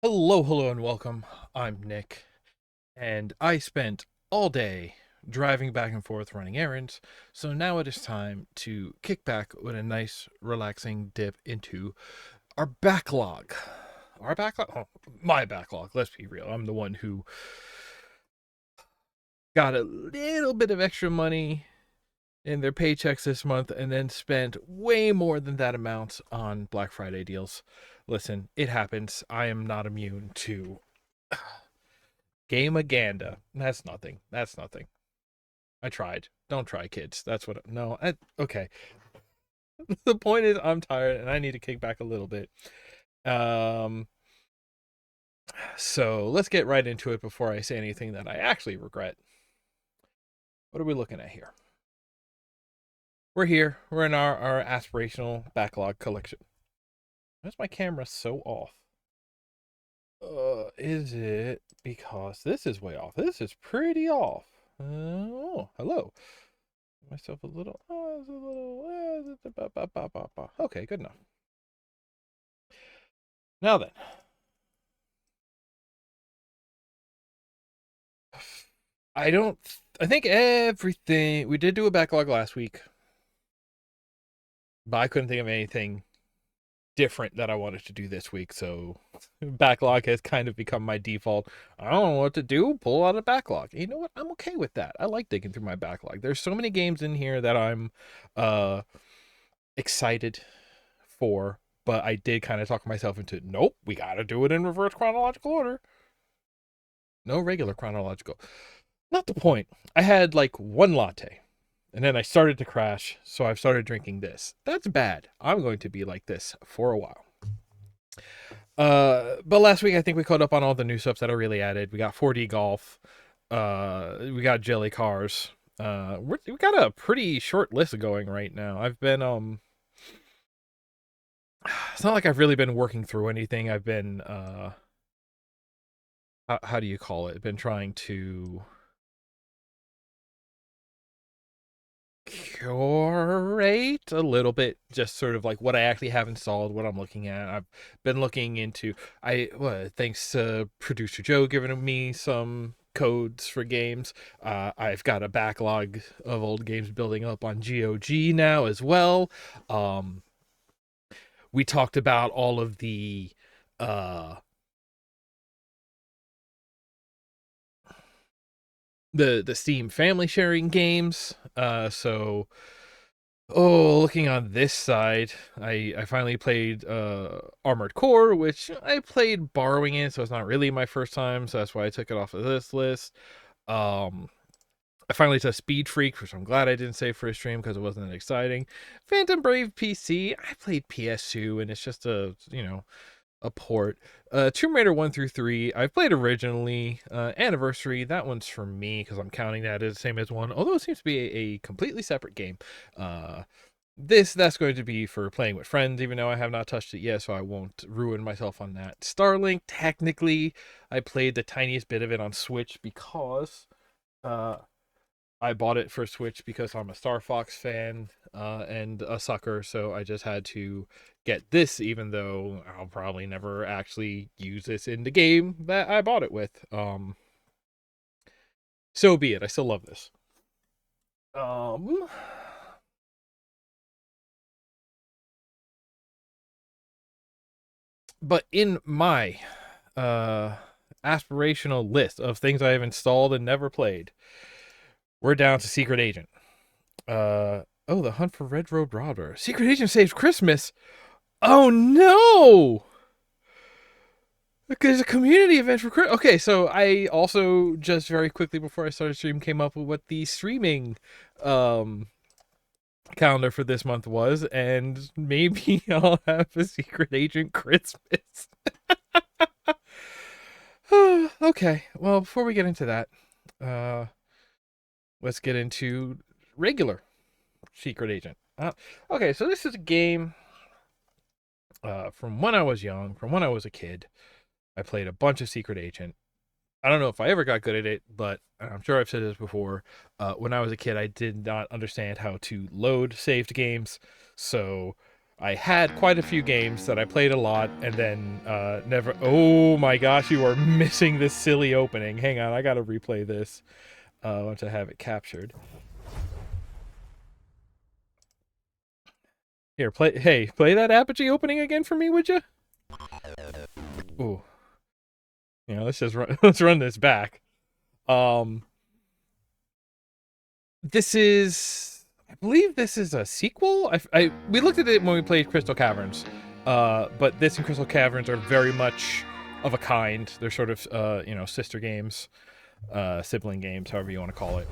Hello, and welcome. I'm Nick, and I spent all day driving back and forth running errands, so now it is time to kick back with a nice, relaxing dip into our backlog. Our backlog? Oh, my backlog, let's be real. I'm the one who got a little bit of extra money in their paychecks this month and then spent way more than that amount on Black Friday deals. Listen, it happens. I am not immune to Gamaganda. That's nothing. That's nothing. I tried. Don't try, kids. That's what. No. Okay. The point is, I'm tired and I need to kick back a little bit. Um. So let's get right into it before I say anything that I actually regret. What are we looking at here? We're here. We're in our aspirational backlog collection. Why is my camera so off? Is it because this is way off? This is pretty off. Oh, hello. Myself a little. Oh, it's a little. Okay, good enough. Now then, I don't. I think everything we did do a backlog last week, but I couldn't think of anything different that I wanted to do this week. So backlog has kind of become my default. I don't know what to do. Pull out a backlog. You know what? I'm okay with that. I like digging through my backlog. There's so many games in here that I'm uh excited for, but I did kind of talk myself into nope, we gotta do it in reverse chronological order. No regular chronological. Not the point. I had like one latte and then I started to crash, so I've started drinking this. That's bad. I'm going to be like this for a while. But last week I think we caught up on all the new stuff that are really added. We got 4D golf. We got jelly cars. We got a pretty short list going right now. I've been it's not like I've really been working through anything. I've been how do you call it? Been trying to curate a little bit, just sort of like what I actually have installed, what I'm looking at. I've been looking into thanks to producer Joe giving me some codes for games. I've got a backlog of old games building up on GOG now as well. Um, we talked about all of uh the Steam family sharing games. Looking on this side, I finally played Armored Core, which I played borrowing it, so it's not really my first time, so that's why I took it off of this list. Um I finally saw Speed Freak, which I'm glad I didn't save for a stream because it wasn't that exciting. Phantom Brave PC, I played PS2, and it's just a port. Tomb Raider 1 through 3, I've played originally. Anniversary, that one's for me because I'm counting that as the same as one, although it seems to be a completely separate game. Uh, that's going to be for playing with friends, even though I have not touched it yet, so I won't ruin myself on that. Starlink, technically, I played the tiniest bit of it on Switch because uh, I bought it for Switch because I'm a Star Fox fan and a sucker, so I just had to get this, even though I'll probably never actually use this in the game that I bought it with. So be it. I still love this. Um, but in my uh aspirational list of things I have installed and never played, we're down to Secret Agent. Oh, the Hunt for Red Road Robber. Secret Agent saves Christmas. Oh no! There's a community event for Christmas. Okay, so I also just very quickly before I started stream came up with what the streaming um calendar for this month was, and maybe I'll have a Secret Agent Christmas. Okay, well before we get into that, uh, let's get into regular Secret Agent. Okay, so this is a game from when I was young, from when I was a kid. I played a bunch of Secret Agent. I don't know if I ever got good at it, but I'm sure I've said this before. When I was a kid, I did not understand how to load saved games, so I had quite a few games that I played a lot and then never... Oh my gosh, you are missing this silly opening. Hang on, I gotta replay this once I have it captured. Here, play that Apogee opening again for me, would you? Ooh. Let's just run, let's run this back. This is... I believe this is a sequel. We looked at it when we played Crystal Caverns, but this and Crystal Caverns are very much of a kind. They're sort of sister games, sibling games, however you want to call it.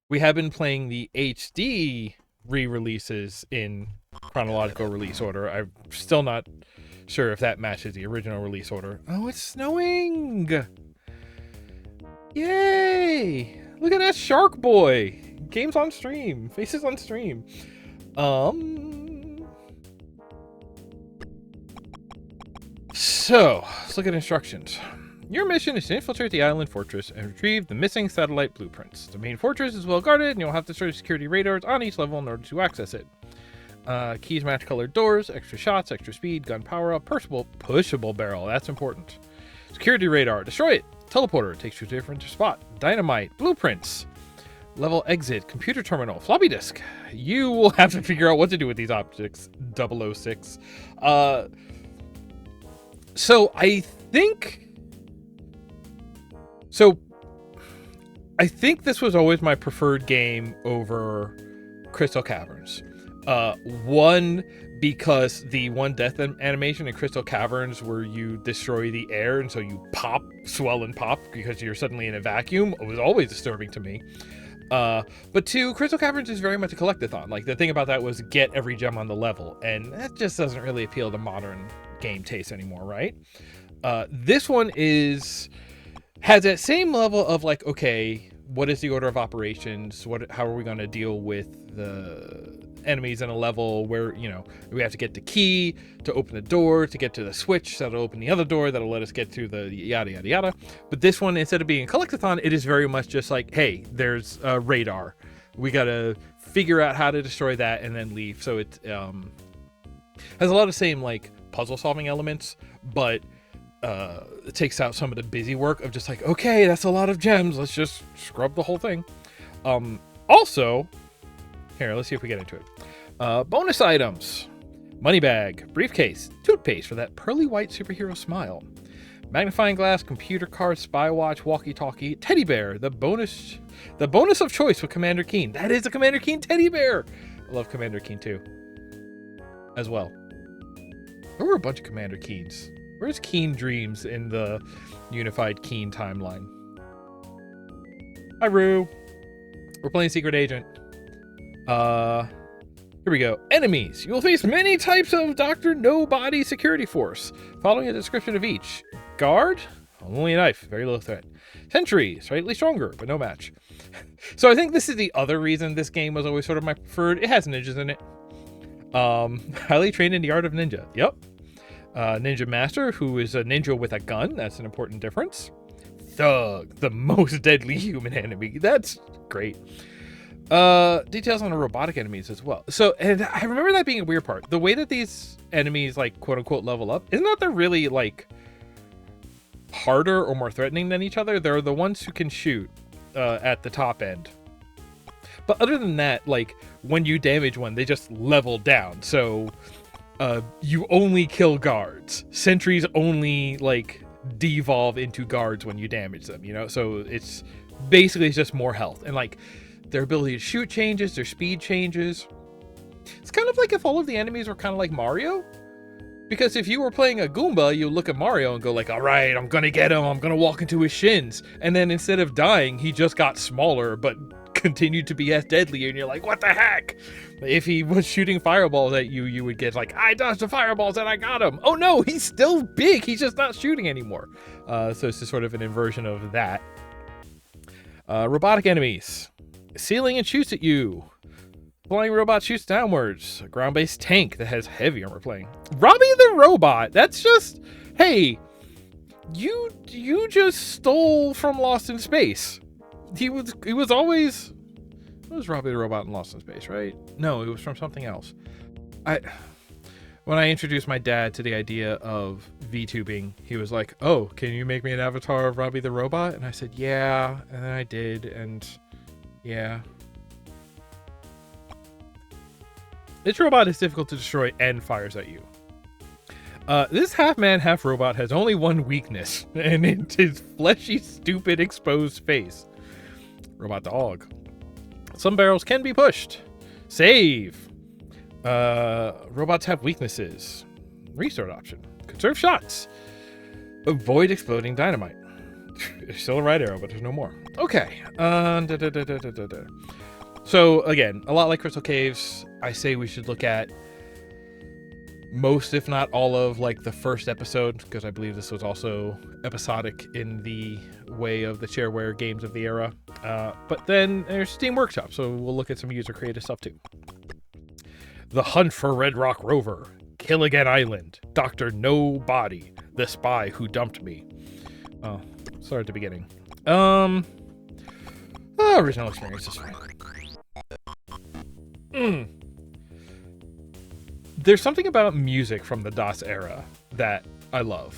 We have been playing the HD re-releases in chronological release order. I'm still not sure if that matches the original release order. Oh, it's snowing! Yay! Look at that Shark Boy! Games on stream. Faces on stream. So, let's look at instructions. Your mission is to infiltrate the island fortress and retrieve the missing satellite blueprints. The main fortress is well guarded, and you'll have to search security radars on each level in order to access it. Keys match colored doors, extra shots, extra speed, gun power-up, pushable barrel. That's important. Security radar. Destroy it. Teleporter takes you to a different spot. Dynamite. Blueprints. Level exit. Computer terminal. Floppy disk. You will have to figure out what to do with these objects. 006. So I think this was always my preferred game over Crystal Caverns. One, because the one death animation in Crystal Caverns where you destroy the air and so you pop, swell and pop because you're suddenly in a vacuum, was always disturbing to me. But two, Crystal Caverns is very much a collectathon. Like, the thing about that was get every gem on the level, and that just doesn't really appeal to modern game taste anymore, right? This one has that same level of like, okay, what is the order of operations? How are we going to deal with the enemies in a level where, we have to get the key to open the door, to get to the switch that'll open the other door, that'll let us get through the yada, yada, yada. But this one, instead of being a collectathon, it is very much just like, hey, there's a radar. We got to figure out how to destroy that and then leave. So it has a lot of the same, like, puzzle solving elements, but it takes out some of the busy work of just like, okay, that's a lot of gems, let's just scrub the whole thing. Also, here, let's see if we get into it. Bonus items: money bag, briefcase, toothpaste for that pearly white superhero smile, magnifying glass, computer card, spy watch, walkie-talkie, teddy bear, the bonus of choice with Commander Keen. That is a Commander Keen teddy bear. I love Commander Keen too, as well. There were a bunch of Commander Keens. Where's Keen Dreams in the unified Keen timeline? Hi, Rue. We're playing Secret Agent. Here we go. Enemies. You will face many types of Dr. Nobody security force. Following a description of each. Guard. Only a knife. Very low threat. Sentry. Slightly stronger, but no match. So I think this is the other reason this game was always sort of my preferred. It has ninjas in it. Highly trained in the art of ninja. Yep. Ninja Master, who is a ninja with a gun. That's an important difference. Thug, the most deadly human enemy. That's great. Details on the robotic enemies as well. So, and I remember that being a weird part. The way that these enemies, like, quote unquote, level up, isn't that they're really, like, harder or more threatening than each other? They're the ones who can shoot at the top end. But other than that, like, when you damage one, they just level down. So, you only kill guards. Sentries only, like, devolve into guards when you damage them, So it's basically just more health. And, like, their ability to shoot changes, their speed changes. It's kind of like if all of the enemies were kind of like Mario. Because if you were playing a Goomba, you look at Mario and go like, all right, I'm going to get him. I'm going to walk into his shins. And then instead of dying, he just got smaller, but continued to be as deadly. And you're like, what the heck? If he was shooting fireballs at you, you would get like, I dodged the fireballs and I got him. Oh no, he's still big. He's just not shooting anymore. So it's just sort of an inversion of that. Robotic enemies. Ceiling and shoots at you. Flying robot shoots downwards. A ground-based tank that has heavy armor plating. Robbie the robot. That's just, hey, you just stole from Lost in Space. He was always It was Robbie the Robot in Lost in Space, right? No, it was from something else. When I introduced my dad to the idea of VTubing, he was like, "Oh, can you make me an avatar of Robbie the Robot?" And I said, "Yeah," and then I did, and yeah. This robot is difficult to destroy and fires at you. This half-man, half-robot has only one weakness, and it's his fleshy, stupid, exposed face. Robot dog. Some barrels can be pushed. Save. Robots have weaknesses. Restart option. Conserve shots. Avoid exploding dynamite. There's still a right arrow, but there's no more. Okay. So, again, a lot like Crystal Caves, I say we should look at most, if not all of, like, the first episode, because I believe this was also episodic in the way of the shareware games of the era. But then there's Steam Workshop, so we'll look at some user-created stuff, too. The Hunt for Red Rock Rover, Killigan Island, Dr. Nobody, The Spy Who Dumped Me. Oh, start at the beginning. Original experience is fine. There's something about music from the DOS era that I love.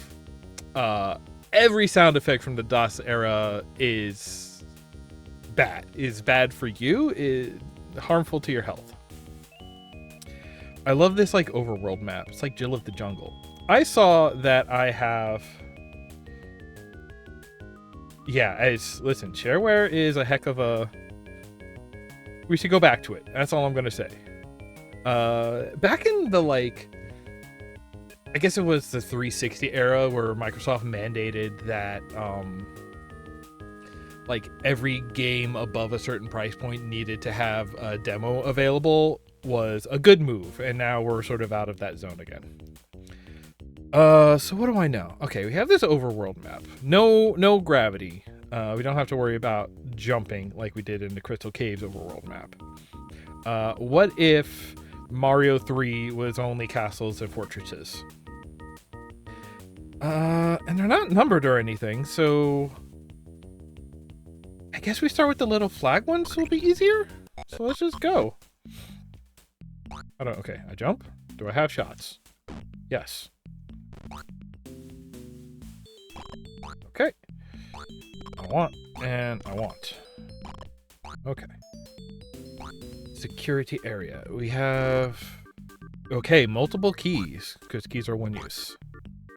Every sound effect from the DOS era is bad. Is bad for you, is harmful to your health. I love this, like, overworld map. It's like Jill of the Jungle. I saw that I have... Yeah, listen, shareware is a heck of a... We should go back to it. That's all I'm going to say. Back in the, like... I guess it was the 360 era where Microsoft mandated that, like, every game above a certain price point needed to have a demo available, was a good move, and now we're sort of out of that zone again. So what do I know? Okay, we have this overworld map. No gravity. We don't have to worry about jumping like we did in the Crystal Caves overworld map. What if Mario 3 was only castles and fortresses? And they're not numbered or anything, so I guess we start with the little flag ones, so it'll be easier. So let's just go. Okay, I jump. Do I have shots? Yes. Okay. I want, and I want. Okay. Security area. We have... Okay, multiple keys, because keys are one use.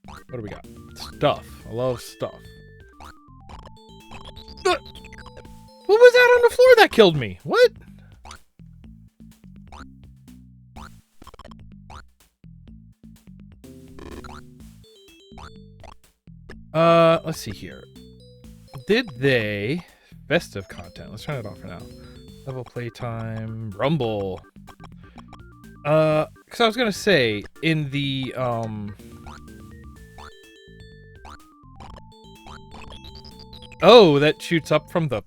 What do we got? Stuff. I love stuff. What was that on the floor that killed me? What? Let's see here. Did they... Festive content. Let's turn it off for now. Level playtime. Rumble. Because I was gonna say, in the, Oh, that shoots up from the...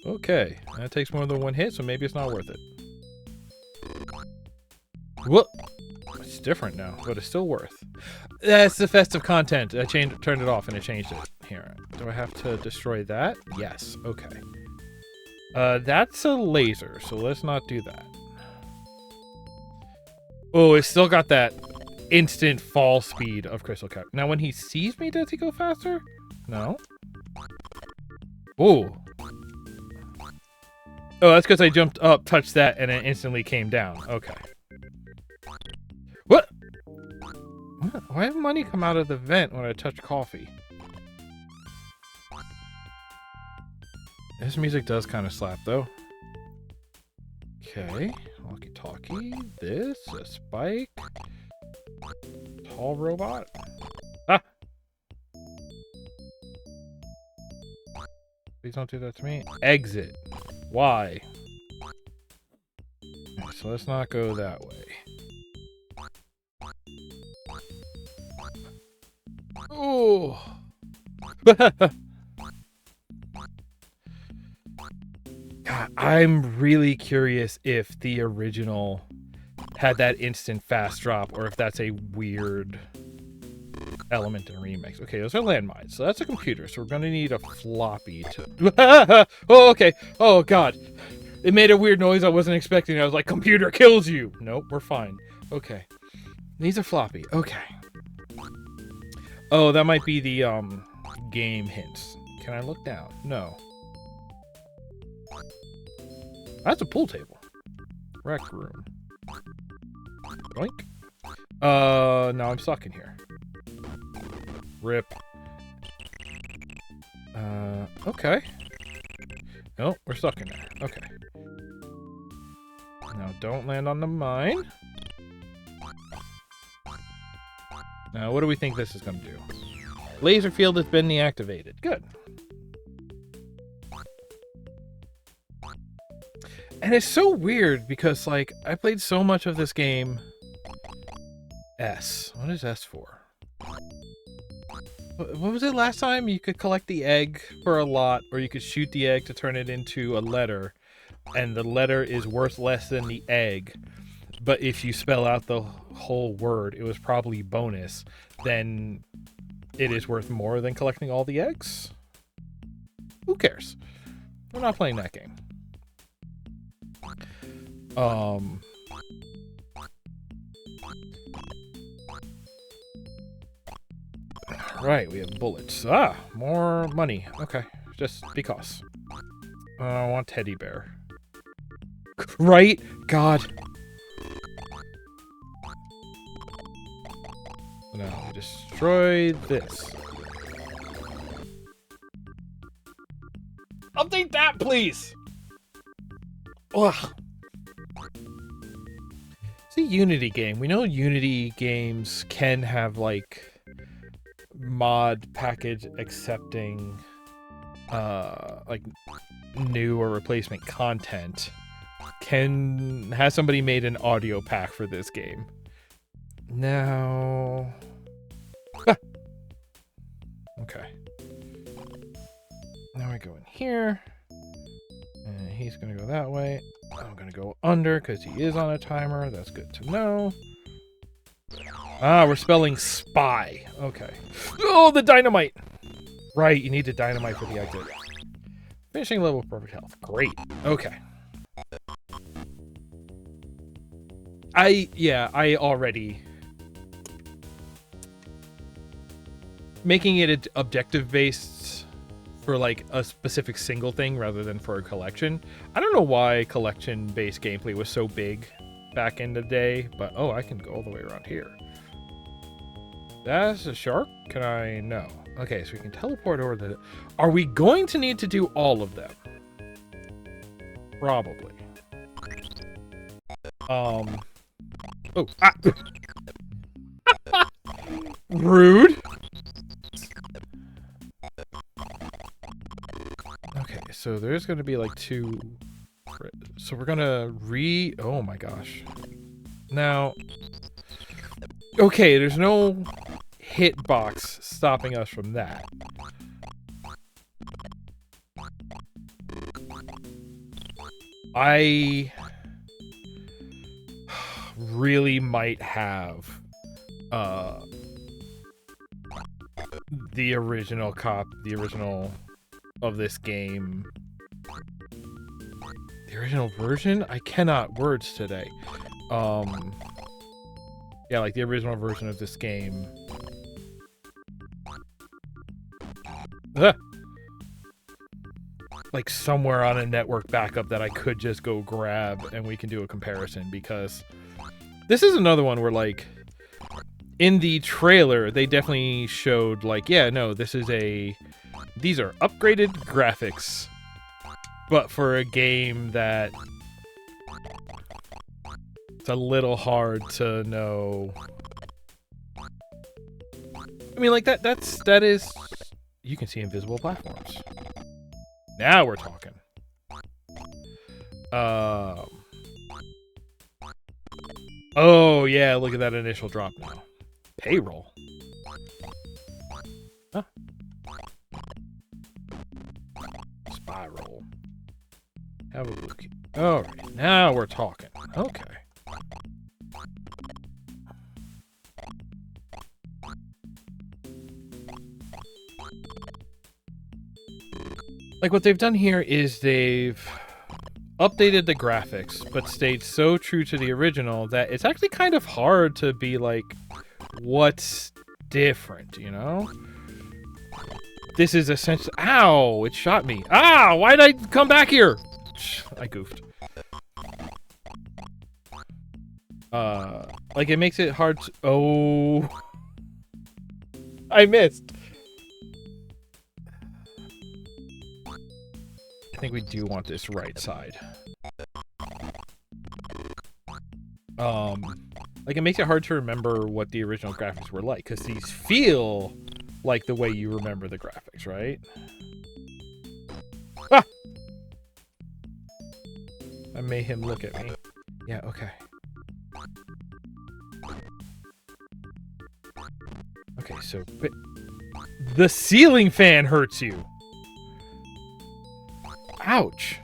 Okay, that takes more than one hit, so maybe it's not worth it. Whoop! It's different now, but it's still worth. That's the festive content. I turned it off and it changed it. Here, do I have to destroy that? Yes, okay. That's a laser, so let's not do that. Oh, it's still got that instant fall speed of Crystal Cap. Now, when he sees me, does he go faster? No. Oh. Oh, that's because I jumped up, touched that, and it instantly came down. Okay. What? Why did money come out of the vent when I touch coffee? This music does kind of slap, though. Okay. Walkie-talkie. This. A spike. Tall robot. Ah! Please don't do that to me. Exit. Why? Okay, so let's not go that way. Oh! God, I'm really curious if the original had that instant fast drop, or if that's a weird Element and remix. Okay, those are landmines. So that's a computer. So we're going to need a floppy to... Oh, okay. Oh, God. It made a weird noise I wasn't expecting. I was like, computer kills you. Nope, we're fine. Okay. Needs a floppy. Okay. Oh, that might be the game hints. Can I look down? No. That's a pool table. Rec room. Boink. Now I'm stuck in here. Rip. Okay. No, we're stuck in there. Okay. Now don't land on the mine. Now, what do we think this is going to do? Laser field has been deactivated. Good. And it's so weird because, like, I played so much of this game. S. What is S for? What was it last time? You could collect the egg for a lot, or you could shoot the egg to turn it into a letter, and the letter is worth less than the egg. But if you spell out the whole word, it was probably bonus, then it is worth more than collecting all the eggs? Who cares? We're not playing that game. Right, we have bullets. Ah, more money. Okay, just because. I want teddy bear. Right? God. Now we destroy this. Update that, please! Ugh. It's a Unity game. We know Unity games can have, like, mod package accepting, like, new or replacement content. Has somebody made an audio pack for this game? Now... Ah. Okay. Now we go in here. And he's going to go that way. I'm going to go under because he is on a timer. That's good to know. Ah, we're spelling spy. Okay. Oh, the dynamite! Right, you need the dynamite for the exit. Finishing level of perfect health. Great. Okay. I already... Making it objective-based for, like, a specific single thing rather than for a collection. I don't know why collection-based gameplay was so big back in the day, but... Oh, I can go all the way around here. That's a shark? Can I? No. Okay, so we can teleport over the... Are we going to need to do all of them? Probably. Oh. Ah. Rude. Okay, so there's going to be like two... So we're going to Oh my gosh. Now... Okay, there's no hitbox stopping us from that. I really might have the original of this game. The original version? I cannot words today. Yeah, like the original version of this game. Ugh. Like somewhere on a network backup that I could just go grab and we can do a comparison, because this is another one where, like, in the trailer, they definitely showed, like, yeah, no, these are upgraded graphics, but for a game that it's a little hard to know. I mean, like, that is... You can see invisible platforms. Now we're talking. Oh, yeah, look at that initial drop now. Payroll. Huh. Spiral. Have a look. Alright, now we're talking. Okay. Like, what they've done here is they've updated the graphics, but stayed so true to the original that it's actually kind of hard to be like, what's different, you know? This is essentially... Ow! It shot me. Ah! Why'd I come back here? I goofed. Like, it makes it hard to... Oh... I missed! I think we do want this right side. Like, it makes it hard to remember what the original graphics were like, because these feel like the way you remember the graphics, right? Ah! I made him look at me. Yeah, okay. Okay, so... The ceiling fan hurts you! Ouch!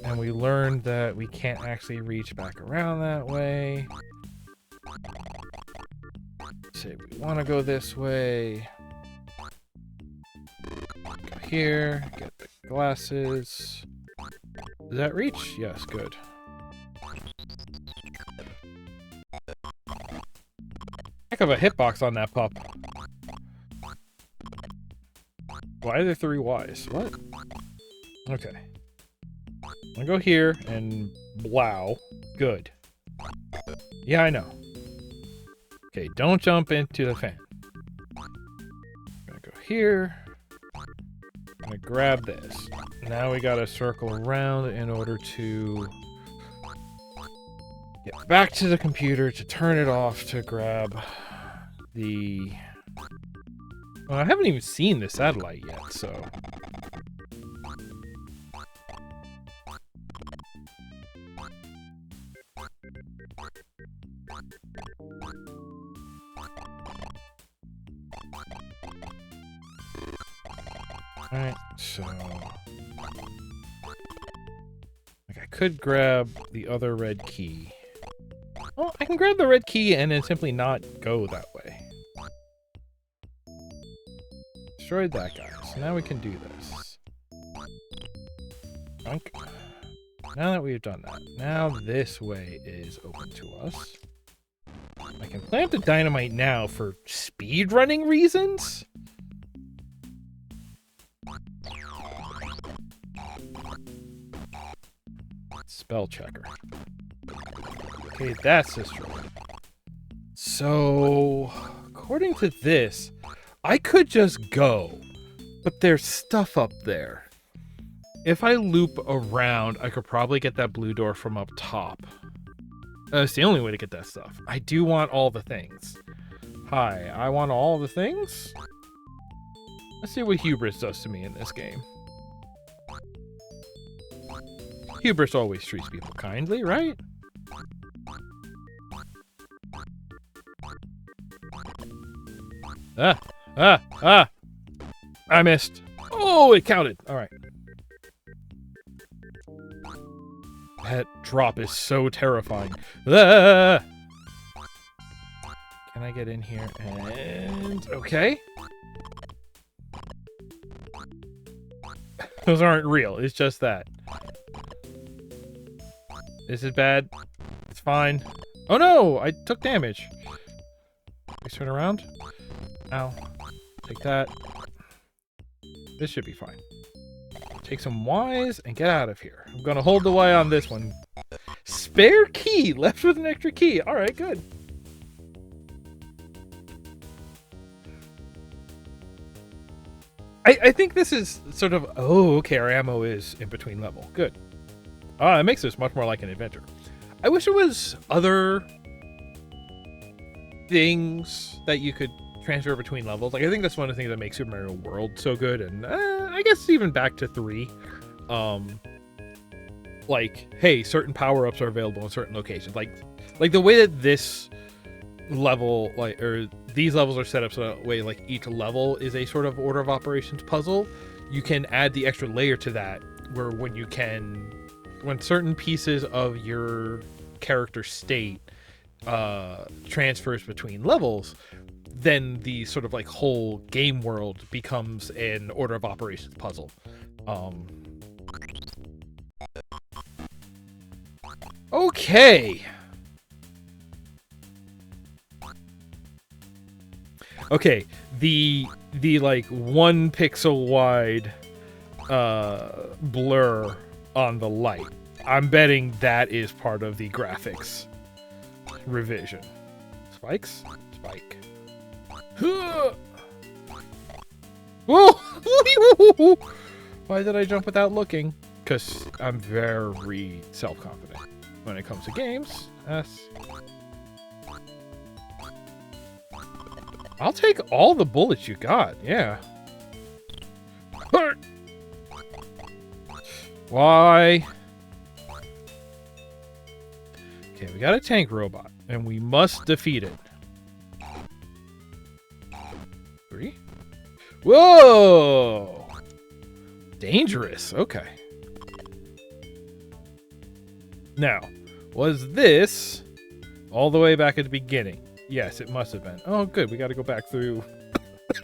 And we learned that we can't actually reach back around that way. Say we want to go this way. Go here, get the glasses. Does that reach? Yes, good. Heck of a hitbox on that pup. Why are there 3 Ys? What? Okay. I'm gonna go here and blow. Good. Yeah, I know. Okay, don't jump into the fan. I'm gonna go here. I'm gonna grab this. Now we gotta circle around in order to get back to the computer to turn it off to grab the... Well, I haven't even seen the satellite yet, so... Alright, so... Like, I could grab the other red key. Well, I can grab the red key and then simply not go that way. Destroyed that guy, so now we can do this. Drunk. Now that we've done that, now this way is open to us. I can plant the dynamite now for speedrunning reasons? Spell checker. Okay, that's destroyed. So, according to this, I could just go, but there's stuff up there. If I loop around, I could probably get that blue door from up top. It's the only way to get that stuff. I do want all the things. Hi, I want all the things? Let's see what hubris does to me in this game. Hubris always treats people kindly, right? I missed. Oh, it counted. All right. That drop is so terrifying. Ah! Can I get in here and... Okay. Those aren't real. It's just that. This is bad. It's fine. Oh no! I took damage. Please turn around. Ow. Take that. This should be fine. Take some Ys and get out of here. I'm gonna hold the Y on this one. Spare key! Left with an extra key. Alright, good. I think this is sort of... Oh, okay, our ammo is in between level. Good. It makes this much more like an adventure. I wish there was other things that you could transfer between levels. Like, I think that's one of the things that makes Super Mario World so good, and I guess even back to 3. Like, hey, certain power-ups are available in certain locations. Like the way that this level, or these levels are set up so that way, like, each level is a sort of order of operations puzzle. You can add the extra layer to that, where when certain pieces of your character state transfers between levels, then the sort of like whole game world becomes an order of operations puzzle. Okay. Okay, the like 1 pixel wide blur on the light. I'm betting that is part of the graphics revision. Spikes? Spike. Whoa! Why did I jump without looking? Because I'm very self-confident when it comes to games. I'll take all the bullets you got, yeah. Why? Okay, we got a tank robot, and we must defeat it. 3? Whoa! Dangerous, okay. Now, was this all the way back at the beginning? Yes, it must have been. Oh, good, we gotta go back through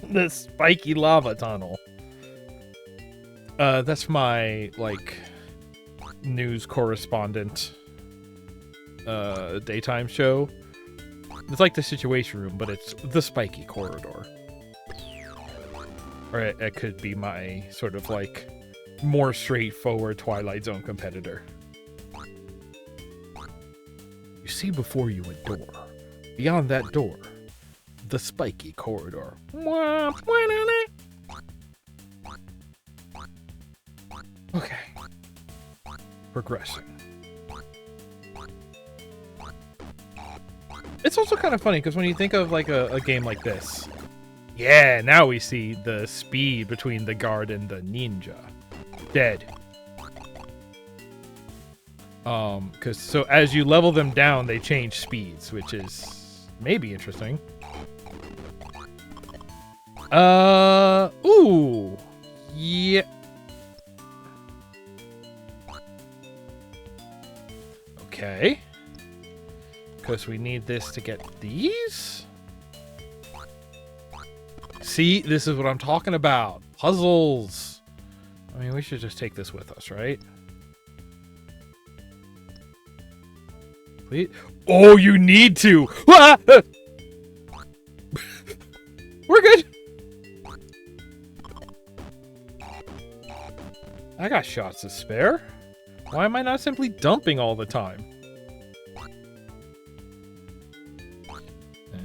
the spiky lava tunnel. That's my, like, news correspondent daytime show. It's like the Situation Room, but it's the spiky corridor. Or it could be my sort of like more straightforward Twilight Zone competitor. You see before you a door. Beyond that door, the spiky corridor. Okay. Progressing. It's also kind of funny because when you think of like a game like this, yeah, now we see the speed between the guard and the ninja. Dead. Because so as you level them down, they change speeds, which is maybe interesting. Ooh, yeah. Okay. Because we need this to get these. See, this is what I'm talking about. Puzzles. I mean, we should just take this with us, right? Please? Oh, you need to. Ah! We're good. I got shots to spare. Why am I not simply dumping all the time?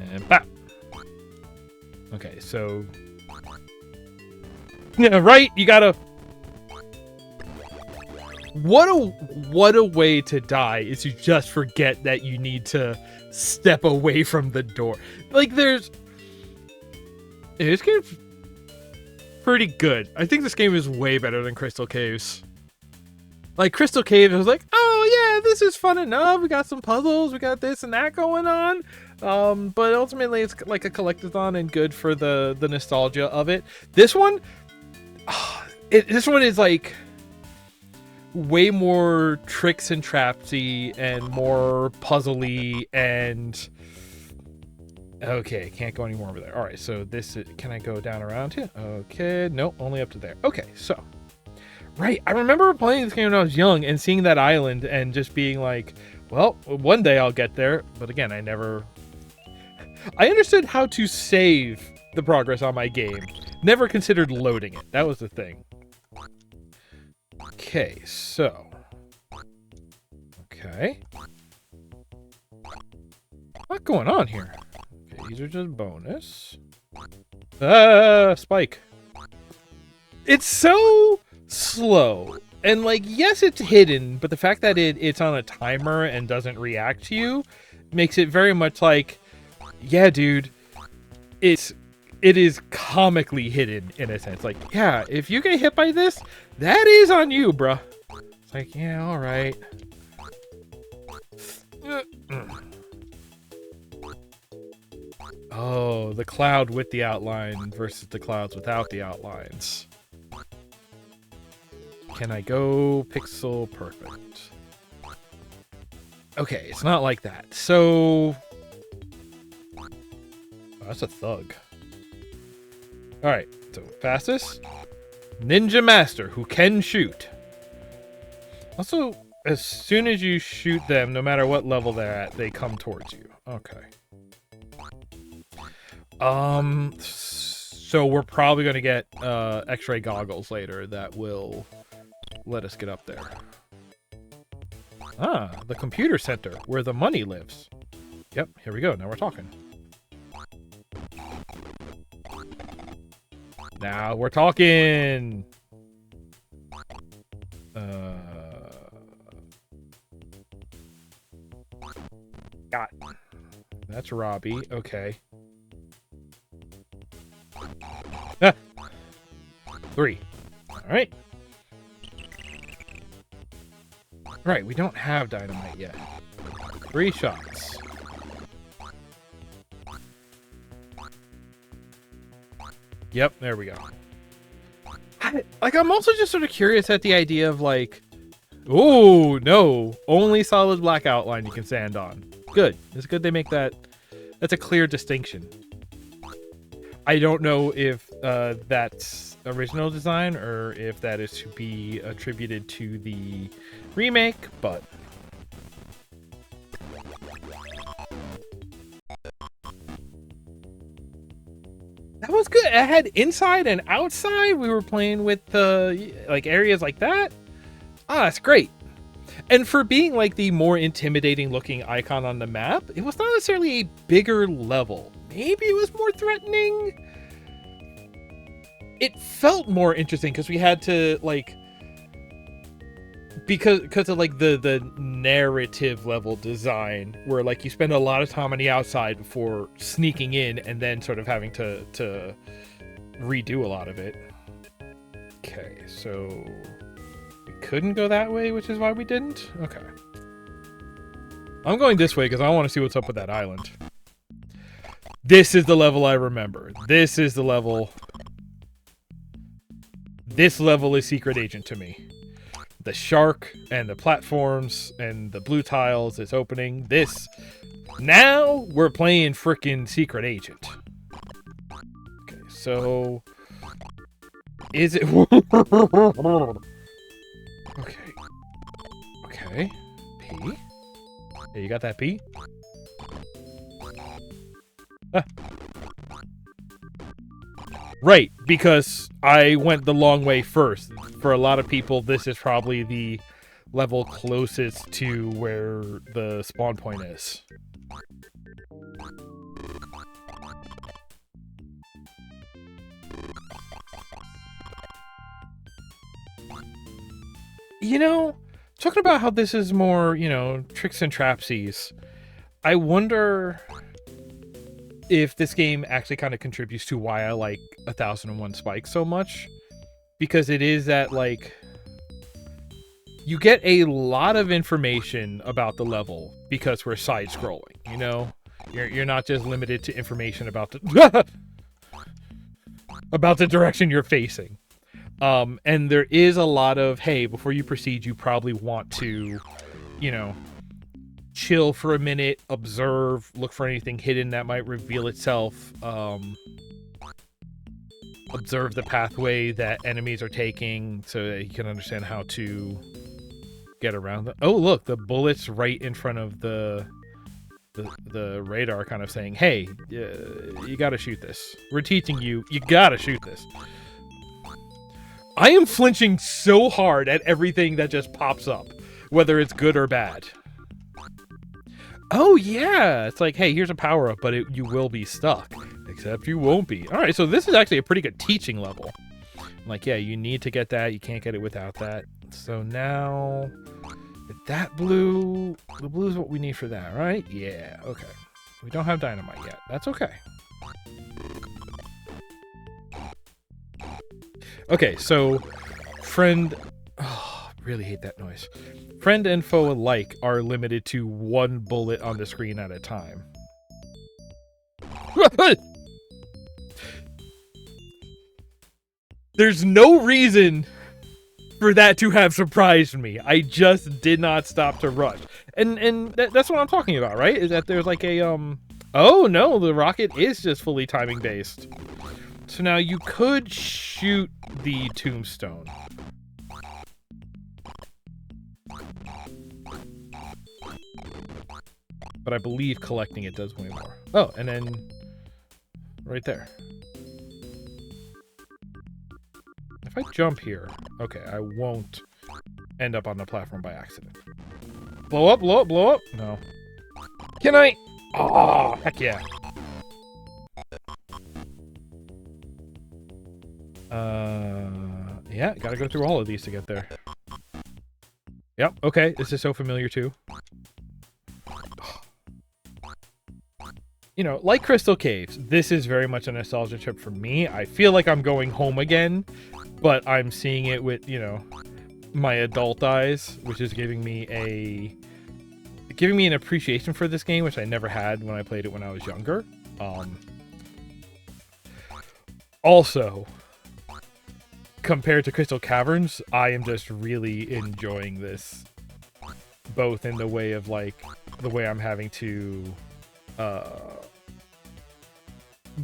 And bap. Okay, so... yeah, right? You gotta... What a way to die is to just forget that you need to step away from the door. Like, there's... This game's pretty good. I think this game is way better than Crystal Caves. Like, Crystal Caves, I was like, oh yeah, this is fun enough. We got some puzzles, we got this and that going on. But ultimately, it's like a collectathon and good for the nostalgia of it. This one, this one is like way more tricks and trapsy and more puzzly and... Okay, can't go any more over there. All right, so this is... Can I go down around here? Okay, nope, only up to there. Okay, so... Right, I remember playing this game when I was young and seeing that island and just being like, well, one day I'll get there. But again, I understood how to save the progress on my game. Never considered loading it. That was the thing. Okay, so... Okay. What's going on here? Okay, these are just bonus. Spike. It's so... slow, and like, yes, it's hidden, but the fact that it's on a timer and doesn't react to you makes it very much like, yeah, dude, it is comically hidden in a sense. Like, yeah, if you get hit by this, that is on you, bruh. It's like, yeah, all right. Oh, the cloud with the outline versus the clouds without the outlines. Can I go pixel perfect? Okay, it's not like that. So... That's a thug. Alright, so fastest. Ninja Master, who can shoot. Also, as soon as you shoot them, no matter what level they're at, they come towards you. Okay. So we're probably going to get X-ray goggles later that will let us get up there. Ah, the computer center, where the money lives. Yep, here we go. Now we're talking. Now we're talking! Got it. That's Robbie. Okay. Ah! 3. Alright. Right, we don't have dynamite yet. 3 shots. Yep, there we go. I'm also just sort of curious at the idea of like, oh no, only solid black outline you can sand on. Good. It's good they make that. That's a clear distinction. I don't know if that's original design or if that is to be attributed to the remake, but that was good. It had inside and outside. We were playing with like areas like that. Ah, that's great. And for being like the more intimidating looking icon on the map, it was not necessarily a bigger level. Maybe it was more threatening. It felt more interesting because we had to like, because of like the narrative level design where like you spend a lot of time on the outside before sneaking in and then sort of having to redo a lot of it. Okay, so we couldn't go that way, which is why we didn't. Okay, I'm going this way because I want to see what's up with that island. This is the level I remember. This is the level. This level is Secret Agent to me. The shark and the platforms and the blue tiles is opening. This. Now we're playing frickin' Secret Agent. Okay, so is it? Okay. Okay. P. Yeah, you got that P? Ah. Right, because I went the long way first. For a lot of people, this is probably the level closest to where the spawn point is. You know, talking about how this is more, you know, tricks and trapsies, I wonder if this game actually kind of contributes to why I like 1001 Spikes so much. Because it is that, like, you get a lot of information about the level because we're side-scrolling, you know? You're not just limited to information about the... about the direction you're facing. And there is a lot of, hey, before you proceed, you probably want to, you know, chill for a minute, observe, look for anything hidden that might reveal itself, observe the pathway that enemies are taking so that you can understand how to get around them. Oh, look, the bullet's right in front of the radar kind of saying, hey, you gotta shoot this. We're teaching you, you gotta shoot this. I am flinching so hard at everything that just pops up, whether it's good or bad. Oh, yeah. It's like, hey, here's a power-up, but you will be stuck. Except you won't be. All right, so this is actually a pretty good teaching level. Like, yeah, you need to get that. You can't get it without that. So now, that blue... The blue is what we need for that, right? Yeah, okay. We don't have dynamite yet. That's okay. Okay, so... Friend... Oh, really hate that noise. Friend and foe alike are limited to 1 bullet on the screen at a time. There's no reason for that to have surprised me. I just did not stop to rush. And that's what I'm talking about, right? Is that there's like a Oh, no, the rocket is just fully timing based. So now you could shoot the tombstone. But I believe collecting it does way more. Oh, and then right there. If I jump here, okay, I won't end up on the platform by accident. Blow up, blow up, blow up. No. Can I? Oh, heck yeah. Yeah, gotta go through all of these to get there. Yep, okay, this is so familiar too. You know, like Crystal Caves, this is very much a nostalgia trip for me. I feel like I'm going home again, but I'm seeing it with, you know, my adult eyes, which is giving me an appreciation for this game, which I never had when I played it when I was younger. Also, compared to Crystal Caverns, I am just really enjoying this, both in the way of like the way I'm having to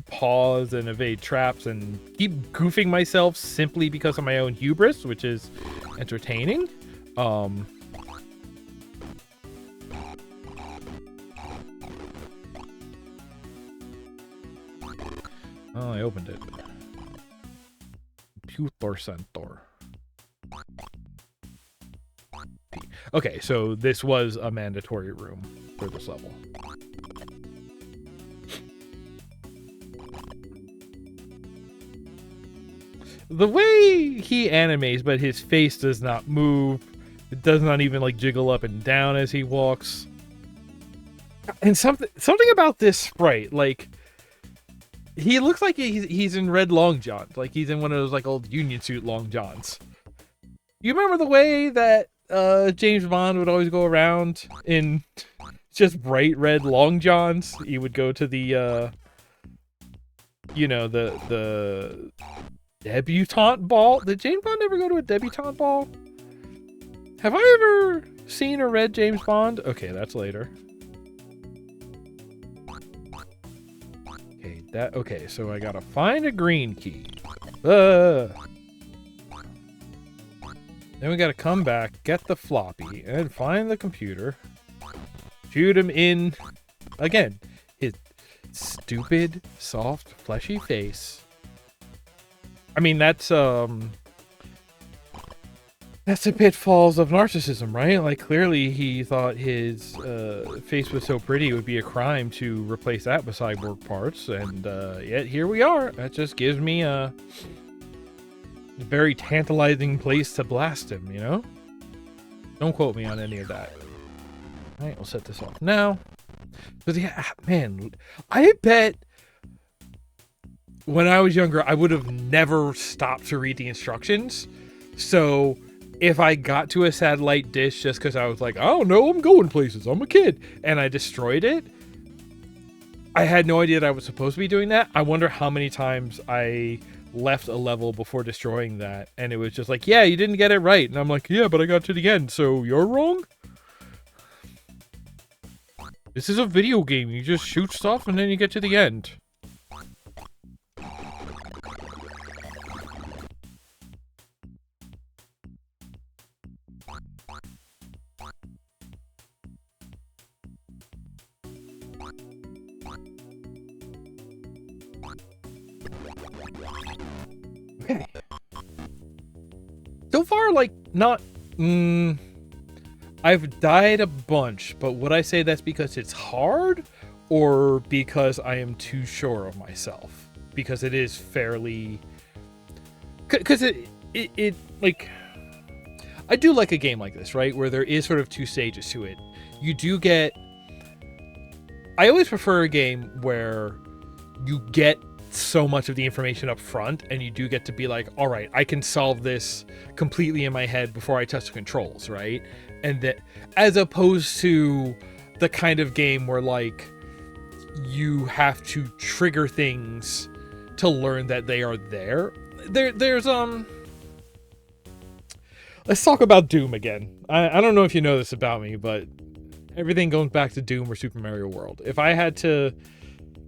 pause and evade traps and keep goofing myself simply because of my own hubris, which is entertaining. Oh, I opened it. Computer Center. Okay, so this was a mandatory room for this level. The way he animates, but his face does not move. It does not even like jiggle up and down as he walks. And something about this sprite, like he looks like he's in red long johns, like he's in one of those like old Union suit long johns. You remember the way that James Bond would always go around in just bright red long johns? He would go to the you know, the debutante ball. Did James Bond ever go to a debutante ball? Have I ever seen a red James Bond? Okay, that's later. Okay, so I gotta find a green key. Then we gotta come back, get the floppy, and find the computer. Shoot him in, again, his stupid, soft, fleshy face. I mean, that's the pitfalls of narcissism, right? Like, clearly he thought his face was so pretty it would be a crime to replace that with cyborg parts, and yet here we are. That just gives me a very tantalizing place to blast him, you know? Don't quote me on any of that. All right, we'll set this off now. But yeah, man, I bet when I was younger, I would have never stopped to read the instructions. So if I got to a satellite dish just because I was like, oh no, I'm going places, I'm a kid, and I destroyed it, I had no idea that I was supposed to be doing that. I wonder how many times I left a level before destroying that, and it was just like, yeah, you didn't get it right. And I'm like, yeah, but I got to the end, so you're wrong? This is a video game. You just shoot stuff and then you get to the end. Okay. So far, like, not... I've died a bunch, but would I say that's because it's hard? Or because I am too sure of myself? Because it is fairly... Because it like... I do like a game like this, right? Where there is sort of two stages to it. You do get... I always prefer a game where you get so much of the information up front, and you do get to be like, all right, I can solve this completely in my head before I touch the controls, right? And that, as opposed to the kind of game where like you have to trigger things to learn that they are there. There's let's talk about Doom again. I don't know if you know this about me, but everything goes back to Doom or Super Mario World. If I had to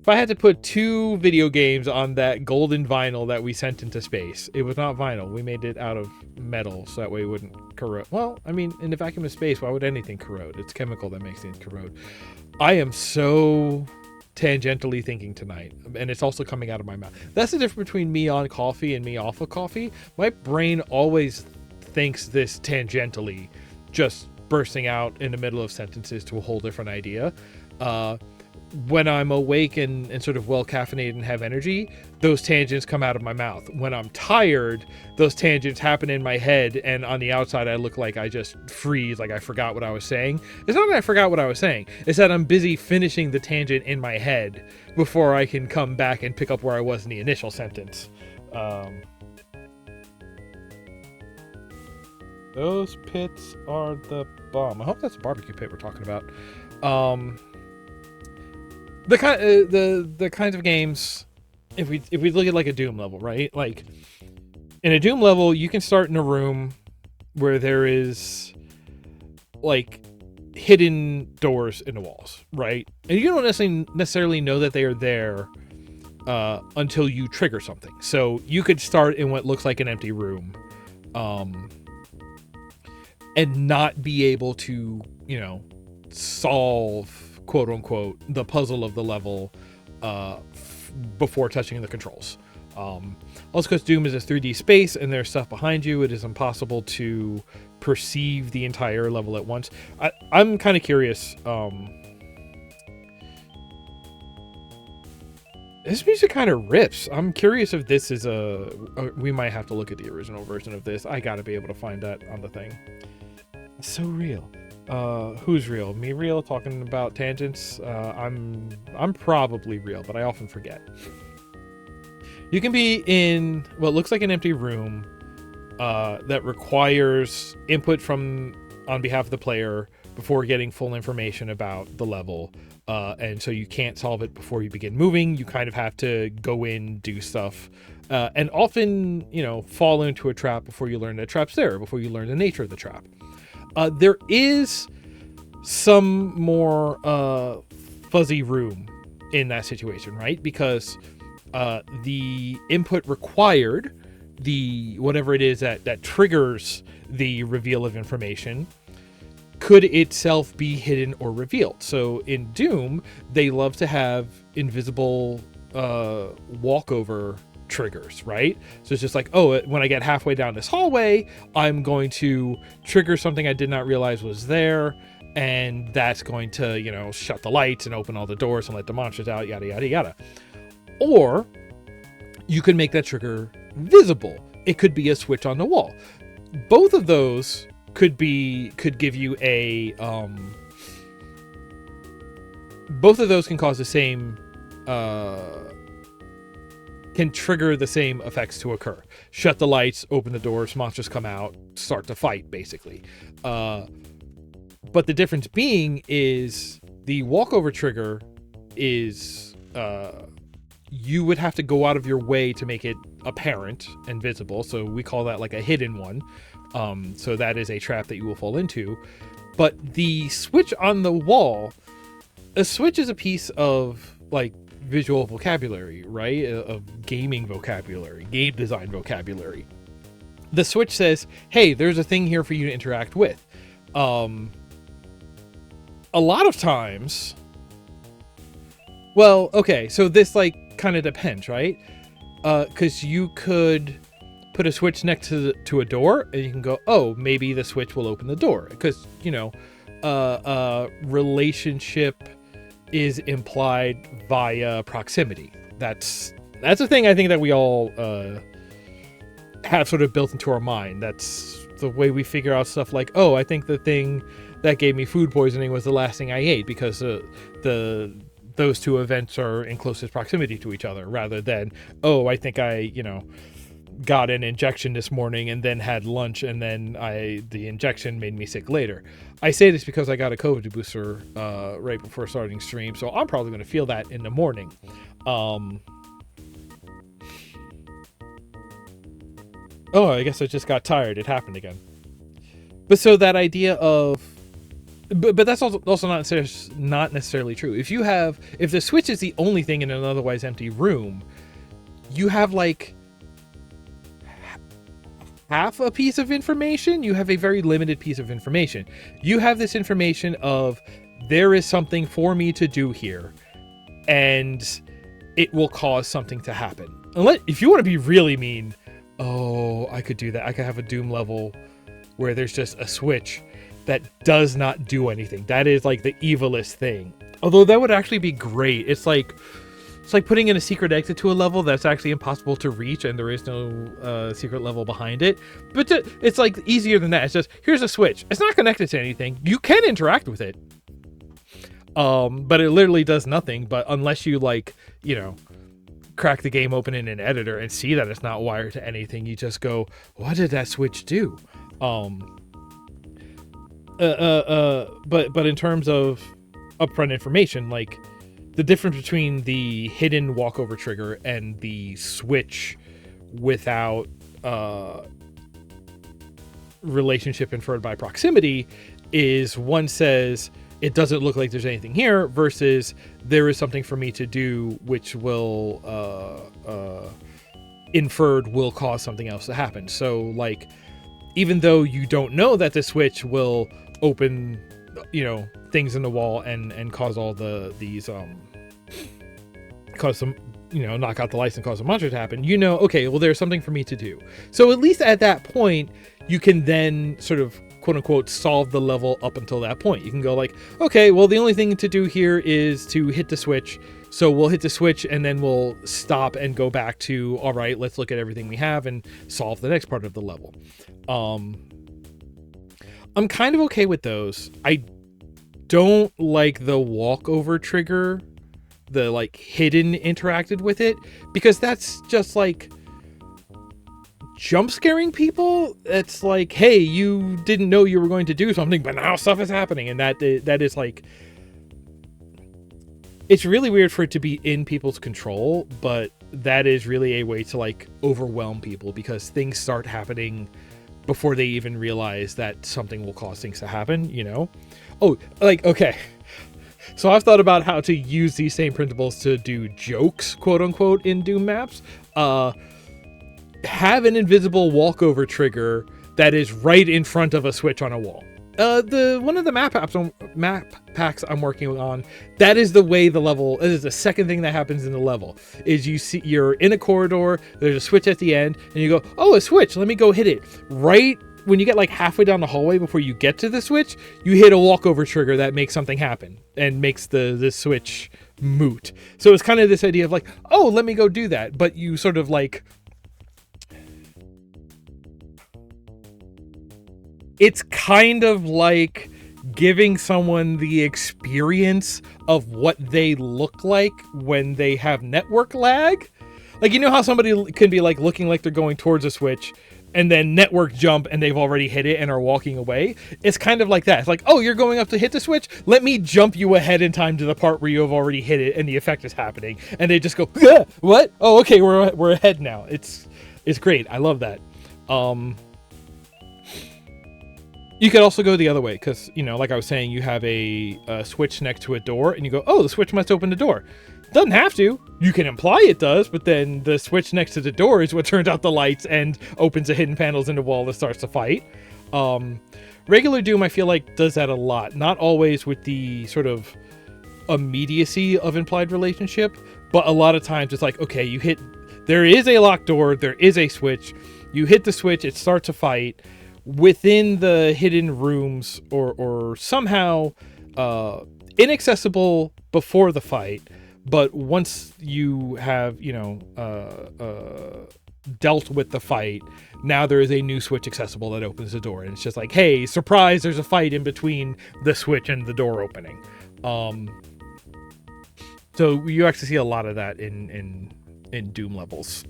if I had to put 2 video games on that golden vinyl that we sent into space, it was not vinyl. We made it out of metal so that way it wouldn't corrode. Well, I mean, in the vacuum of space, why would anything corrode? It's chemical that makes things corrode. I am so tangentially thinking tonight, and it's also coming out of my mouth. That's the difference between me on coffee and me off of coffee. My brain always thinks this tangentially, just bursting out in the middle of sentences to a whole different idea. When I'm awake and sort of well caffeinated and have energy, those tangents come out of my mouth. When I'm tired, those tangents happen in my head, and on the outside I look like I just freeze, like I forgot what I was saying. It's not that I forgot what I was saying, it's that I'm busy finishing the tangent in my head before I can come back and pick up where I was in the initial sentence. Those pits are the bomb. I hope that's a barbecue pit we're talking about. The kinds of games, if we look at like a Doom level, right? Like in a Doom level, you can start in a room where there is like hidden doors in the walls, right? And you don't necessarily know that they are there until you trigger something. So you could start in what looks like an empty room, and not be able to, solve, quote unquote, the puzzle of the level before touching the controls. Also, because Doom is a 3D space and there's stuff behind you, it is impossible to perceive the entire level at once. I'm kind of curious. This music kind of rips. I'm curious if this is we might have to look at the original version of this. I gotta be able to find that on the thing. It's so real. Who's real? Me real? Talking about tangents? I'm probably real, but I often forget. You can be in what looks like an empty room that requires input on behalf of the player before getting full information about the level. And so you can't solve it before you begin moving. You kind of have to go in, do stuff, and often, fall into a trap before you learn the trap's there, before you learn the nature of the trap. There is some more fuzzy room in that situation, right? Because the input required, the whatever it is that triggers the reveal of information, could itself be hidden or revealed. So in Doom, they love to have invisible walkover triggers, right? So it's just like, oh, when I get halfway down this hallway, I'm going to trigger something I did not realize was there, and that's going to, shut the lights and open all the doors and let the monsters out, yada, yada, yada. Or you could make that trigger visible. It could be a switch on the wall. Both of those could give you a both of those can cause the same can trigger the same effects to occur. Shut the lights, open the doors, monsters come out, start to fight, basically. But the difference being is the walkover trigger is you would have to go out of your way to make it apparent and visible. So we call that like a hidden one. So that is a trap that you will fall into. But the switch on the wall, a switch is a piece of like visual vocabulary, right? Of gaming vocabulary, game design vocabulary. The switch says, hey, there's a thing here for you to interact with. A lot of times, well, okay, so this like kind of depends, right? Because you could put a switch next to a door and you can go, oh, maybe the switch will open the door. Because, relationship is implied via proximity. That's a thing I think that we all have sort of built into our mind. That's the way we figure out stuff like, oh, I think the thing that gave me food poisoning was the last thing I ate, because those two events are in closest proximity to each other, rather than, oh, I think I, got an injection this morning and then had lunch and then the injection made me sick later. I say this because I got a COVID booster right before starting stream, so I'm probably going to feel that in the morning. Oh, I guess I just got tired. It happened again. But so that idea of but that's also not necessarily true. If the switch is the only thing in an otherwise empty room, you have like half a piece of information. You have a very limited piece of information. You have this information of there is something for me to do here, and it will cause something to happen. If you want to be really mean, oh, I could do that. I could have a Doom level where there's just a switch that does not do anything. That is like the evilest thing. Although that would actually be great. It's like putting in a secret exit to a level that's actually impossible to reach, and there is no secret level behind it. But it's like easier than that. It's just, here's a switch. It's not connected to anything. You can interact with it. But it literally does nothing. But unless you crack the game open in an editor and see that it's not wired to anything, you just go, what did that switch do? But in terms of upfront information, like the difference between the hidden walkover trigger and the switch without relationship inferred by proximity is, one says it doesn't look like there's anything here, versus there is something for me to do which will inferred will cause something else to happen. So like, even though you don't know that the switch will open, things in the wall and cause all cause some, knock out the lights and cause a monster to happen, okay, well, there's something for me to do. So at least at that point, you can then sort of quote unquote solve the level up until that point. You can go like, okay, well, the only thing to do here is to hit the switch. So we'll hit the switch and then we'll stop and go back to, all right, let's look at everything we have and solve the next part of the level. I'm kind of okay with those. I don't like the walkover trigger, the like hidden interacted with it, because that's just like jump scaring people. It's like, hey, you didn't know you were going to do something, but now stuff is happening. And that is like, it's really weird for it to be in people's control, but that is really a way to like overwhelm people, because things start happening before they even realize that something will cause things to happen, Oh, like, okay. So I've thought about how to use these same principles to do jokes, quote unquote, in Doom maps. Have an invisible walkover trigger that is right in front of a switch on a wall. One of the map packs I'm working on, that is the way the level, it is the second thing that happens in the level, is you're in a corridor, there's a switch at the end, and you go, oh, a switch, let me go hit it. Right when you get like halfway down the hallway before you get to the switch, you hit a walkover trigger that makes something happen and makes the switch moot. So it's kind of this idea of like, oh, let me go do that. But you sort of like, it's kind of like giving someone the experience of what they look like when they have network lag. Like, how somebody can be like looking like they're going towards a switch and then network jump and they've already hit it and are walking away. It's kind of like that. It's like, oh, you're going up to hit the switch? Let me jump you ahead in time to the part where you have already hit it and the effect is happening. And they just go, what? Oh, okay, we're ahead now. It's great. I love that. You could also go the other way, because, like I was saying, you have a switch next to a door, and you go, oh, the switch must open the door. Doesn't have to. You can imply it does, but then the switch next to the door is what turns out the lights and opens the hidden panels in the wall that starts the fight. Regular Doom, I feel like, does that a lot. Not always with the sort of immediacy of implied relationship, but a lot of times it's like, okay, there is a locked door, there is a switch, you hit the switch, it starts a fight within the hidden rooms, or somehow inaccessible before the fight, but once you have dealt with the fight, now there is a new switch accessible that opens the door, and it's just like, hey, surprise, there's a fight in between the switch and the door opening. So you actually see a lot of that in Doom levels.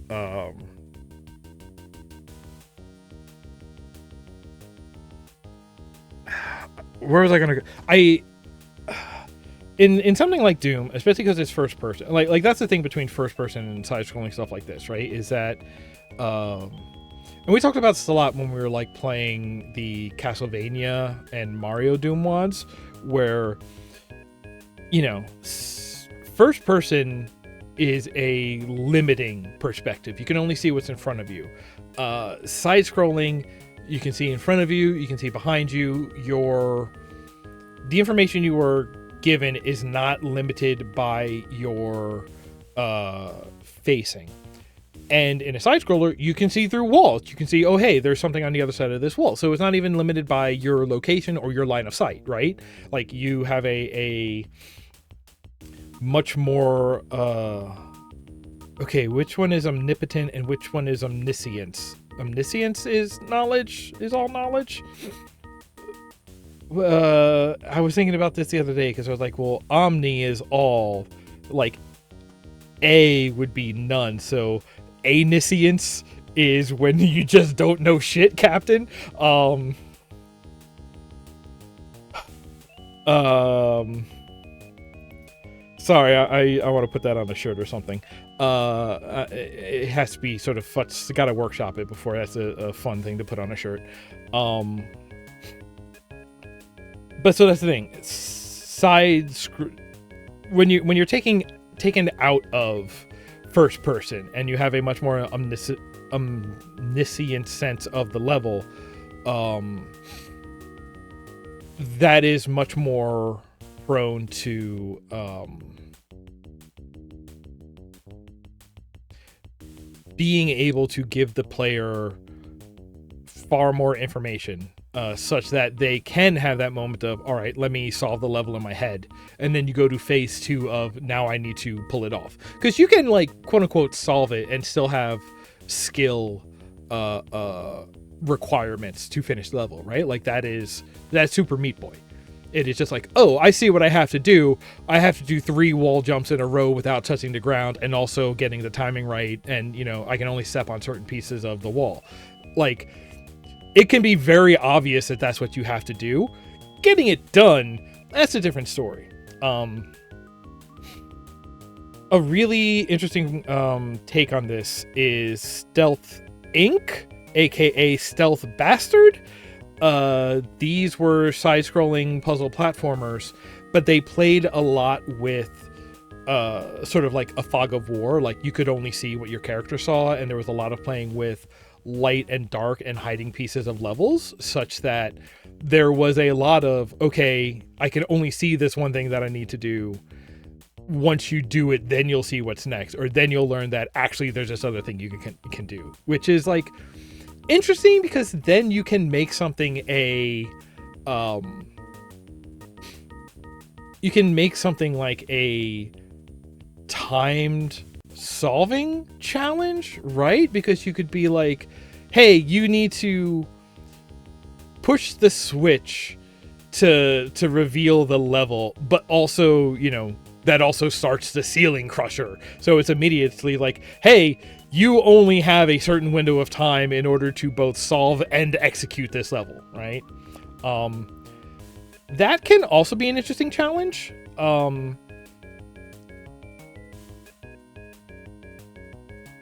Where was I gonna go? In something like Doom, especially because it's first person, like that's the thing between first person and side scrolling stuff like this, right? Is that And we talked about this a lot when we were like playing the Castlevania and Mario Doom mods, where, you know, first person is a limiting perspective. You can only see what's in front of you. Side scrolling, you can see in front of you, you can see behind you. The information you are given is not limited by your facing. And in a side scroller, you can see through walls. You can see, oh, hey, there's something on the other side of this wall. So it's not even limited by your location or your line of sight, right? Like you have a much more, okay, which one is omnipotent and which one is omniscience? Omniscience is knowledge, is all knowledge. I was thinking about this the other day because I was like, well, omni is all, like A would be none. So aniscience is when you just don't know shit, Captain. Sorry, I want to put that on a shirt or something. It has to be sort of got to workshop it before that's a fun thing to put on a shirt. But so that's the thing. When you're taken out of first person and you have a much more omniscient sense of the level, that is much more prone to being able to give the player far more information, such that they can have that moment of, all right, let me solve the level in my head. And then you go to phase 2 of, now I need to pull it off. Because you can, like, quote unquote, solve it and still have skill requirements to finish the level, right? Like that's Super Meat Boy. It is just like, oh, I see what I have to do. I have to do 3 wall jumps in a row without touching the ground and also getting the timing right. And, you know, I can only step on certain pieces of the wall. Like, it can be very obvious that that's what you have to do. Getting it done, that's a different story. A really interesting take on this is Stealth Inc., aka Stealth Bastard. These were side-scrolling puzzle platformers, but they played a lot with sort of like a fog of war. Like, you could only see what your character saw, and there was a lot of playing with light and dark and hiding pieces of levels, such that there was a lot of, okay, I can only see this one thing that I need to do. Once you do it, then you'll see what's next, or then you'll learn that actually there's this other thing you can do, which is like interesting, because then you can make something you can make something like a timed solving challenge, right? Because you could be like, hey, you need to push the switch to reveal the level, but also, you know, that also starts the ceiling crusher. So it's immediately like, hey, you only have a certain window of time in order to both solve and execute this level, right? That can also be an interesting challenge.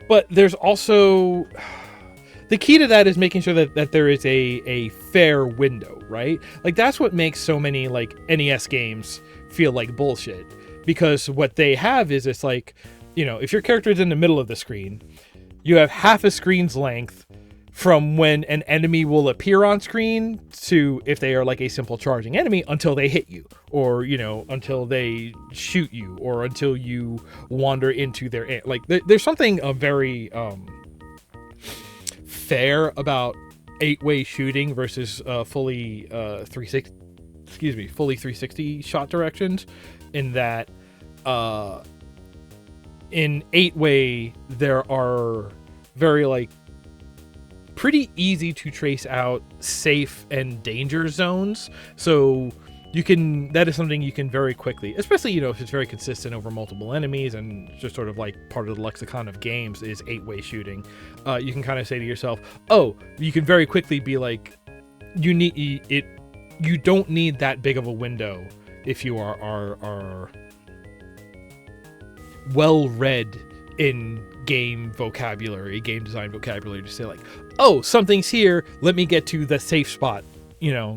But there's also, the key to that is making sure that there is a fair window, right? Like, that's what makes so many like NES games feel like bullshit, because what they have is, it's like, you know, if your character is in the middle of the screen, you have half a screen's length from when an enemy will appear on screen to if they are like a simple charging enemy until they hit you, or, you know, until they shoot you, or until you wander into their, like, there's something very fair about 8-way shooting versus fully 360 shot directions, in that in 8-way there are very, like, pretty easy to trace out safe and danger zones. So that is something you can very quickly, especially, you know, if it's very consistent over multiple enemies and just sort of like part of the lexicon of games is 8-way shooting. You can kind of say to yourself, oh, you can very quickly be like, you don't need that big of a window if you are well read in game vocabulary, game design vocabulary, to say like, oh, something's here, let me get to the safe spot,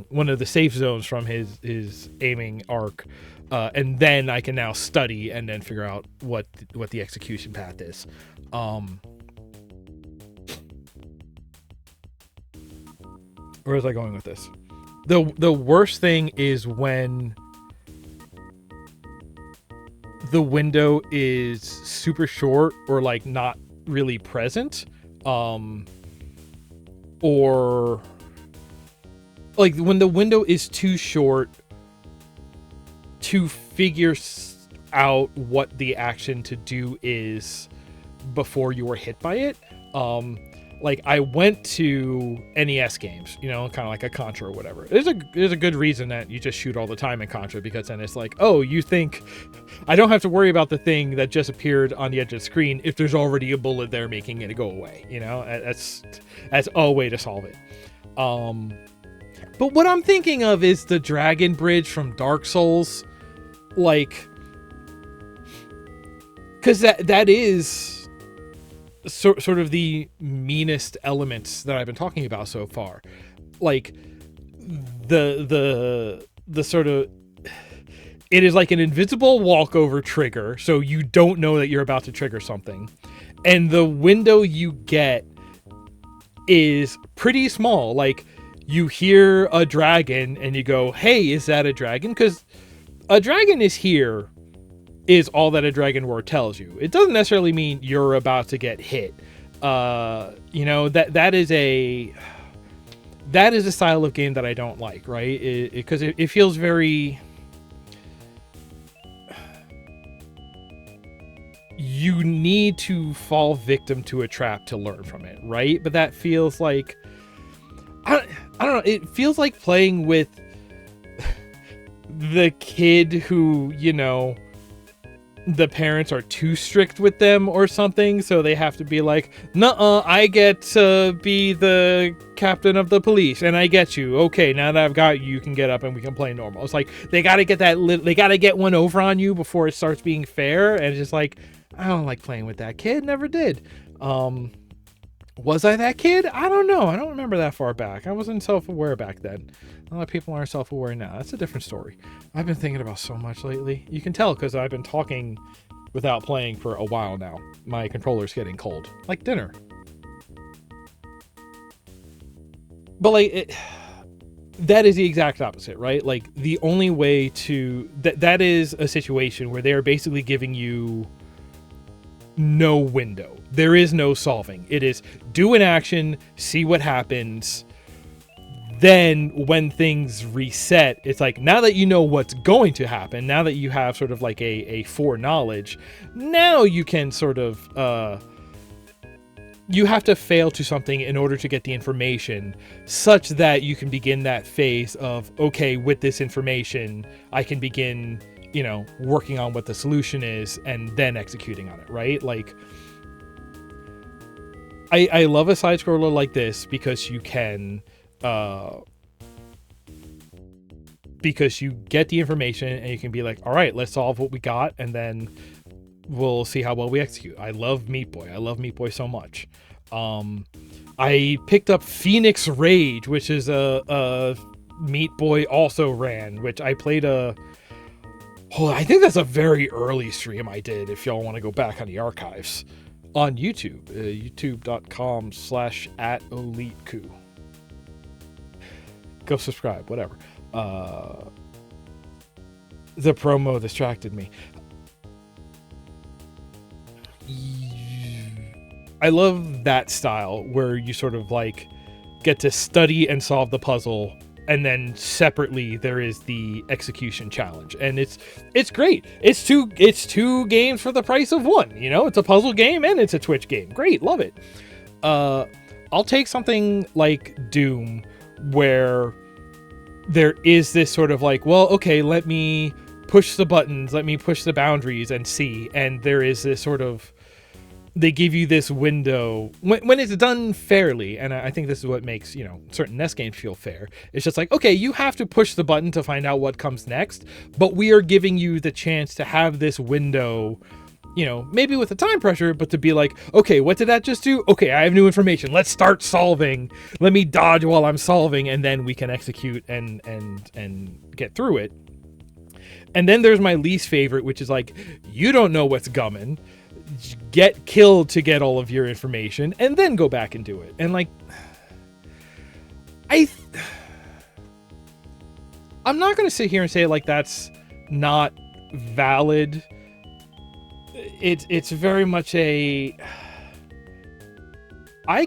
one of the safe zones from his aiming arc, and then I can now study and then figure out what the execution path is. Where was I going with this? The worst thing is when the window is super short or like not really present, or like when the window is too short to figure out what the action to do is before you were hit by it. Like I went to NES games, kind of like a Contra or whatever. There's a good reason that you just shoot all the time in Contra, because then it's like, oh, you think I don't have to worry about the thing that just appeared on the edge of the screen if there's already a bullet there making it go away. That's a way to solve it. But what I'm thinking of is the Dragon Bridge from Dark Souls, like, because that is sort of the meanest elements that I've been talking about so far. Like the sort of, it is like an invisible walkover trigger, so you don't know that you're about to trigger something, and the window you get is pretty small. Like you hear a dragon and you go, hey, is that a dragon? Because a dragon is here is all that a dragon roar tells you. It doesn't necessarily mean you're about to get hit. That is a style of game that I don't like, right? Because it feels very, you need to fall victim to a trap to learn from it, right? But that feels like, I don't know, it feels like playing with the kid who, the parents are too strict with them or something, so they have to be like, nuh-uh, I get to be the captain of the police, and I get you. Okay, now that I've got you, you can get up and we can play normal. It's like they gotta get they gotta get one over on you before it starts being fair, and it's just like, I don't like playing with that kid. Never did. Was I that kid? I don't know. I don't remember that far back. I wasn't self-aware back then. A lot of people aren't self-aware now. That's a different story. I've been thinking about so much lately. You can tell because I've been talking without playing for a while now. My controller's getting cold, like dinner. But like, that is the exact opposite, right? Like the only way to that is a situation where they are basically giving you no window. There is no solving. It is do an action, see what happens. Then when things reset, it's like, now that you know what's going to happen, now that you have sort of like a foreknowledge, now you can sort of, you have to fail to something in order to get the information such that you can begin that phase of, okay, with this information, I can begin, working on what the solution is and then executing on it, right? Like, I love a side scroller like this because you can, because you get the information and you can be like, all right, let's solve what we got, and then we'll see how well we execute. I love Meat Boy. I love Meat Boy so much. I picked up Phoenix Rage, which is a Meat Boy also ran, which I played I think that's a very early stream I did, if y'all want to go back on the archives, on YouTube, youtube.com/@EliteCoo. Go subscribe, whatever. The promo distracted me. I love that style where you sort of like get to study and solve the puzzle, and then separately there is the execution challenge, and it's great. It's two games for the price of one. It's a puzzle game and it's a Twitch game. Great, love it. I'll take something like Doom, where there is this sort of like, well, okay, let me push the buttons, let me push the boundaries and see. And there is this sort of, they give you this window when it's done fairly. And I think this is what makes, certain NES games feel fair. It's just like, okay, you have to push the button to find out what comes next, but we are giving you the chance to have this window maybe with a time pressure, but to be like, okay, what did that just do? Okay, I have new information. Let's start solving. Let me dodge while I'm solving, and then we can execute and get through it. And then there's my least favorite, which is like, you don't know what's gumming. Get killed to get all of your information, and then go back and do it. And like, I'm not going to sit here and say like that's not valid. It's very much I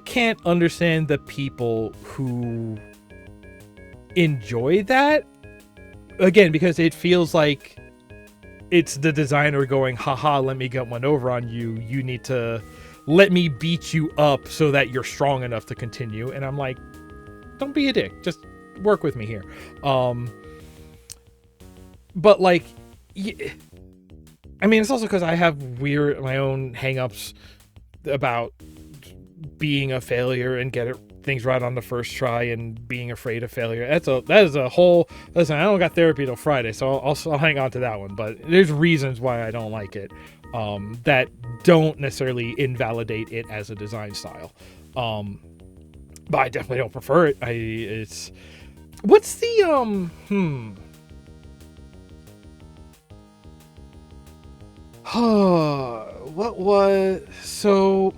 can't understand the people who enjoy that. Again, because it feels like it's the designer going, haha, let me get one over on you. You need to let me beat you up so that you're strong enough to continue. And I'm like, don't be a dick. Just work with me here. But like, I mean, it's also because I have my own hangups about being a failure and get things right on the first try and being afraid of failure. That is a whole. Listen, I don't got therapy till Friday, so I'll hang on to that one. But there's reasons why I don't like it, that don't necessarily invalidate it as a design style. But I definitely don't prefer it. What's the what was so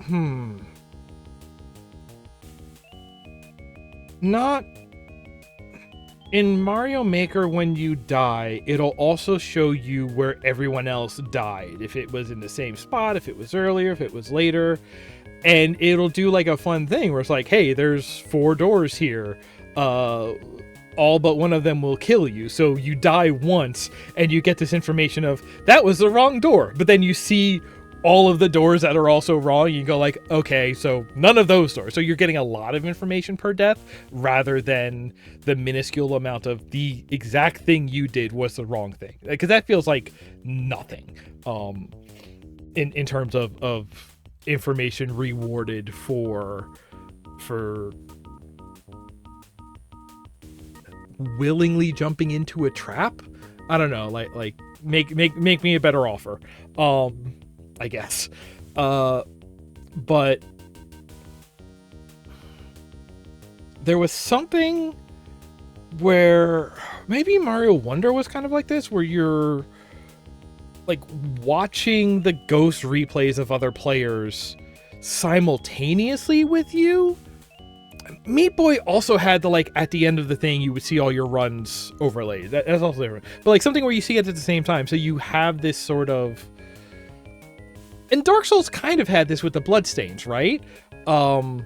not in Mario Maker. When you die, it'll also show you where everyone else died, if it was in the same spot, if it was earlier, if it was later, and it'll do like a fun thing where it's like, hey, there's 4 doors here, all but one of them will kill you. So you die once and you get this information of that was the wrong door, but then you see all of the doors that are also wrong. You go like, okay, so none of those doors. So you're getting a lot of information per death rather than the minuscule amount of the exact thing you did was the wrong thing. Because that feels like nothing in terms of information rewarded for willingly jumping into a trap. I don't know, like make me a better offer, I guess. But there was something where maybe Mario Wonder was kind of like this, where you're like watching the ghost replays of other players simultaneously with you. Meat Boy also had the, like, at the end of the thing, you would see all your runs overlaid. That's also different. But, like, something where you see it at the same time. So you have this sort of... And Dark Souls kind of had this with the bloodstains, right? In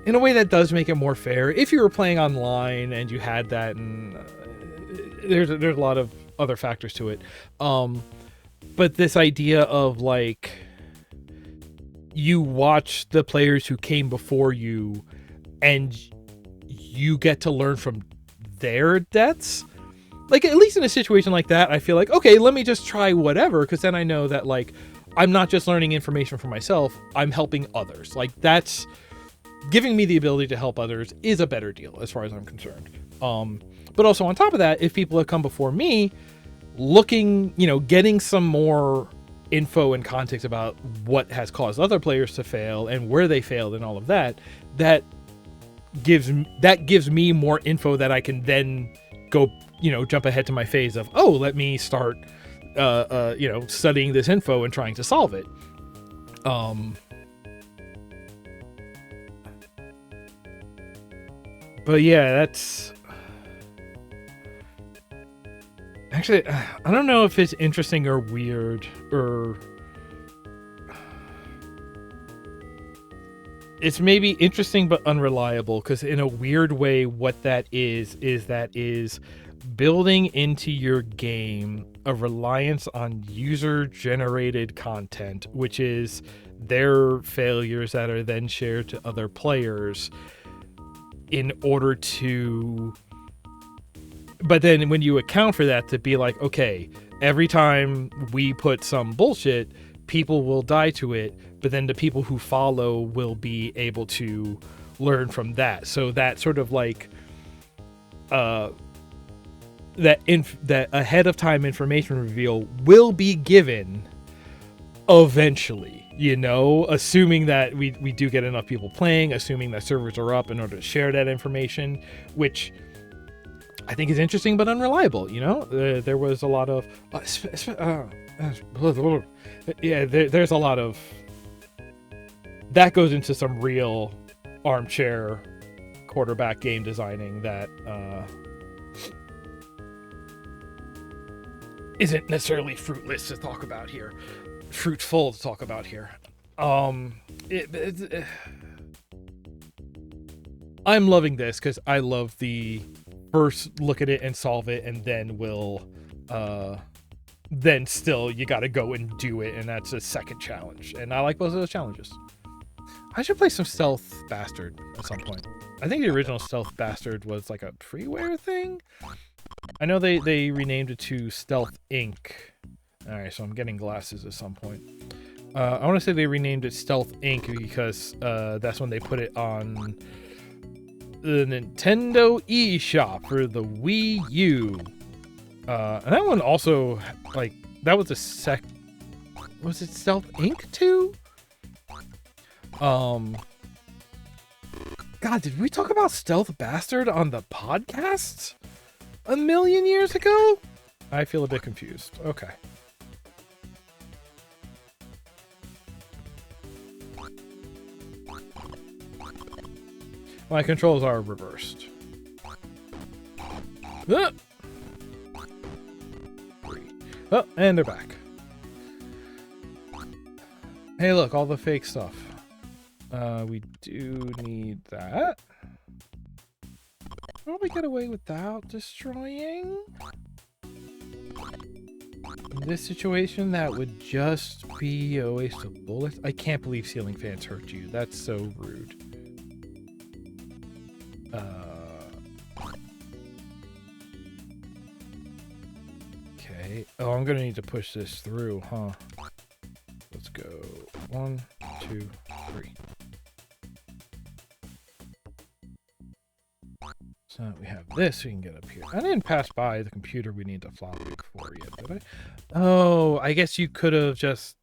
a way that does make it more fair. If you were playing online and you had that, and there's a lot of other factors to it. But this idea of, like... you watch the players who came before you and you get to learn from their deaths. Like, at least in a situation like that, I feel like, okay, let me just try whatever. Because then I know that, like, I'm not just learning information for myself. I'm helping others. Like, that's giving me the ability to help others is a better deal as far as I'm concerned. But also on top of that, if people have come before me looking, getting some more info and context about what has caused other players to fail and where they failed and all of that, that gives me more info that I can then go, jump ahead to my phase of, oh, let me start, studying this info and trying to solve it. But yeah, that's... Actually, I don't know if it's interesting or weird, or... It's maybe interesting but unreliable, because in a weird way, what that is building into your game a reliance on user-generated content, which is their failures that are then shared to other players in order to... But then when you account for that, to be like, okay, every time we put some bullshit, people will die to it, but then the people who follow will be able to learn from that. So that sort of like that ahead of time information reveal will be given eventually, assuming that we do get enough people playing, assuming that servers are up in order to share that information, which I think is interesting but unreliable. There was a lot of there's a lot of that goes into some real armchair quarterback game designing that isn't necessarily fruitless to talk about here. Fruitful to talk about here. I'm loving this because I love the first look at it and solve it, and then then still you gotta go and do it, and that's a second challenge. And I like both of those challenges. I should play some Stealth Bastard at some point. I think the original Stealth Bastard was like a freeware thing. I know they renamed it to Stealth Inc. Alright, so I'm getting glasses at some point. I want to say they renamed it Stealth Inc. because that's when they put it on the Nintendo eShop for the Wii U. And that one also, like, that was a was it Stealth Inc. too? God, did we talk about Stealth Bastard on the podcast a million years ago? I feel a bit confused. Okay. My controls are reversed. Ah! Oh, and they're back. Hey, look, all the fake stuff. We do need that. Will we get away without destroying? In this situation, that would just be a waste of bullets. I can't believe ceiling fans hurt you. That's so rude. Okay. Oh, I'm gonna need to push this through, huh? Let's go. 1, 2, 3. So we have this, we can get up here. I didn't pass by the computer we need to floppy for yet, did I? Oh, I guess you could have just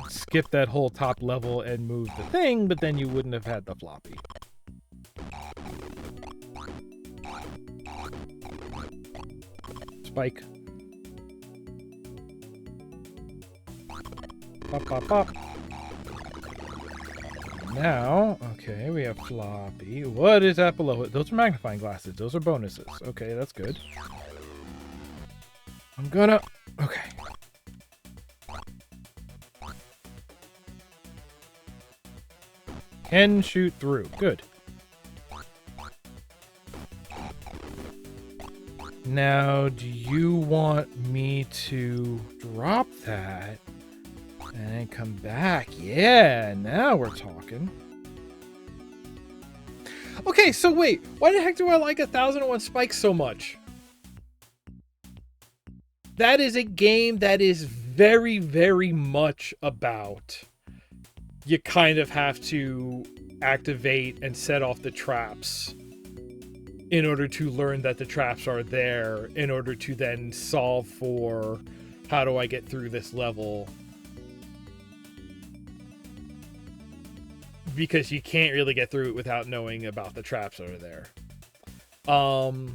skipped that whole top level and moved the thing, but then you wouldn't have had the floppy. Spike. Pop, pop, pop. Now, okay, we have floppy. What is that below it? Those are magnifying glasses. Those are bonuses. Okay, that's good. I'm gonna... Okay. Can shoot through. Good. Now, do you want me to drop that and then come back? Yeah, now we're talking. Okay, so wait, why the heck do I like 1001 Spikes so much? That is a game that is very, very much about you kind of have to activate and set off the traps in order to learn that the traps are there, in order to then solve for how do I get through this level. Because you can't really get through it without knowing about the traps that are there. Well,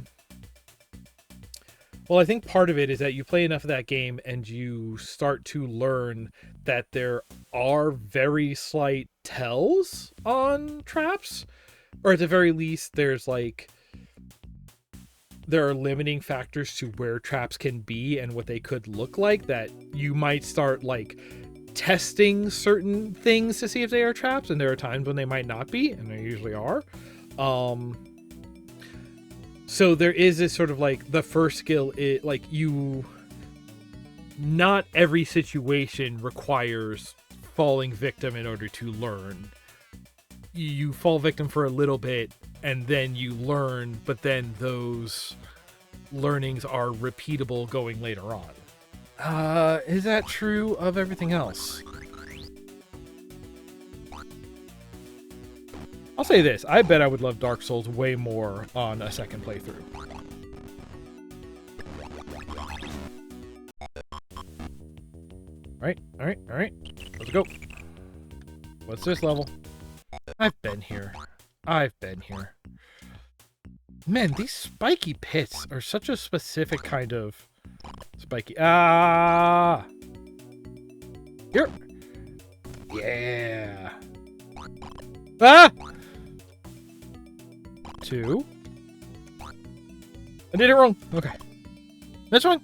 I think part of it is that you play enough of that game and you start to learn that there are very slight tells on traps. Or at the very least, there's like... there are limiting factors to where traps can be and what they could look like, that you might start like testing certain things to see if they are traps, and there are times when they might not be, and they usually are. So there is this sort of like the first skill, like you, not every situation requires falling victim in order to learn. You fall victim for a little bit and then you learn, but then those learnings are repeatable going later on. Is that true of everything else? I'll say this, I bet I would love Dark Souls way more on a second playthrough. Alright, alright, alright. Let's go. What's this level? I've been here. I've been here. Man, these spiky pits are such a specific kind of spiky. Ah! Here. Yeah. Ah! 2. I did it wrong. Okay. That's fine.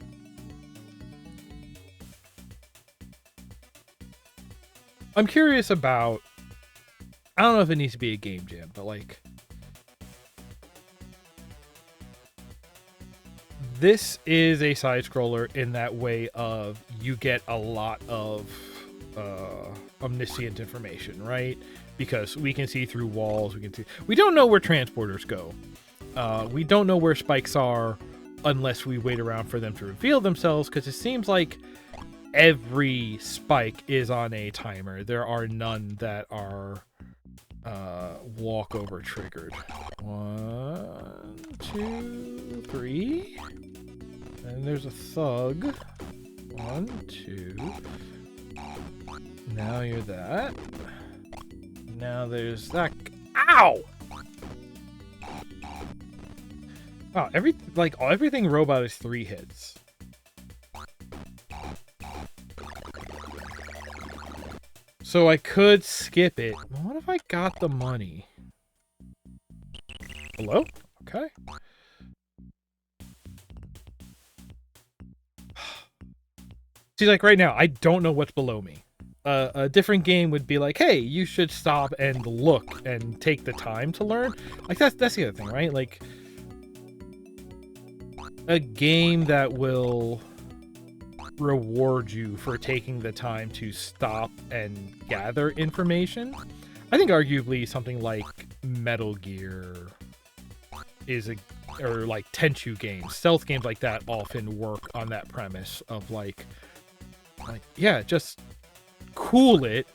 I'm curious about... I don't know if it needs to be a game jam, but like... This is a side-scroller in that way of you get a lot of omniscient information, right? Because we can see through walls, we don't know where transporters go. We don't know where spikes are unless we wait around for them to reveal themselves, because it seems like every spike is on a timer. There are none that are walkover triggered. 1, 2, 3. And there's a thug. 1, 2. Now you're that. Now there's that. Ow! Wow, everything robot is 3 hits. So I could skip it. What if I got the money? Hello? Okay. See, like right now, I don't know what's below me. A different game would be like, hey, you should stop and look and take the time to learn. Like that's the other thing, right? Like a game that will reward you for taking the time to stop and gather information. I think arguably something like Metal Gear is or like Tenchu games, stealth games like that often work on that premise of like yeah, just cool it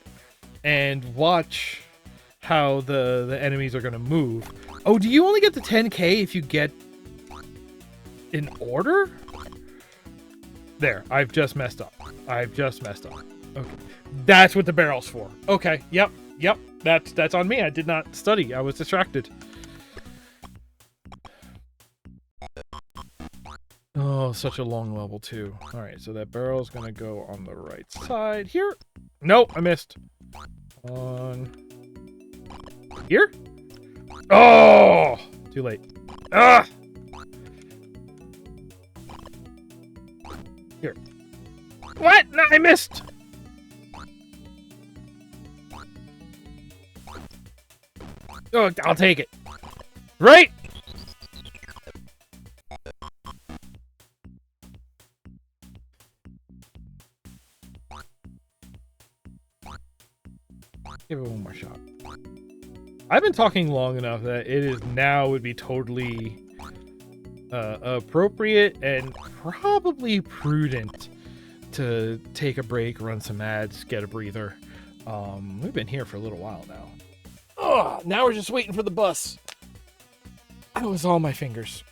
and watch how the enemies are gonna move. Oh, do you only get the 10k if you get in order? There, I've just messed up. Okay. That's what the barrel's for. Okay, yep. That's on me. I did not study. I was distracted. Oh, such a long level too. Alright, so that barrel's gonna go on the right side here. Nope, I missed. On here? Oh! Too late. Ah! Here. What? No, I missed! Oh, I'll take it. Right? Give it one more shot. I've been talking long enough that it is now would be totally appropriate and probably prudent to take a break, run some ads, get a breather. We've been here for a little while now. Oh, now we're just waiting for the bus. That was all my fingers.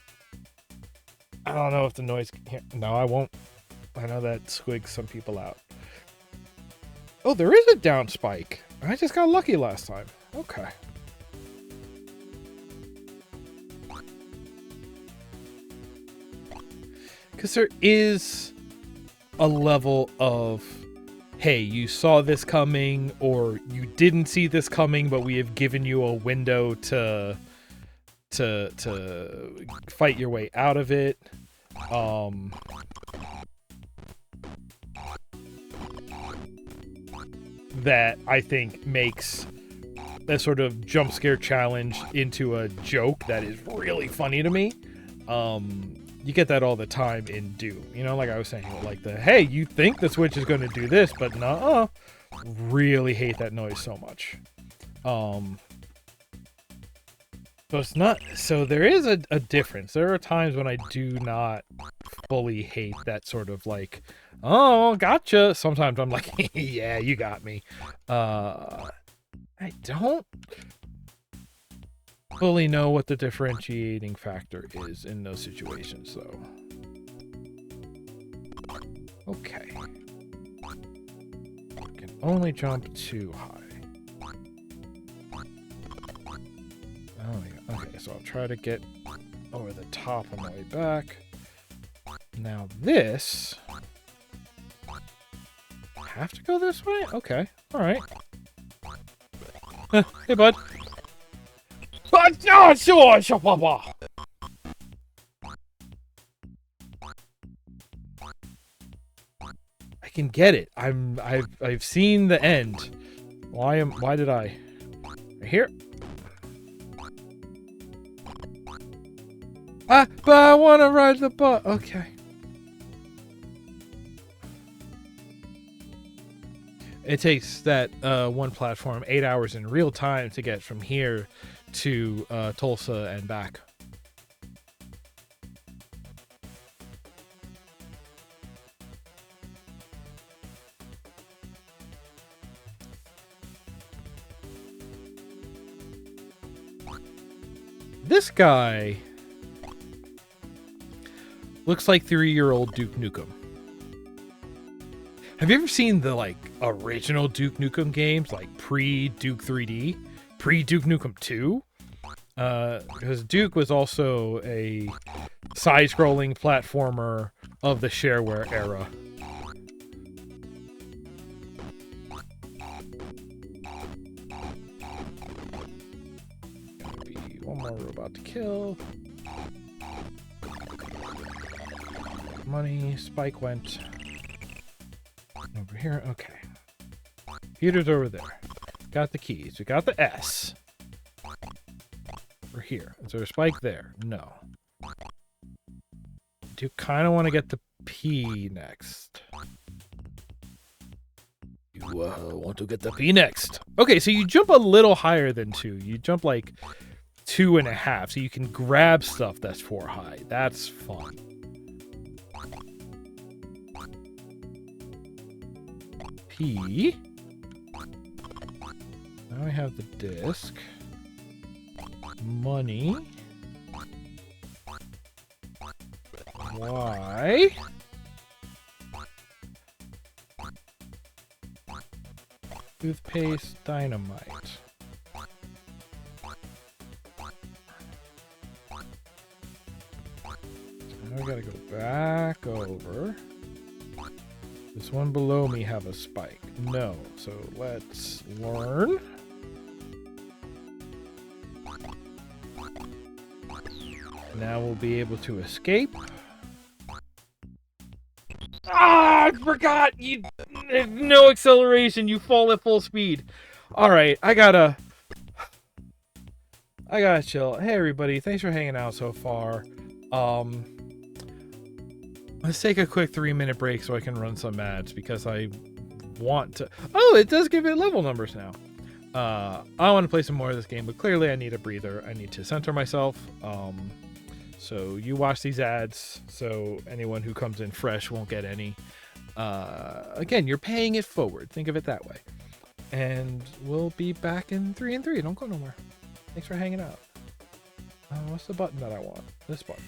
I don't know if the noise can hear. No, I won't. I know that squigs some people out. Oh, there is a down spike. I just got lucky last time. Okay. Because there is a level of, hey, you saw this coming, or you didn't see this coming, but we have given you a window to fight your way out of it. That I think makes that sort of jump scare challenge into a joke that is really funny to me. You get that all the time in Doom. You know, like I was saying, like the, hey, you think the Switch is going to do this, but nuh-uh. Really hate that noise so much. So it's not, so there is a difference. There are times when I do not fully hate that sort of like, oh, gotcha. Sometimes I'm like, yeah, you got me. I don't fully know what the differentiating factor is in those situations, though. Okay. only jump too high. Oh, yeah. Okay, so I'll try to get over the top on my way back. Now this... have to go this way? Okay, alright. Hey, bud. I can get it. I've seen the end. Why did I? Right here. Ah, but I want to ride the bus. Okay. It takes that one platform 8 hours in real time to get from here to Tulsa and back. This guy looks like 3-year-old Duke Nukem. Have you ever seen the original Duke Nukem games, like pre-Duke 3D, pre-Duke Nukem 2? Because Duke was also a side-scrolling platformer of the Shareware era. Gotta be one more robot to kill. Money, Spike went over here. Okay. Peter's over there. Got the keys. We got the S. We're here. Is there a Spike there? No. Do you kind of want to get the P next? You want to get the P next. Okay, so you jump a little higher than 2. You jump like 2.5, so you can grab stuff that's 4 high. That's fun. P. Now we have the disc. Money. Y. Toothpaste, dynamite. Now we gotta go back over. This one below me have a spike. No. So let's learn. Now we'll be able to escape. Ah, I forgot! You no acceleration, you fall at full speed. Alright, I gotta chill. Hey everybody, thanks for hanging out so far. Let's take a quick 3-minute break so I can run some ads because I want to... Oh, it does give it level numbers now. I want to play some more of this game, but clearly I need a breather. I need to center myself. So you watch these ads so anyone who comes in fresh won't get any. Again, you're paying it forward. Think of it that way. And we'll be back in 3 and 3. Don't go nowhere. Thanks for hanging out. What's the button that I want? This button.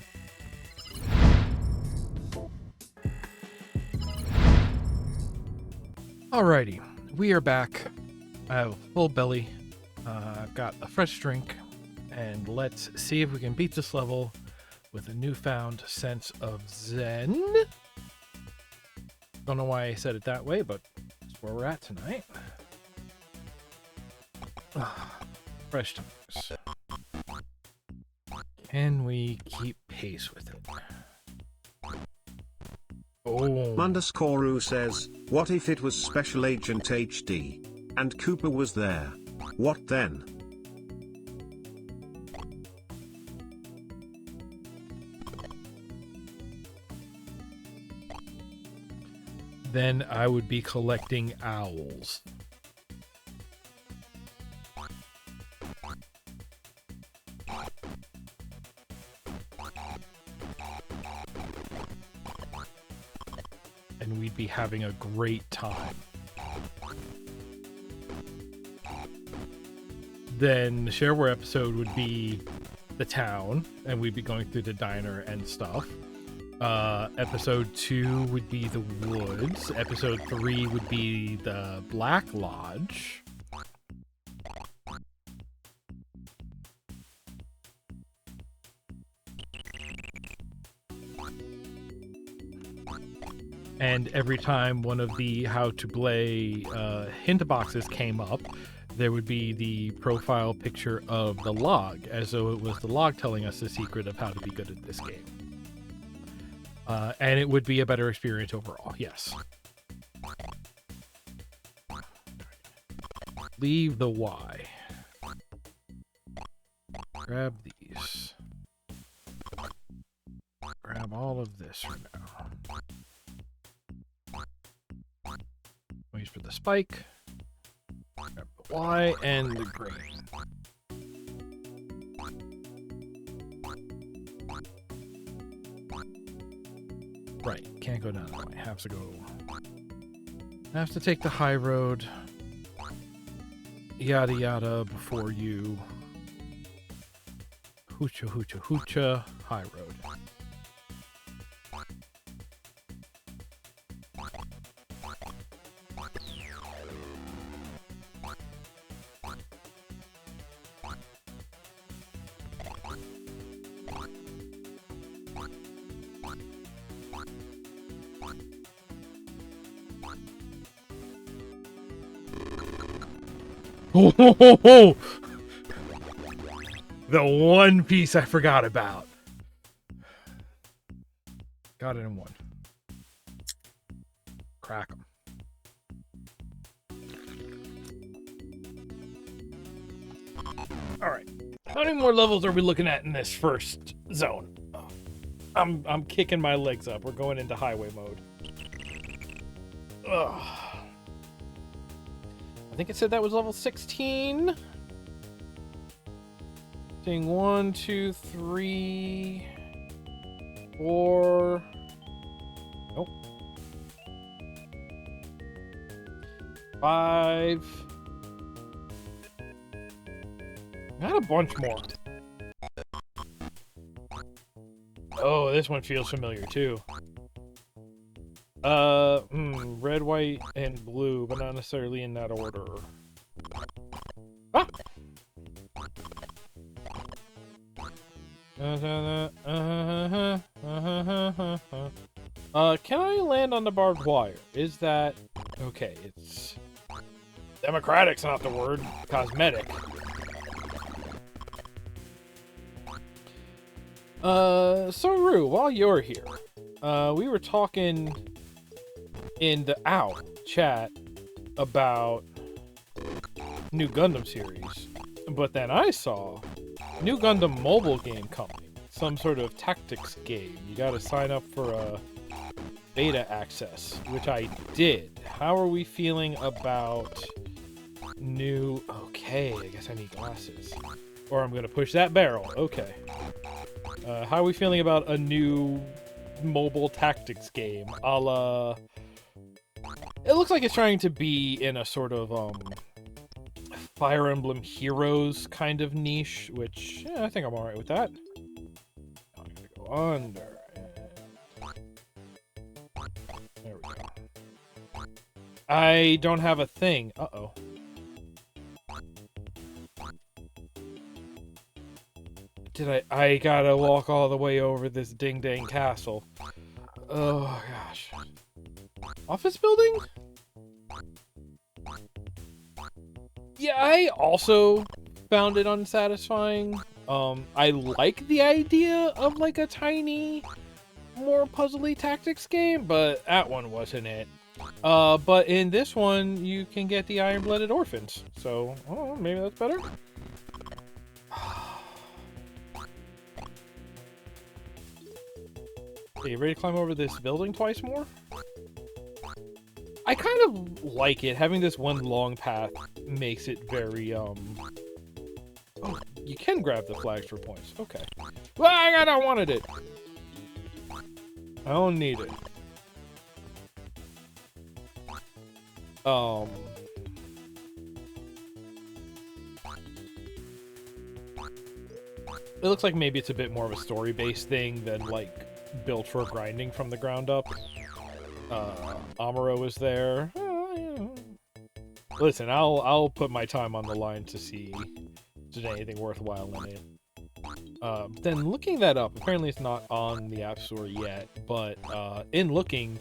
Alrighty, we are back. I have a full belly. I've got a fresh drink, and let's see if we can beat this level with a newfound sense of zen. Don't know why I said it that way, but that's where we're at tonight. Fresh times. Can we keep pace with it? Oh. Munderskoru says, what if it was Special Agent HD? And Cooper was there? What then? Then I would be collecting owls. And we'd be having a great time. Then the Shareware episode would be the town, and we'd be going through the diner and stuff. Episode 2 would be the woods. Episode 3 would be the Black Lodge. And every time one of the how to play hint boxes came up, there would be the profile picture of the log, as though it was the log telling us the secret of how to be good at this game. And it would be a better experience overall, yes. Leave the Y. Grab these. Grab all of this for now. Wait for the spike. Grab the Y and the green. Right, can't go down that way. Have to take the high road. Yada yada before you. Hoocha hoocha hoocha. High road. Oh, the one piece I forgot about. Got it in one. Crack them. All right. How many more levels are we looking at in this first zone? I'm kicking my legs up. We're going into highway mode. Ugh. I think it said that was level 16. Seeing 1, 2, 3, 4. Nope. 5. Got a bunch more. Oh, this one feels familiar too. Red, white, and blue, but not necessarily in that order. Ah! Can I land on the barbed wire? Is that... Okay, it's... Democratic's not the word. Cosmetic. So Rue, while you're here, we were talking in the OW chat about new Gundam series, but then I saw new Gundam mobile game coming, some sort of tactics game. You gotta sign up for a beta access, which I did. How are we feeling about new... Okay, I guess I need glasses. Or I'm gonna push that barrel. Okay. How are we feeling about a new mobile tactics game? A la... It looks like it's trying to be in a sort of, Fire Emblem Heroes kind of niche, which, yeah, I think I'm alright with that. I'm gonna go under. There we go. I don't have a thing. Uh-oh. I gotta walk all the way over this ding-dang castle. Oh, gosh. Office building? Yeah, I also found it unsatisfying. I like the idea of, like, a tiny, more puzzly tactics game, but that one wasn't it. But in this one, you can get the Iron-Blooded Orphans. So, oh, maybe that's better? Okay, you ready to climb over this building twice more? I kind of like it. Having this one long path makes it very, Oh, you can grab the flags for points. Okay. Well, I don't wanted it. I don't need it. It looks like maybe it's a bit more of a story-based thing than, like, built for grinding from the ground up. Amuro is there. Listen, I'll put my time on the line to see if there's anything worthwhile in it. Then looking that up, apparently it's not on the App Store yet, but in looking,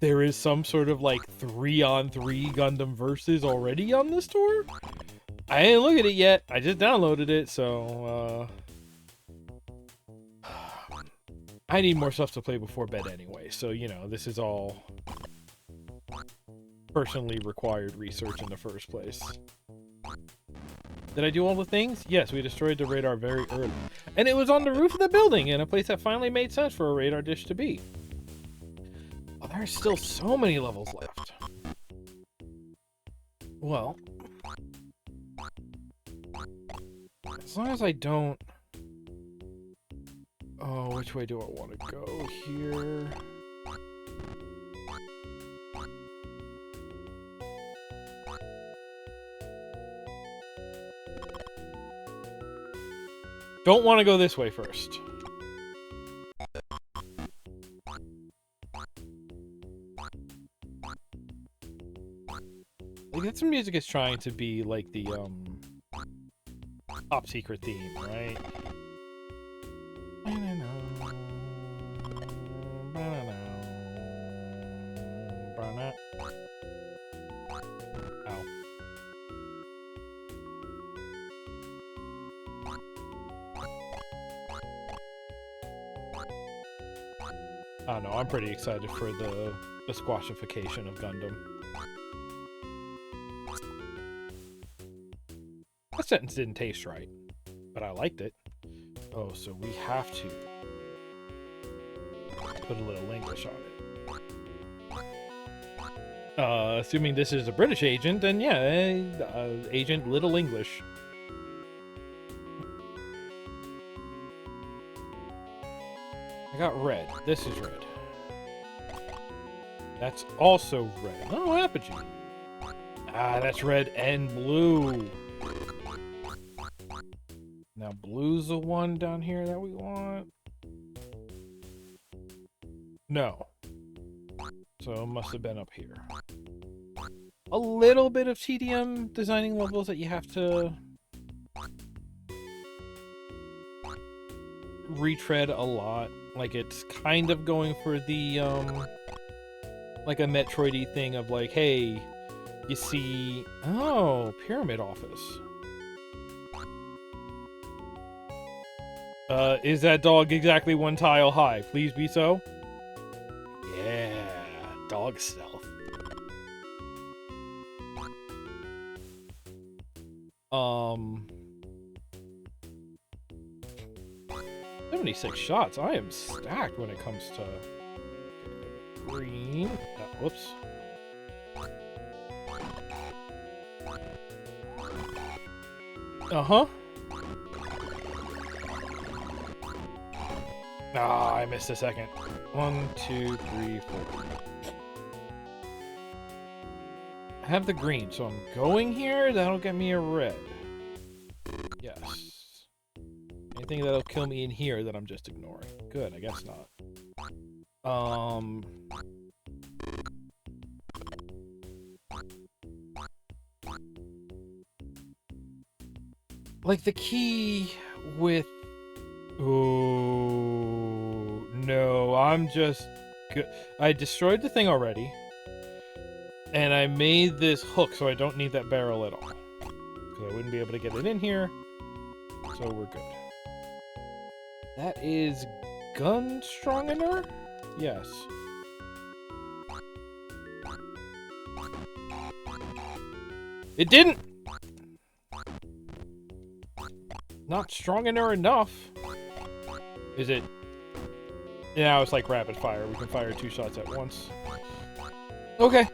there is some sort of like 3-on-3 Gundam Versus already on the store. I didn't look at it yet. I just downloaded it, so I need more stuff to play before bed anyway. So, you know, this is all personally required research in the first place. Did I do all the things? Yes, we destroyed the radar very early. And it was on the roof of the building in a place that finally made sense for a radar dish to be. Oh, there's still so many levels left. Well, as long as I don't... Oh, which way do I want to go here? Don't want to go this way first. Like, that some music is trying to be like the top secret theme, right? Ow. I don't know, I'm pretty excited for the squashification of Gundam. That sentence didn't taste right, but I liked it. Oh, so we have to put a little English on it. Assuming this is a British agent, then yeah, Agent Little English. I got red. This is red. That's also red. Oh, apogee. Ah, that's red and blue. Now blue's the one down here that we want. No. So it must have been up here. A little bit of TDM designing levels that you have to retread a lot. Like, it's kind of going for the, like a Metroid-y thing of like, hey, you see... Oh, Pyramid Office. Is that dog exactly one tile high? Please be so. Yeah, dog stealth. 76 shots. I am stacked when it comes to green. Whoops. Uh-huh. Ah, I missed a second. 1, 2, 3, 4. I have the green, so I'm going here. That'll get me a red. Yes. Anything that'll kill me in here that I'm just ignoring. Good, I guess not. Like the key with... Oh no, I'm just good. I destroyed the thing already. And I made this hook so I don't need that barrel at all. Because I wouldn't be able to get it in here. So we're good. That is gun strongener? Yes. It didn't! Not strongener enough. Is it? Yeah, it's like rapid fire. We can fire 2 shots at once. Okay.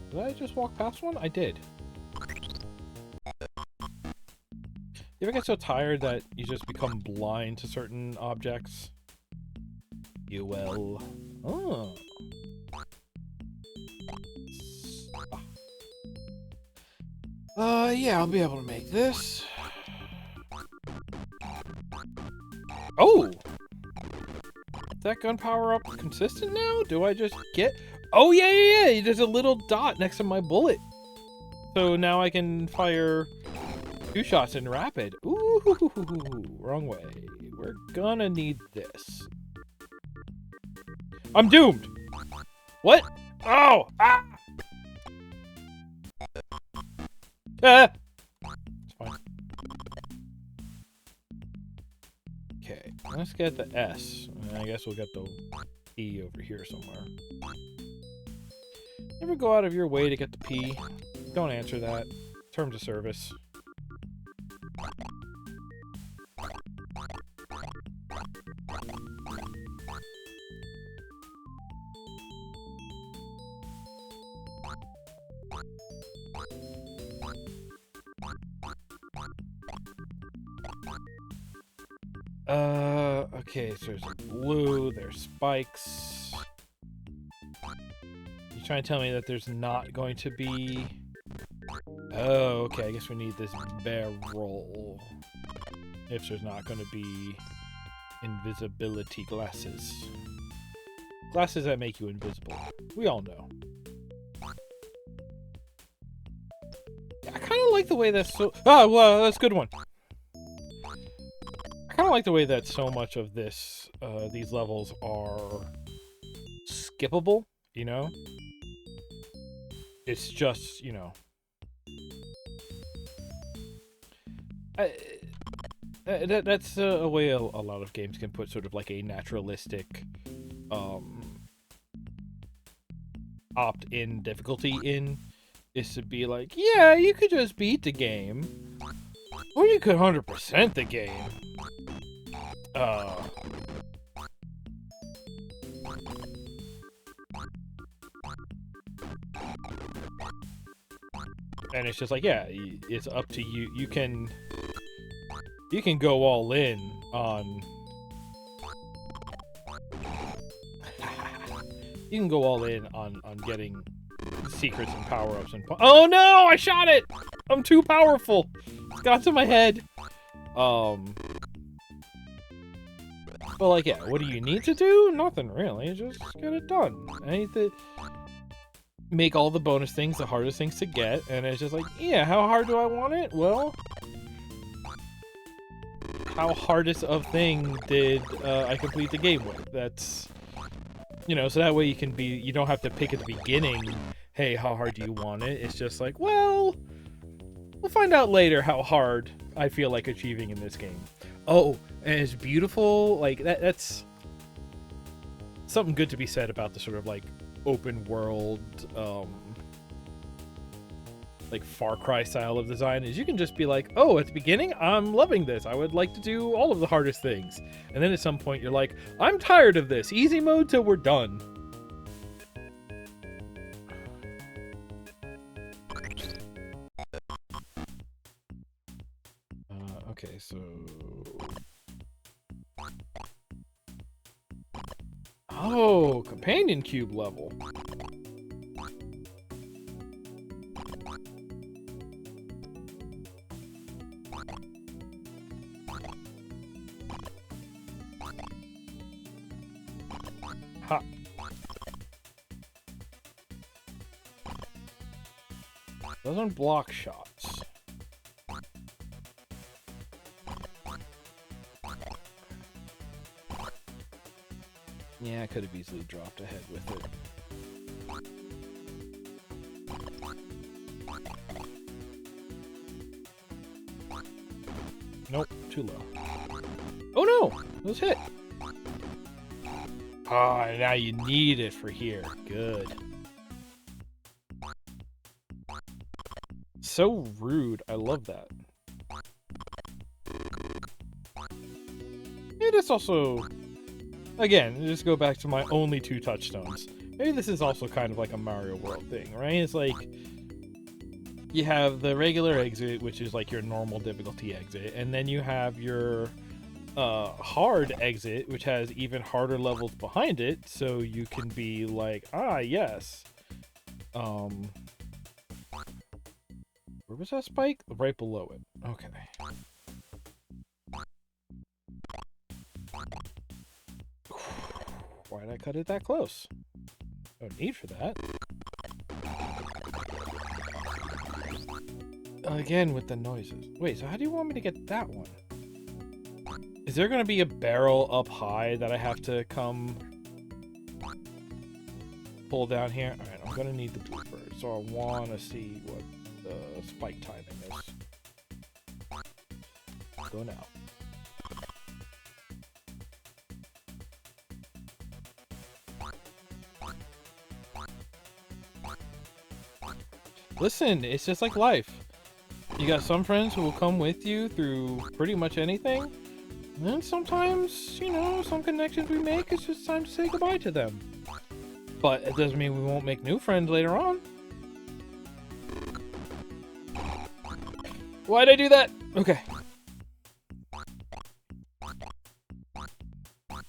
Did I just walk past one? I did. You ever get so tired that you just become blind to certain objects? You will. Oh. Yeah, I'll be able to make this. Oh! Is that gun power up consistent now? Do I just get... Oh, yeah! There's a little dot next to my bullet. So now I can fire 2 shots in rapid. Ooh, wrong way. We're gonna need this. I'm doomed! What? Oh! Ah! Ah! It's fine. Okay, let's get the S. And I guess we'll get the E over here somewhere. Never go out of your way to get the P. Don't answer that. Terms of service. Okay, so there's a blue, there's spikes. You trying to tell me that there's not going to be... Oh, okay, I guess we need this barrel. If there's not going to be invisibility glasses. Glasses that make you invisible. We all know. Yeah, I kind of like the way that's so... Oh, well, that's a good one. I kind of like the way that so much of this, these levels are skippable, you know? It's just, you know... that's a way a lot of games can put sort of like a naturalistic opt-in difficulty in, is to be like, yeah, you could just beat the game, or you could 100% the game. And it's just like, yeah, it's up to you. You can go all in on... You can go all in on getting secrets and power-ups and... Oh no! I shot it! I'm too powerful! It's got to my head. But like, yeah, what do you need to do? Nothing really. Just get it done. I need to make all the bonus things the hardest things to get, and it's just like, yeah, how hard do I want it? Well, how hardest of thing did I complete the game with? That's, you know, so that way you don't have to pick at the beginning, hey, how hard do you want it? It's just like, well, we'll find out later how hard I feel like achieving in this game. Oh, and it's beautiful. Like, that's something good to be said about the sort of like open world, like Far Cry style of design, is you can just be like, oh, at the beginning, I'm loving this. I would like to do all of the hardest things. And then at some point you're like, I'm tired of this. Easy mode till we're done. Okay, so... Oh, companion cube level. Ha. Doesn't block shots. Yeah, I could have easily dropped ahead with it. Nope, too low. Oh no! It was hit! Ah, now you need it for here. Good. So rude. I love that. It is also... Again, just go back to my only 2 touchstones. Maybe this is also kind of like a Mario World thing, right? It's like, you have the regular exit, which is like your normal difficulty exit, and then you have your hard exit, which has even harder levels behind it, so you can be like, ah, yes. Where Where was that spike? Right below it. Okay. Why did I cut it that close? No need for that. Again with the noises. Wait, so how do you want me to get that one? Is there going to be a barrel up high that I have to come pull down here? Alright, I'm going to need the blue first. So I want to see what the spike timing is. Go now. Listen, it's just like life. You got some friends who will come with you through pretty much anything. And then sometimes, you know, some connections we make, it's just time to say goodbye to them. But it doesn't mean we won't make new friends later on. Why'd I do that? Okay.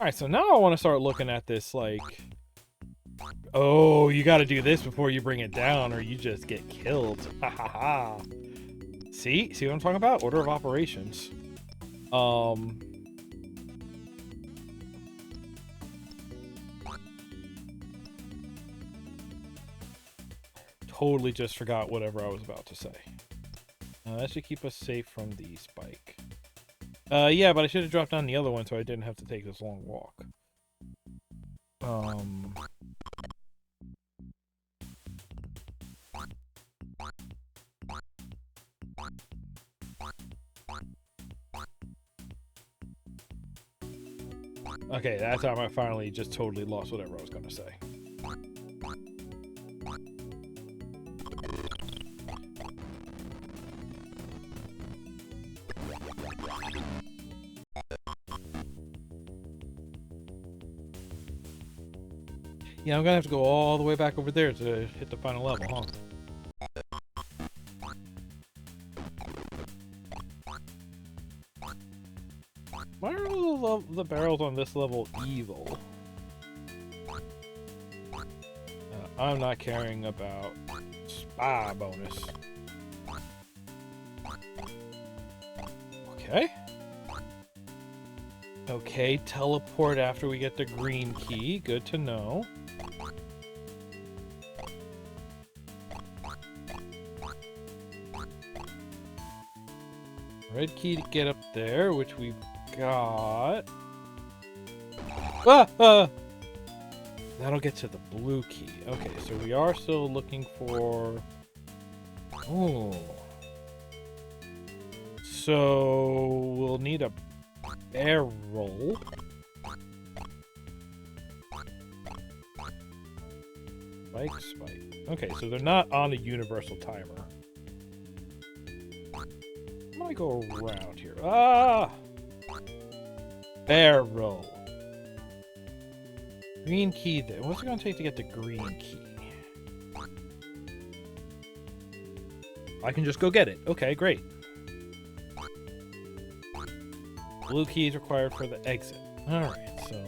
Alright, so now I want to start looking at this like... Oh, you gotta do this before you bring it down or you just get killed. Ha ha ha. See? See what I'm talking about? Order of operations. Totally just forgot whatever I was about to say. That should keep us safe from the spike. Yeah, but I should have dropped down the other one so I didn't have to take this long walk. Okay, that time I finally just totally lost whatever I was going to say. Yeah, I'm going to have to go all the way back over there to hit the final level, huh? Why are all the barrels on this level evil? I'm not caring about spy bonus. Okay. Okay, teleport after we get the green key. Good to know. Red key to get up there, which we've got. That'll get to the blue key. Okay, so we are still looking for... Oh. So we'll need a barrel. Spike. Okay, so they're not on a universal timer. I'm gonna go around here. Ah! Barrel. Green key there. What's it gonna take to get the green key? I can just go get it. Okay, great. Blue key is required for the exit. Alright, so...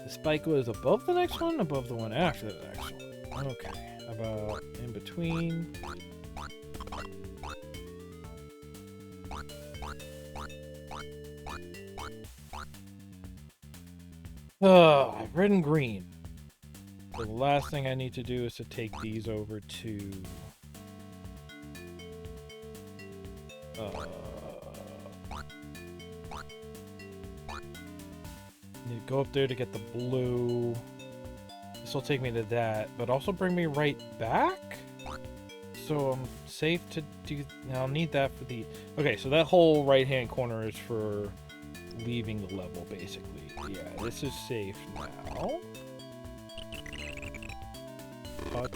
The spike was above the next one, above the one after the next one. Okay, how about in between? Red and green. The last thing I need to do is to take these over to... need to go up there to get the blue. This will take me to that, but also bring me right back? So I'm safe to do... I'll need that for the... Okay, so that whole right-hand corner is for leaving the level, basically. Yeah, this is safe now. Touch.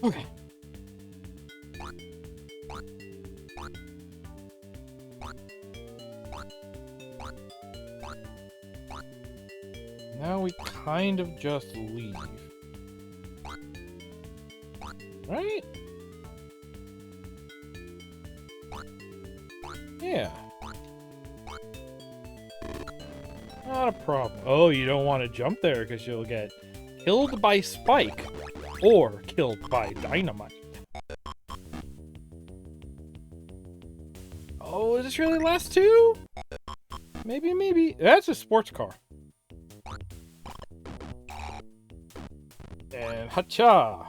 Okay. Now we kind of just leave. Right? Yeah. Not a problem. Oh, you don't want to jump there because you'll get killed by Spike or killed by dynamite. Oh, does this really last two? Maybe, maybe. That's a sports car. And hacha.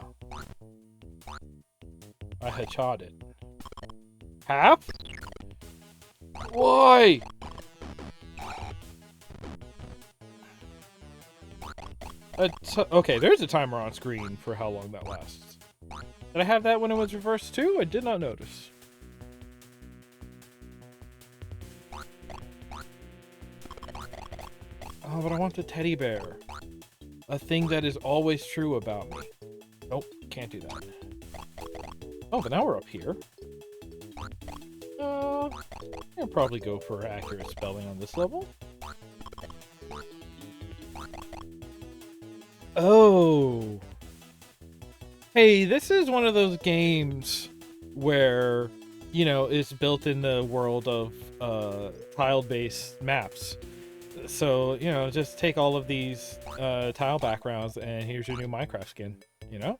I hacha'd it. Half? Why? Okay, there's a timer on screen for how long that lasts. Did I have that when it was reversed too? I did not notice. Oh, but I want the teddy bear. A thing that is always true about me. Nope, can't do that. Oh, but now we're up here. I'll probably go for accurate spelling on this level. Oh. Hey, this is one of those games where, you know, it's built in the world of tile-based maps. So, you know, just take all of these tile backgrounds and here's your new Minecraft skin, you know?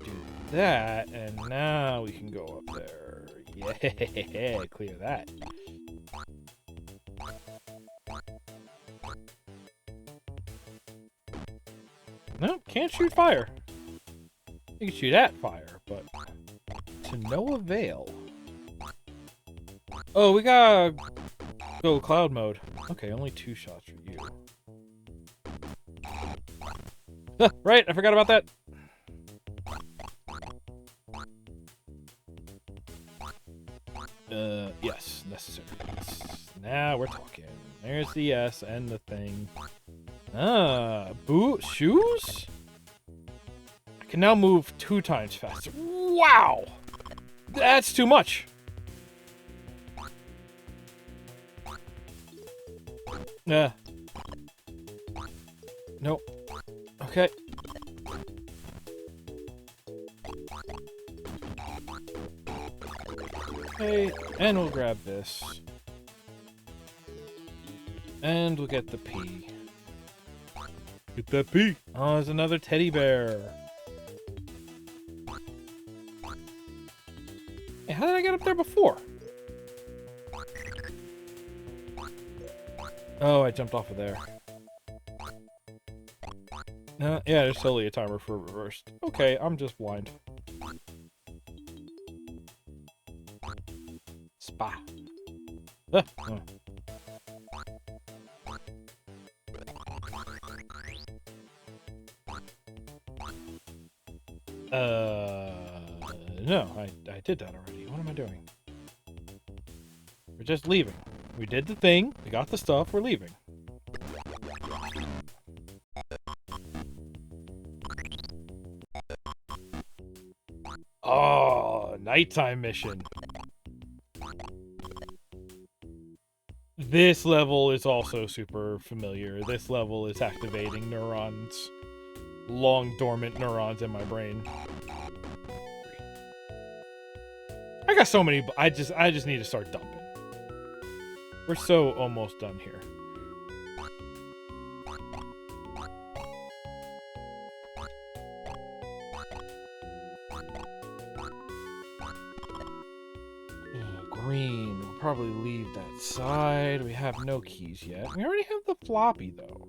Do that, and now we can go up there. Yeah, clear that. No, can't shoot fire. You can shoot at fire, but to no avail. Oh, we gotta go cloud mode. Okay, only 2 shots for you. Right, I forgot about that. Yes, necessary. Yes. Now we're talking. There's the S and the thing. Shoes? I can now move 2 times faster. Wow! That's too much. Nope. Okay. Okay, and we'll grab this. And we'll get the P. Get that P. Oh, there's another teddy bear. Hey, how did I get up there before? Oh, I jumped off of there. Yeah, there's totally a timer for reversed. Okay, I'm just blind. Spa. Oh. No, I did that already. What am I doing? We're just leaving. We did the thing. We got the stuff. We're leaving. Oh, nighttime mission. This level is also super familiar. This level is activating neurons. Long dormant neurons in my brain. I got so many. I just need to start dumping. We're so almost done here. Green. We'll probably leave that side. We have no keys yet. We already have the floppy though.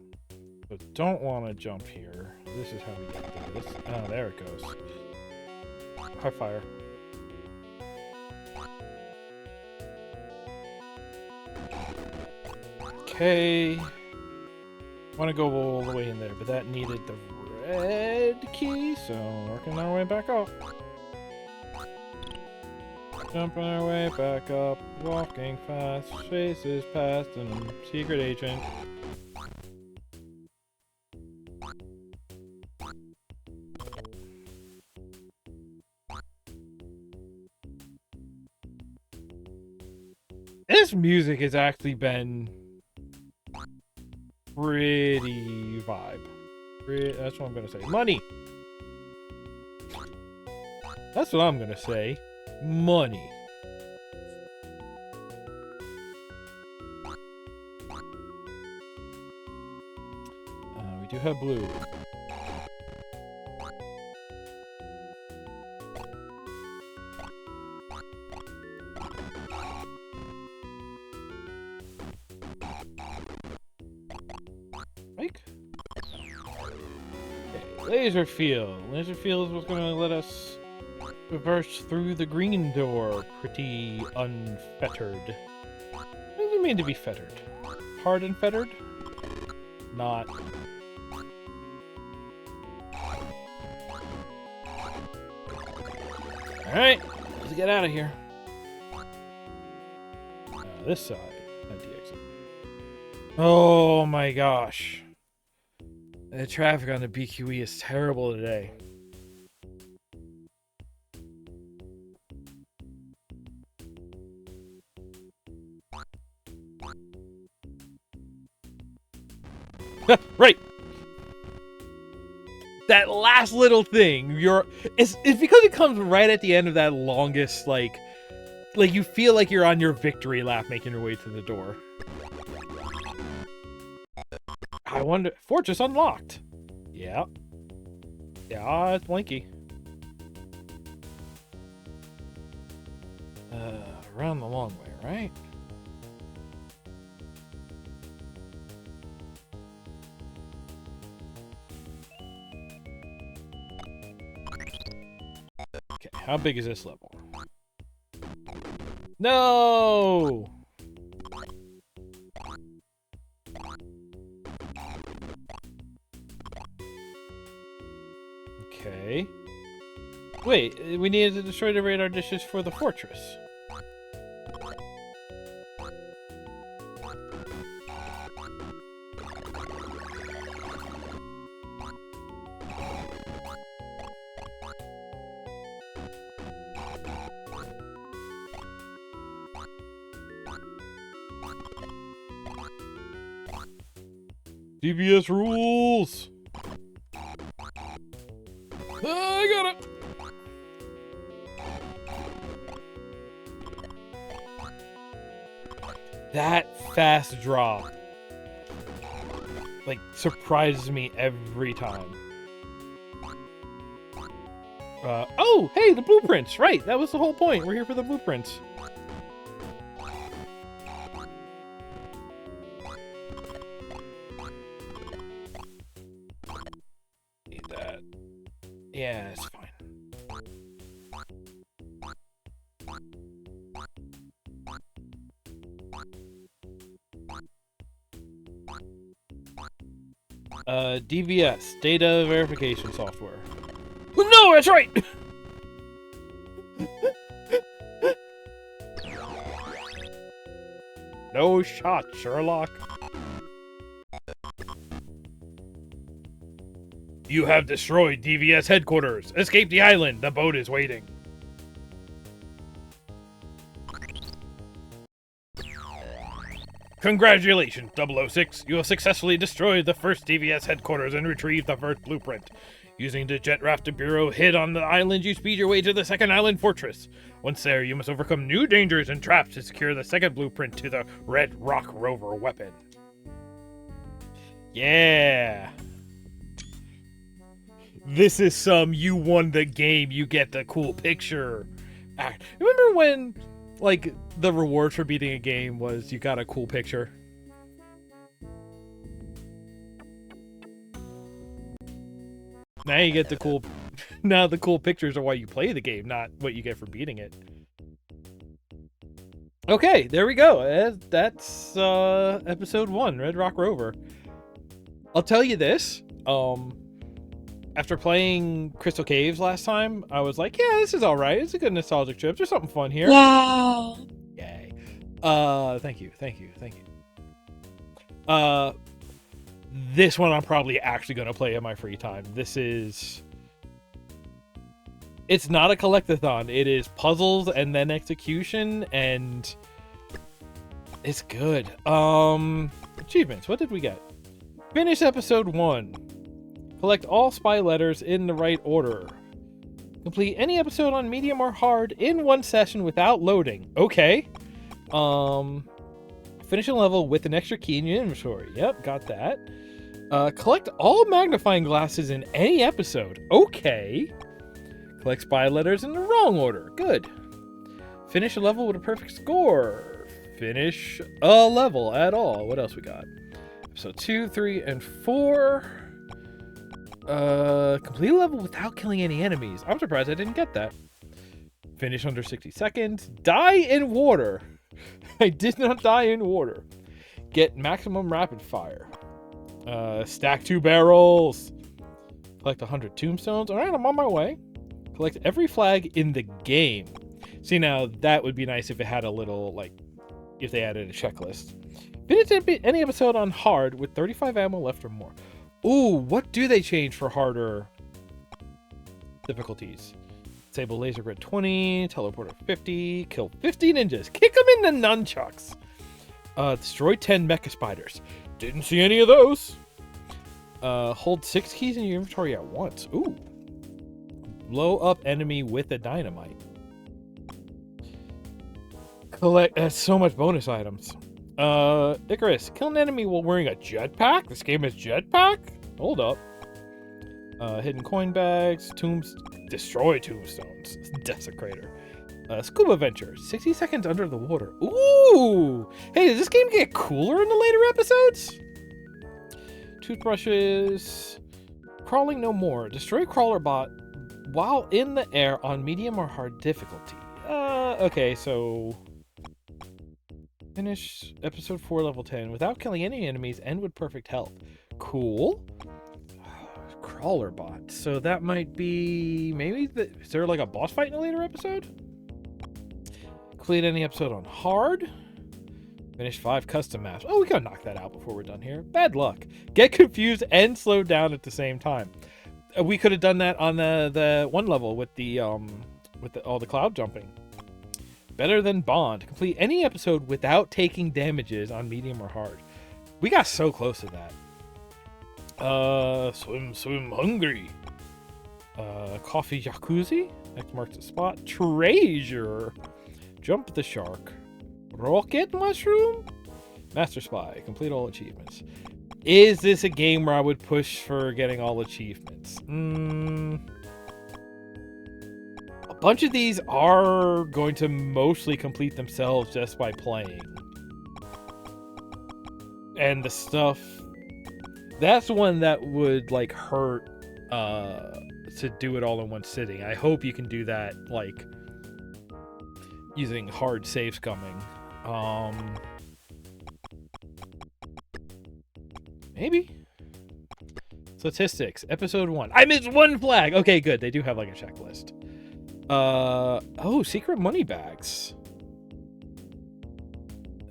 But don't want to jump here. This is how we get this. Oh, there it goes. High fire. Okay. Want to go all the way in there, but that needed the red key, so working our way back up. Jumping our way back up, walking fast, faces past, and secret agent. This music has actually been pretty vibe. That's what I'm gonna say. Money. That's what I'm gonna say. Money. We do have blue. Mike? Okay, laser field. Laser field is what's gonna let us reverse through the green door pretty unfettered. What does it mean to be fettered? Hard and fettered? Not. Alright, let's get out of here. This side, not the exit. Oh my gosh. The traffic on the BQE is terrible today. Right. That last little thing, it's because it comes right at the end of that longest, like you feel like you're on your victory lap making your way to the door. I wonder, fortress unlocked. Yeah. Yeah, it's blinky. Around the long way, right? Okay, how big is this level? No! Okay. Wait, we needed to destroy the radar dishes for the fortress. DBS rules! I got it! That fast drop, like, surprises me every time. Oh, hey, the blueprints! Right, that was the whole point. We're here for the blueprints. Need that. Yeah, it's fine. DVS, data verification software. No, that's right! No shot, Sherlock. You have destroyed DVS headquarters. Escape the island. The boat is waiting. Congratulations, 006. You have successfully destroyed the first DVS headquarters and retrieved the first blueprint. Using the Jet Rafter Bureau hid on the island, you speed your way to the second island fortress. Once there, you must overcome new dangers and traps to secure the second blueprint to the Red Rock Rover weapon. Yeah. This is some you won the game, you get the cool picture. Remember when, like, the reward for beating a game was you got a cool picture? Now you get the cool... Now the cool pictures are why you play the game, not what you get for beating it. Okay, there we go. That's episode 1, Red Rock Rover. I'll tell you this. After playing Crystal Caves last time, I was like, yeah, this is alright. It's a good nostalgic trip. There's something fun here. Yay! Yay. Thank you. This one I'm probably actually going to play in my free time. It's not a collectathon. It is puzzles and then execution, and it's good. Achievements. What did we get? Finish episode 1. Collect all spy letters in the right order. Complete any episode on medium or hard in one session without loading. Okay. Finish a level with an extra key in your inventory. Yep, got that. Collect all magnifying glasses in any episode. Okay. Collect spy letters in the wrong order. Good. Finish a level with a perfect score. Finish a level at all. What else we got? Episode 2, 3, and 4. Complete a level without killing any enemies. I'm surprised I didn't get that. Finish under 60 seconds. Die in water. I did not die in water. Get maximum rapid fire. Stack 2 barrels. Collect 100 tombstones. Alright, I'm on my way. Collect every flag in the game. See, now that would be nice if it had a little, like, if they added a checklist. Finish any episode on hard with 35 ammo left or more. Ooh, what do they change for harder difficulties? Disable laser grid 20, teleporter 50, kill 50 ninjas, kick them in the nunchucks. Destroy 10 mecha spiders. Didn't see any of those. Hold 6 keys in your inventory at once. Ooh. Blow up enemy with a dynamite. Collect so much bonus items. Icarus, kill an enemy while wearing a jetpack? This game has jetpack? Hold up. Hidden coin bags, destroy tombstones, desecrator. Scuba venture, 60 seconds under the water. Ooh! Hey, does this game get cooler in the later episodes? Toothbrushes, crawling no more. Destroy crawler bot while in the air on medium or hard difficulty. Okay, so finish episode 4 level 10 without killing any enemies and with perfect health. Cool. Crawler bot. So that might be maybe is there like a boss fight in a later episode? Complete any episode on hard. Finish 5 custom maps. Oh, we gotta knock that out before we're done here. Bad luck. Get confused and slowed down at the same time. We could have done that on the one level with the all the cloud jumping. Better than Bond. Complete any episode without taking damages on medium or hard. We got so close to that. Swim hungry. Coffee jacuzzi. Next marks the spot. Treasure. Jump the shark. Rocket mushroom. Master spy. Complete all achievements. Is this a game where I would push for getting all achievements? A bunch of these are going to mostly complete themselves just by playing. And the stuff... That's one that would, like, hurt to do it all in one sitting. I hope you can do that, like, using hard save scumming. Maybe? Statistics. Episode 1. I missed 1 flag! Okay, good. They do have, like, a checklist. Oh, secret money bags.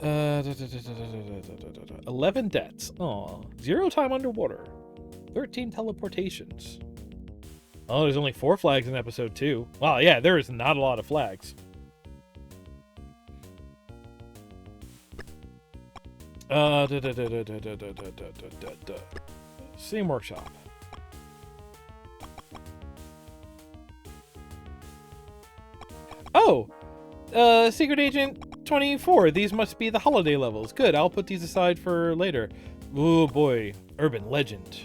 11 deaths. Aw. 0 time underwater. 13 teleportations. Oh, there's only 4 flags in episode 2. Wow, yeah, there is not a lot of flags. Steam Workshop. Oh! Secret Agent 24. These must be the holiday levels. Good, I'll put these aside for later. Oh boy. Urban legend.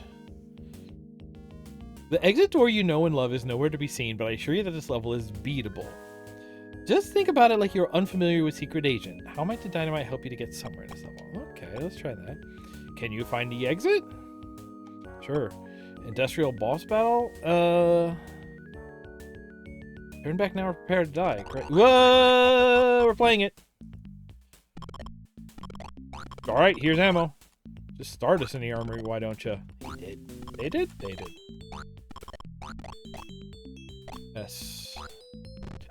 The exit door you know and love is nowhere to be seen, but I assure you that this level is beatable. Just think about it like you're unfamiliar with Secret Agent. How might the dynamite help you to get somewhere in this level? Okay, let's try that. Can you find the exit? Sure. Industrial boss battle? Turn back now or prepare to die. Great. Whoa! We're playing it. Alright, here's ammo. Just start us in the armory, why don't you? They did. They did? They did. Yes.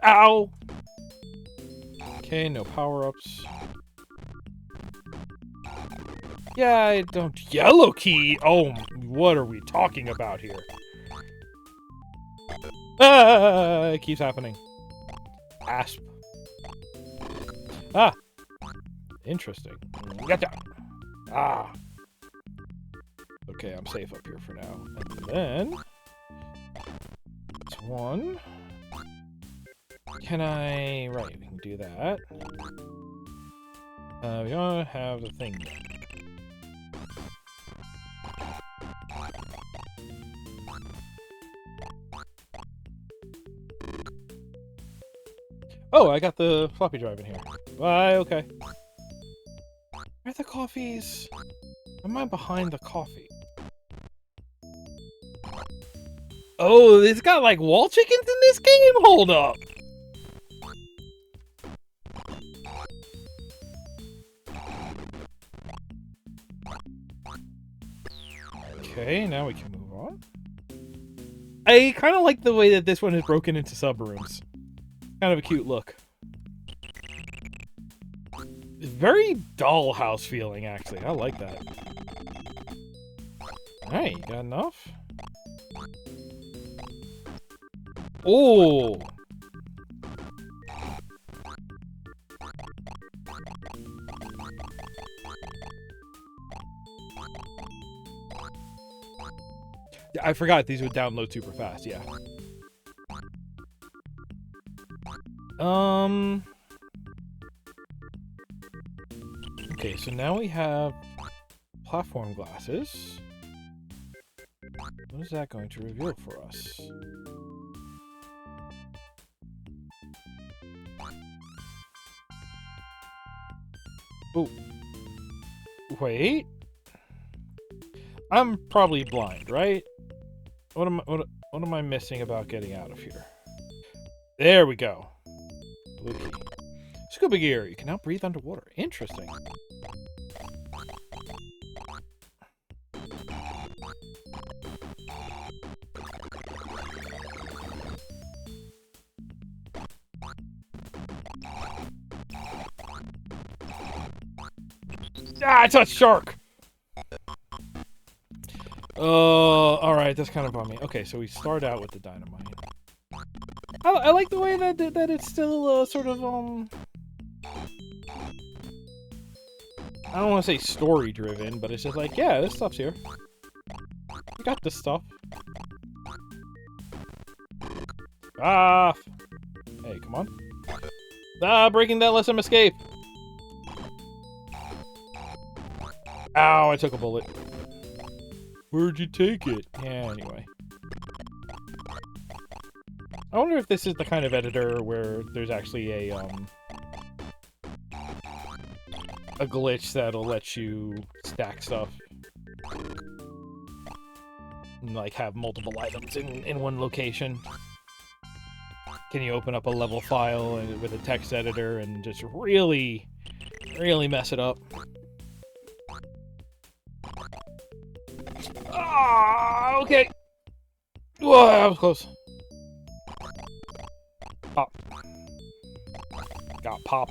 Ow! Okay, no power-ups. Yeah, I don't... Yellow key! Oh, what are we talking about here? Ah! It keeps happening. Asp. Ah! Interesting. Gotcha! Ah! Okay, I'm safe up here for now. And then it's one. Can I? Right, we can do that. We don't have the thing yet. Oh, I got the floppy drive in here. Bye, okay. Where are the coffees? Am I behind the coffee? Oh, it's got like wall chickens in this game? Hold up. Okay, now we can move on. I kind of like the way that this one is broken into sub-rooms. Kind of a cute look. Very dollhouse feeling, actually. I like that. Alright, you got enough? Oh! I forgot these would download super fast, yeah. Okay, so now we have platform glasses. What is that going to reveal for us? Oh. Wait. I'm probably blind, right? What am I missing about getting out of here? There we go. Blue key. Scuba gear. You can now breathe underwater. Interesting. Ah, it's a shark! Alright, that's kind of on me. Okay, so we start out with the dynamite. I like the way that it's still, sort of, I don't want to say story-driven, but it's just like, yeah, this stuff's here. We got this stuff. Ah! Hey, come on. Ah, breaking that lets him escape! Ow, I took a bullet. Where'd you take it? Yeah, anyway. I wonder if this is the kind of editor where there's actually a glitch that'll let you stack stuff. And, like, have multiple items in one location. Can you open up a level file with a text editor and just really, really mess it up? Ah, okay. Whoa, that was close. Pop. Got pop.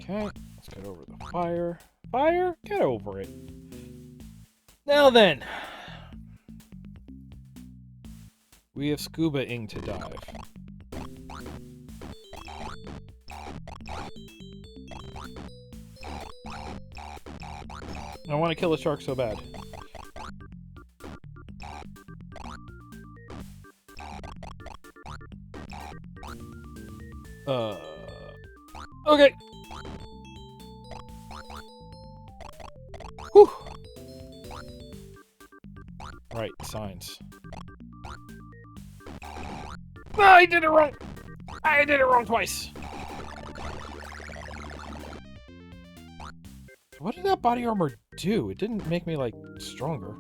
Okay, let's get over the fire. Fire? Get over it. Now then. We have scuba-ing to dive. I want to kill a shark so bad. Okay. Whew. Right, signs. No, I did it wrong! I did it wrong twice! What did that body armor do? It didn't make me, like, stronger.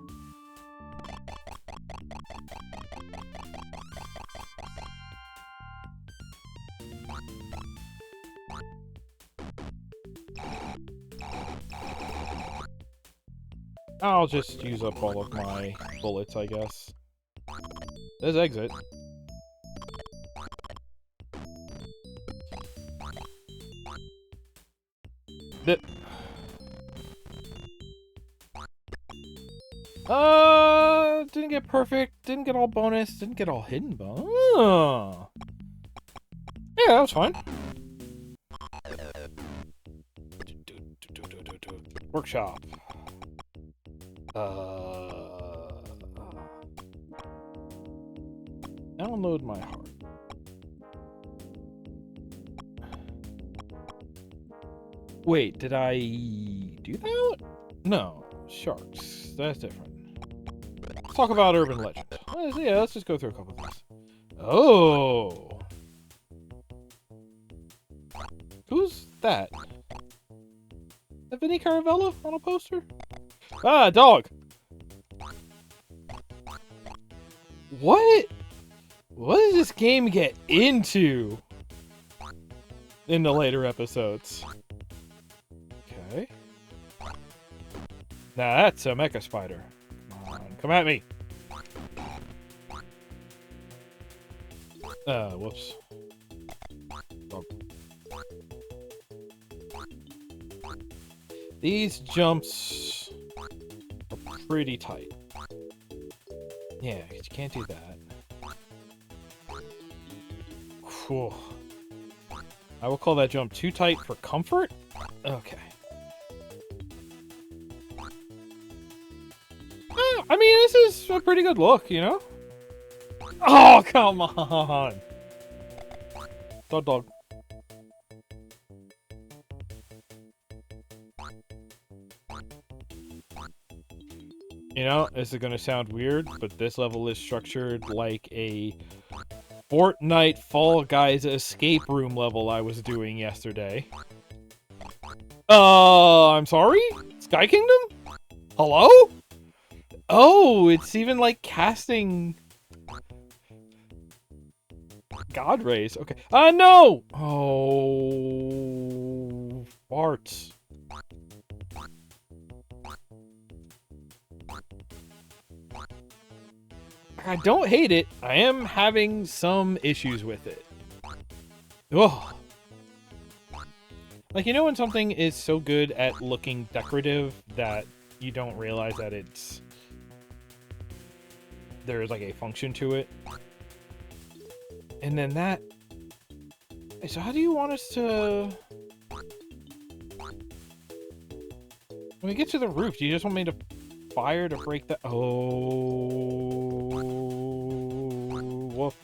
I'll just use up all of my bullets, I guess. There's exit. Didn't get perfect, didn't get all bonus, didn't get all hidden bonus. Yeah, that was fine. Workshop. Download my heart. Wait, did I do that? No, sharks. That's different. Let's talk about urban legend. Yeah, let's just go through a couple things. Oh. Who's that? Is that Vinny Caravella on a poster? Ah, dog. What? What does this game get into in the later episodes? Okay. Now that's a mecha spider. Come on, come at me. Whoops. Oh. These jumps are pretty tight. Yeah, you can't do that. Cool. I will call that jump too tight for comfort? Okay. I mean, this is a pretty good look, you know? Oh, come on! Dog. You know, this is gonna sound weird, but this level is structured like a Fortnite Fall Guys escape room level I was doing yesterday. I'm sorry? Sky Kingdom? Hello? Oh, it's even like casting God rays. Okay. No! Oh, farts. I don't hate it. I am having some issues with it. Ugh. Like, you know when something is so good at looking decorative that you don't realize that there's like a function to it? And then that... So how do you want us to... When we get to the roof, do you just want me to fire to break that? Oh, woof.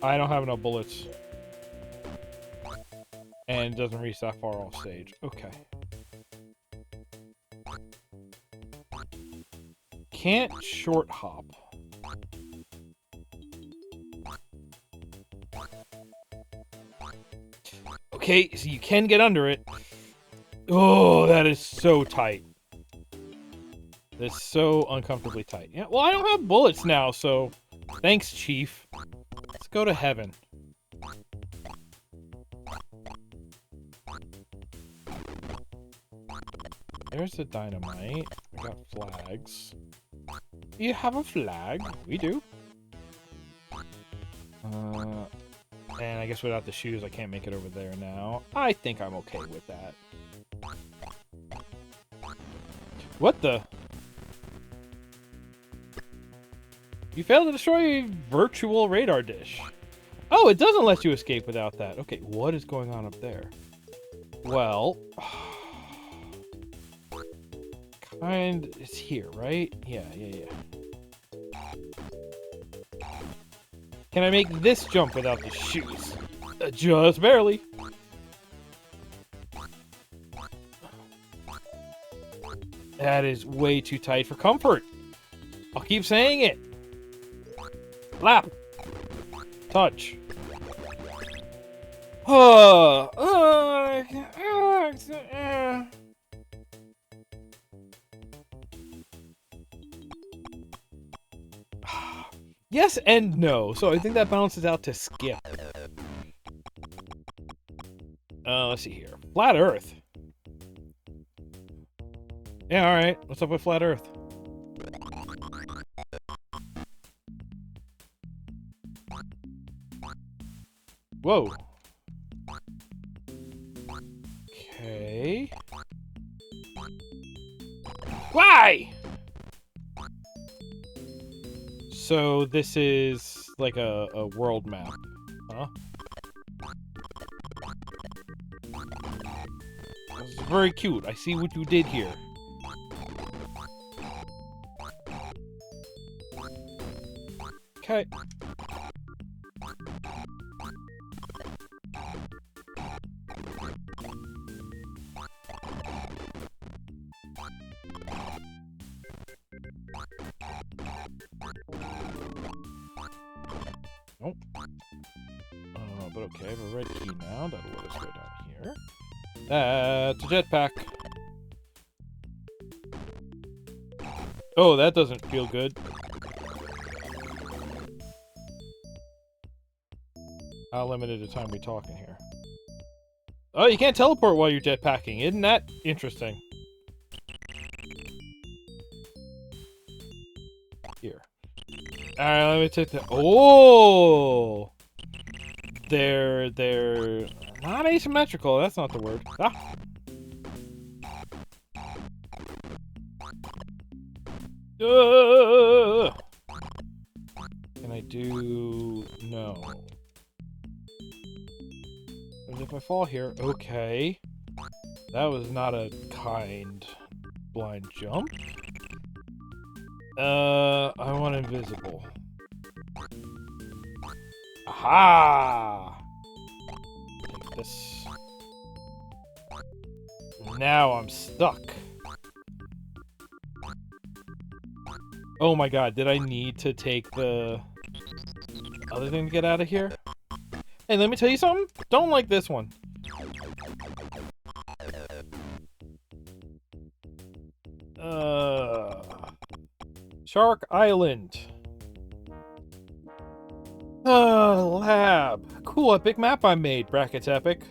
I don't have enough bullets. And it doesn't reach that far off stage. Okay. Can't short hop. Okay, so you can get under it. Oh, that is so tight. That's so uncomfortably tight. Yeah, well, I don't have bullets now, so thanks, Chief. Let's go to heaven. There's the dynamite. I got flags. Do you have a flag? We do. And I guess without the shoes, I can't make it over there now. I think I'm okay with that. What the? You failed to destroy a virtual radar dish. Oh, it doesn't let you escape without that. Okay, what is going on up there? Well... It's here, right? Yeah. Can I make this jump without the shoes? Just barely. That is way too tight for comfort. I'll keep saying it. Lap. Touch. Yes and no. So I think that balances out to skip. Let's see here. Flat Earth. Yeah, alright. What's up with Flat Earth? Whoa. Why? So this is like a world map, huh? This is very cute. I see what you did here. Okay. Nope. But okay, I have a red key now. That'll let us go down here. That's a jetpack. Oh, that doesn't feel good. How limited a time we talking here? Oh, you can't teleport while you're jetpacking. Isn't that interesting? Here. Alright, let me take the... Oh! They're not asymmetrical. That's not the word. Ah! Can I do... No. But if I fall here... Okay. That was not a kind blind jump. I want invisible. Aha! Take this. Now I'm stuck. Oh my god, did I need to take the other thing to get out of here? Hey, let me tell you something. Don't like this one. Shark Island. Lab. Cool, epic map I made. Brackets epic.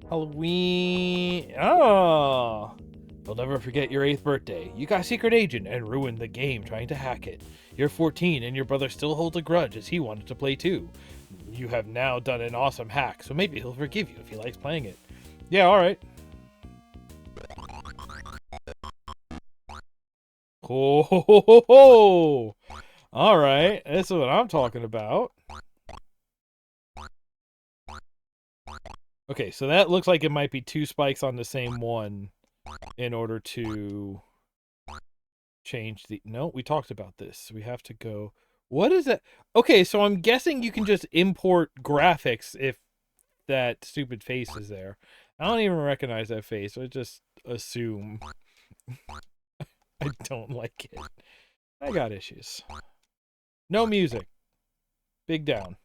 Halloween. Oh. You'll never forget your 8th birthday. You got secret agent and ruined the game trying to hack it. You're 14 and your brother still holds a grudge as he wanted to play too. You have now done an awesome hack, so maybe he'll forgive you if he likes playing it. Yeah, alright. Ho ho ho ho ho! Alright, that's what I'm talking about. Okay, so that looks like it might be 2 spikes on the same one in order to change the... No, we talked about this. We have to go... What is that? Okay, so I'm guessing you can just import graphics if that stupid face is there. I don't even recognize that face. I just assume. I don't like it. I got issues. No music. Big down.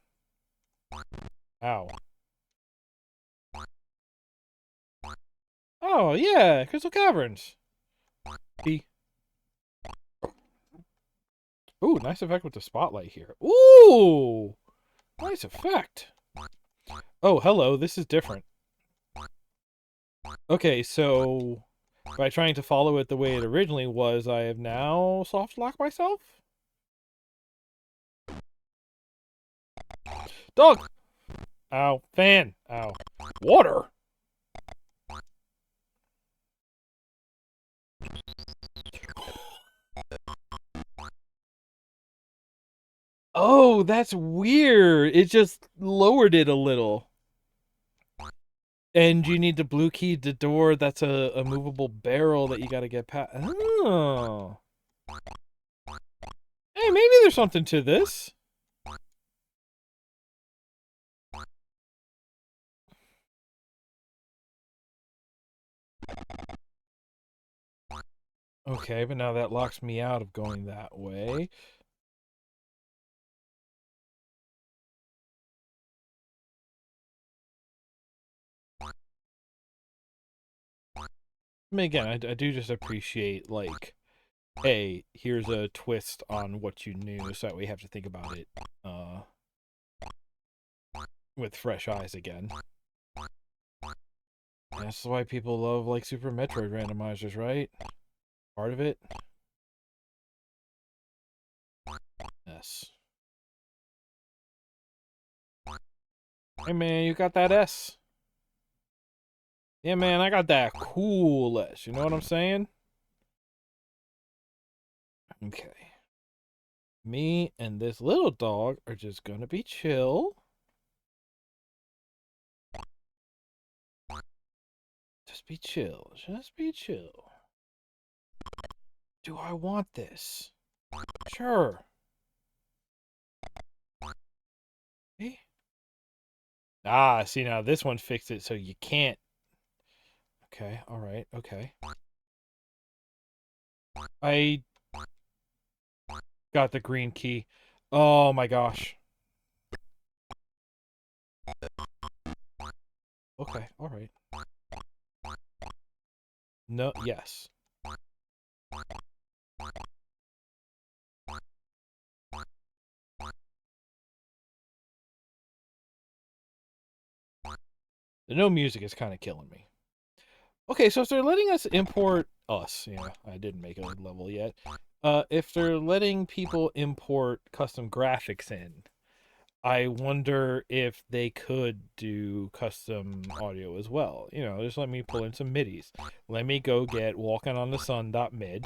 Ow. Oh, yeah, Crystal Caverns. B. Ooh, nice effect with the spotlight here. Ooh! Nice effect. Oh, hello, this is different. Okay, so by trying to follow it the way it originally was, I have now soft locked myself? Dog! Ow. Fan. Ow. Water! Oh, that's weird. It just lowered it a little. And you need to blue key the door. That's a movable barrel that you gotta get past. Oh. Hey, maybe there's something to this. Okay, but now that locks me out of going that way. I mean, again, I do just appreciate, like, hey, here's a twist on what you knew, so that we have to think about it with fresh eyes again. That's why people love, like, Super Metroid randomizers, right? Part of it? Yes. Hey, man, you got that S? Yeah, man, I got that cool S. You know what I'm saying? Okay. Me and this little dog are just gonna be chill. Just be chill. Just be chill. Do I want this? Sure. Hey. Ah, see now this one fixed it so you can't. Okay, alright, okay. I got the green key. Oh my gosh. Okay, alright. No, yes. The no music is kind of killing me. Okay, so if they're letting us import us, yeah, I didn't make a level yet. If they're letting people import custom graphics in, I wonder if they could do custom audio as well. You know, just let me pull in some MIDIs. Let me go get walking on the sun.mid.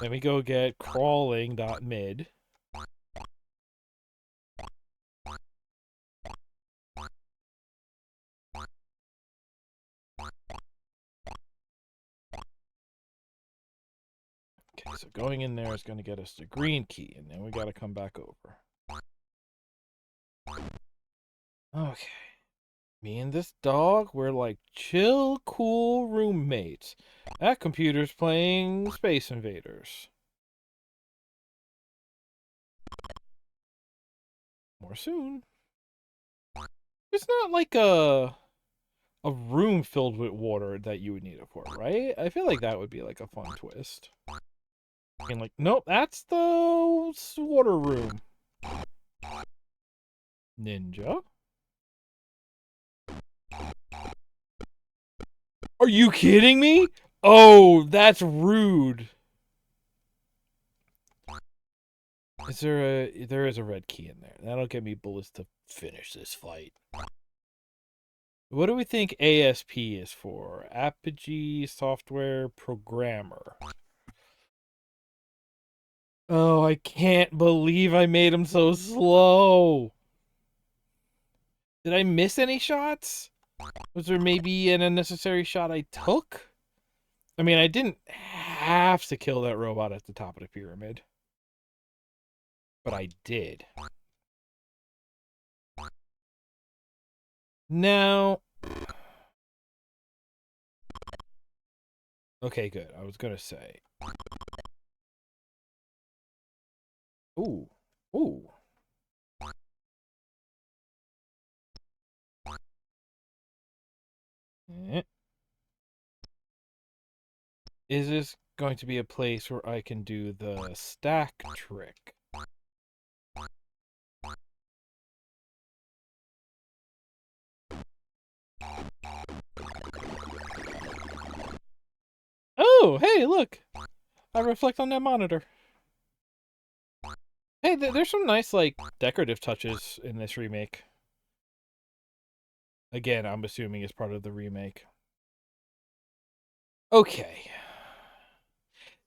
Let me go get crawling.mid. Okay, so going in there is going to get us the green key, and then we got to come back over. Okay. Me and this dog, we're like chill, cool roommates. That computer's playing Space Invaders. More soon. It's not like a room filled with water that you would need it for, right? I feel like that would be like a fun twist. And like, nope, that's the water room. Ninja? Are you kidding me? Oh, that's rude. There is a red key in there. That'll give me bullets to finish this fight. What do we think ASP is for? Apogee Software Programmer. Oh, I can't believe I made him so slow. Did I miss any shots? Was there maybe an unnecessary shot I took? I mean, I didn't have to kill that robot at the top of the pyramid. But I did. Now... Okay, good. I was gonna say. Ooh. Ooh. Eh. Is this going to be a place where I can do the stack trick? Oh, hey, look. I reflect on that monitor. Hey, there's some nice, like, decorative touches in this remake. Again, I'm assuming it's part of the remake. Okay.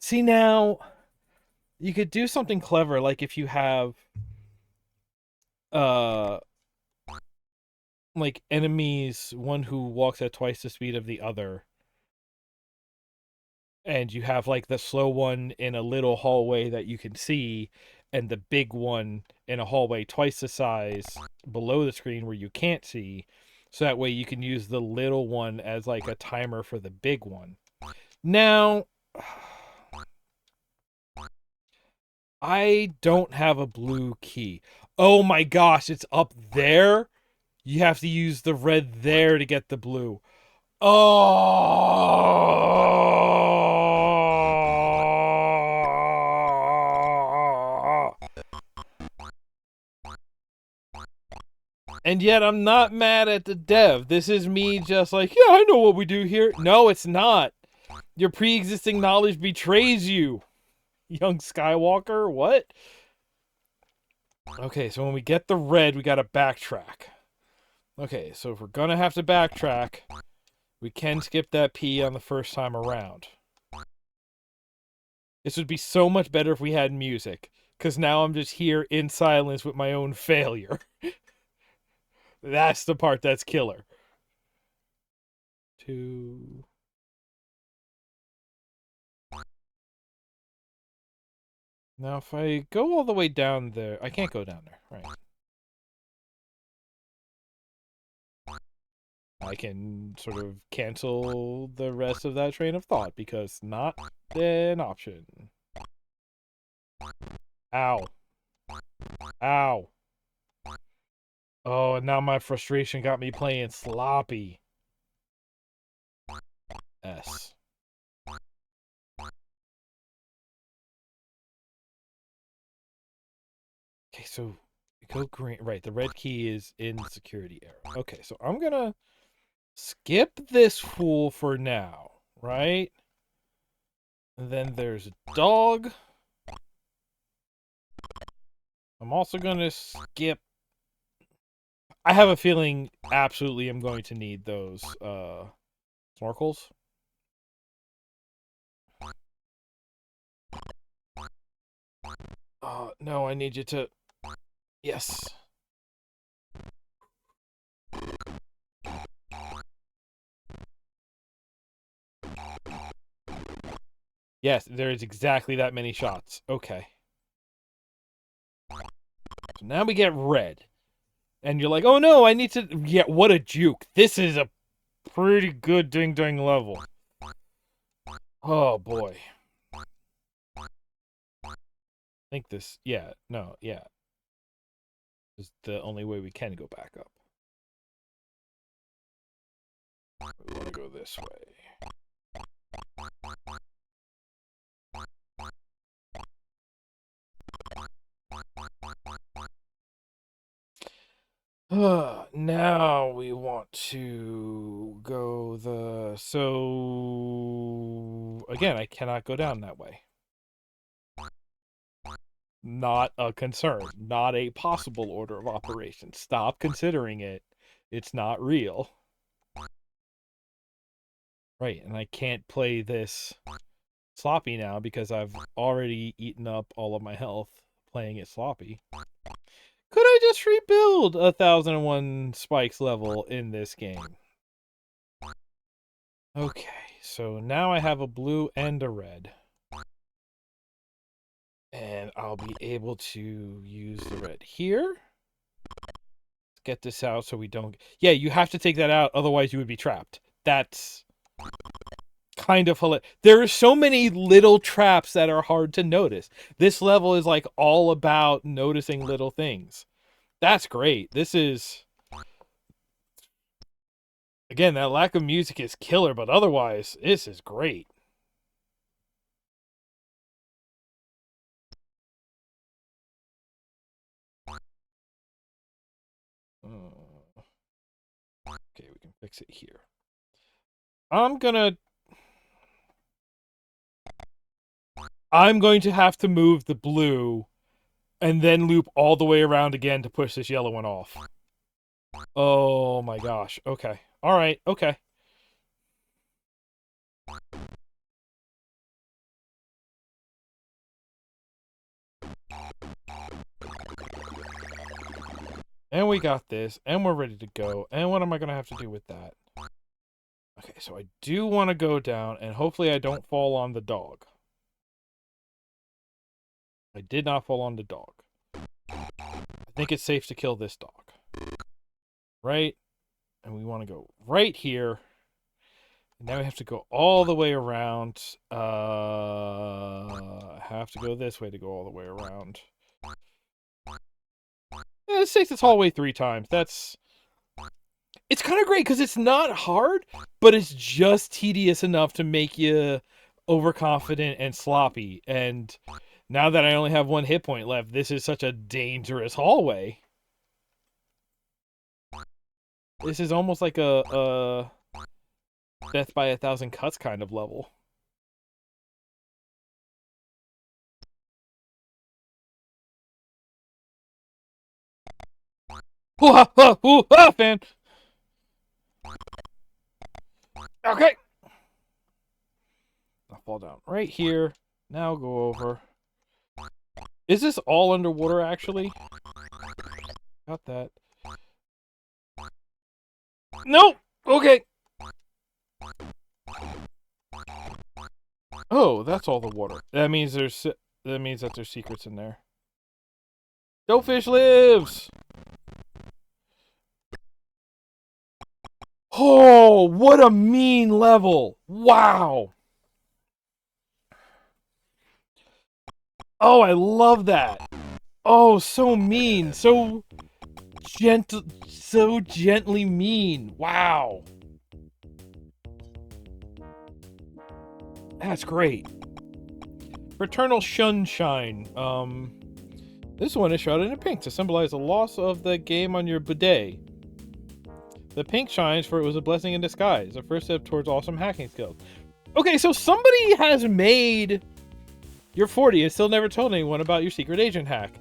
See, now, you could do something clever, like if you have, uh, like, enemies, one who walks at twice the speed of the other, and you have, like, the slow one in a little hallway that you can see, and the big one in a hallway twice the size below the screen where you can't see, so that way you can use the little one as, like, a timer for the big one. Now, I don't have a blue key. Oh my gosh, it's up there? You have to use the red there to get the blue. Oh! And yet I'm not mad at the dev. This is me just like, yeah, I know what we do here. No, it's not. Your pre-existing knowledge betrays you. Young Skywalker, what? Okay, so when we get the red, we gotta backtrack. Okay, so if we're gonna have to backtrack, we can skip that P on the first time around. This would be so much better if we had music, because now I'm just here in silence with my own failure. That's the part that's killer. Two. Now, if I go all the way down there, I can't go down there, right? I can sort of cancel the rest of that train of thought because not an option. Ow. Ow. Oh, and now my frustration got me playing sloppy. S. Okay, so go green. Right, the red key is in the security area. Okay, so I'm gonna skip this fool for now, right? And then there's a dog. I'm also gonna skip. I have a feeling absolutely I'm going to need those snorkels. No, I need you to. Yes. Yes, there's exactly that many shots. Okay. So now we get red. And you're like, oh no, I need to. Yeah, what a juke. This is a pretty good ding ding level. Oh boy. I think this. Yeah, no, yeah. This is the only way we can go back up. We want to go this way. Now we want to go the... So... Again, I cannot go down that way. Not a concern. Not a possible order of operations. Stop considering it. It's not real. Right, and I can't play this sloppy now because I've already eaten up all of my health playing it sloppy. Could I just rebuild 1001 Spikes level in this game? Okay, so now I have a blue and a red. And I'll be able to use the red here. Let's get this out so we don't... Yeah, you have to take that out, otherwise you would be trapped. That's kind of hilarious. There are so many little traps that are hard to notice. This level is like all about noticing little things. That's great. This is... Again, that lack of music is killer, but otherwise, this is great. Okay, we can fix it here. I'm going to have to move the blue and then loop all the way around again to push this yellow one off. Oh my gosh. Okay. All right. Okay. And we got this, and we're ready to go. And what am I going to have to do with that? Okay, so I do want to go down, and hopefully I don't fall on the dog. I did not fall on the dog. I think it's safe to kill this dog. Right? And we want to go right here. And now we have to go all the way around. I have to go this way to go all the way around. Yeah, this takes this hallway 3 times. That's... It's kind of great because it's not hard, but it's just tedious enough to make you overconfident and sloppy. And now that I only have 1 hit point left, this is such a dangerous hallway. This is almost like a Death by 1,000 Cuts kind of level. Fan. Okay. I'll fall down right here. Now go over. Is this all underwater, actually? Got that. Nope! Okay! Oh, that's all the water. That means that there's secrets in there. Goldfish lives! Oh, what a mean level! Wow! Oh, I love that! Oh, so mean! So gently mean! Wow! That's great. Fraternal Shunshine. This one is shrouded in pink to symbolize the loss of the game on your bidet. The pink shines for it was a blessing in disguise, a first step towards awesome hacking skills. Okay, so somebody has made... You're 40 and still never told anyone about your secret agent hack.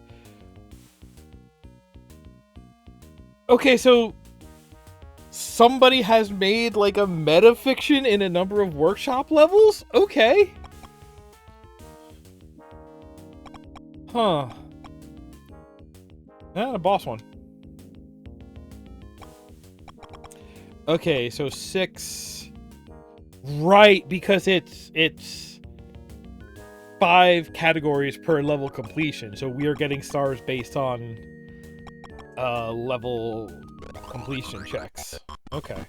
Okay, so... Somebody has made, like, a metafiction in a number of workshop levels? Okay. Huh. A boss one. Okay, so 6... Right, because it's 5 categories per level completion, so we are getting stars based on level completion checks. Okay.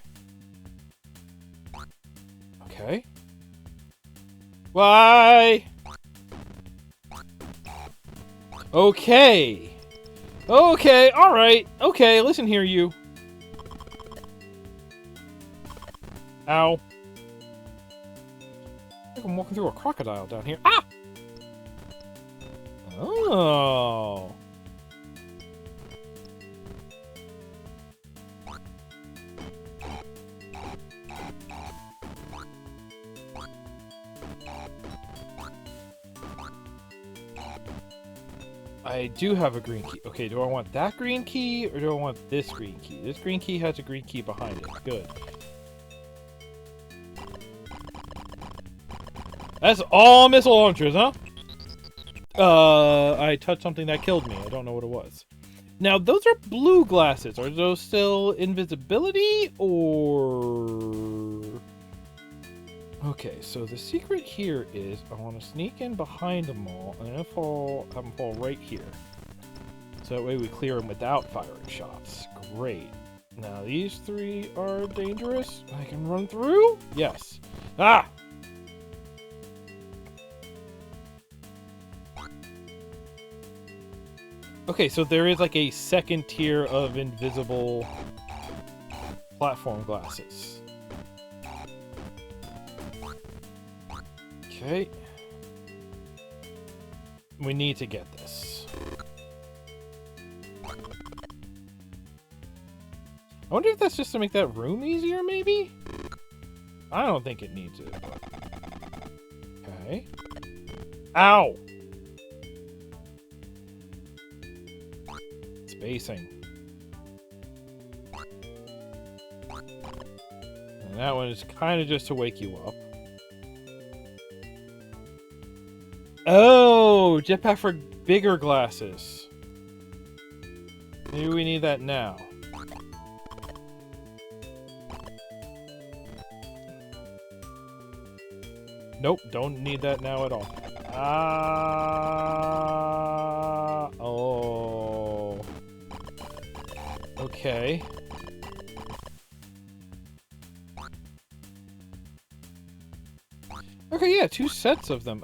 Okay. Why? Okay. Okay, alright. Okay, listen here, you. Ow. I think I'm walking through a crocodile down here. Ah! Oh. I do have a green key. Okay, do I want that green key or do I want this green key? This green key has a green key behind it. Good. That's all missile launchers, huh? I touched something that killed me. I don't know what it was. Now, those are blue glasses. Are those still invisibility or... Okay, so the secret here is I want to sneak in behind them all and have them fall right here. So that way we clear them without firing shots. Great. Now these 3 are dangerous. I can run through? Yes. Ah! Okay, so there is like a second tier of invisible platform glasses. Okay. We need to get this. I wonder if that's just to make that room easier, maybe? I don't think it needs it. Okay. Ow! Spacing. And that one is kind of just to wake you up. Oh! Jetpack for bigger glasses. Maybe we need that now. Nope, don't need that now at all. Oh. Okay. Okay, yeah, 2 sets of them.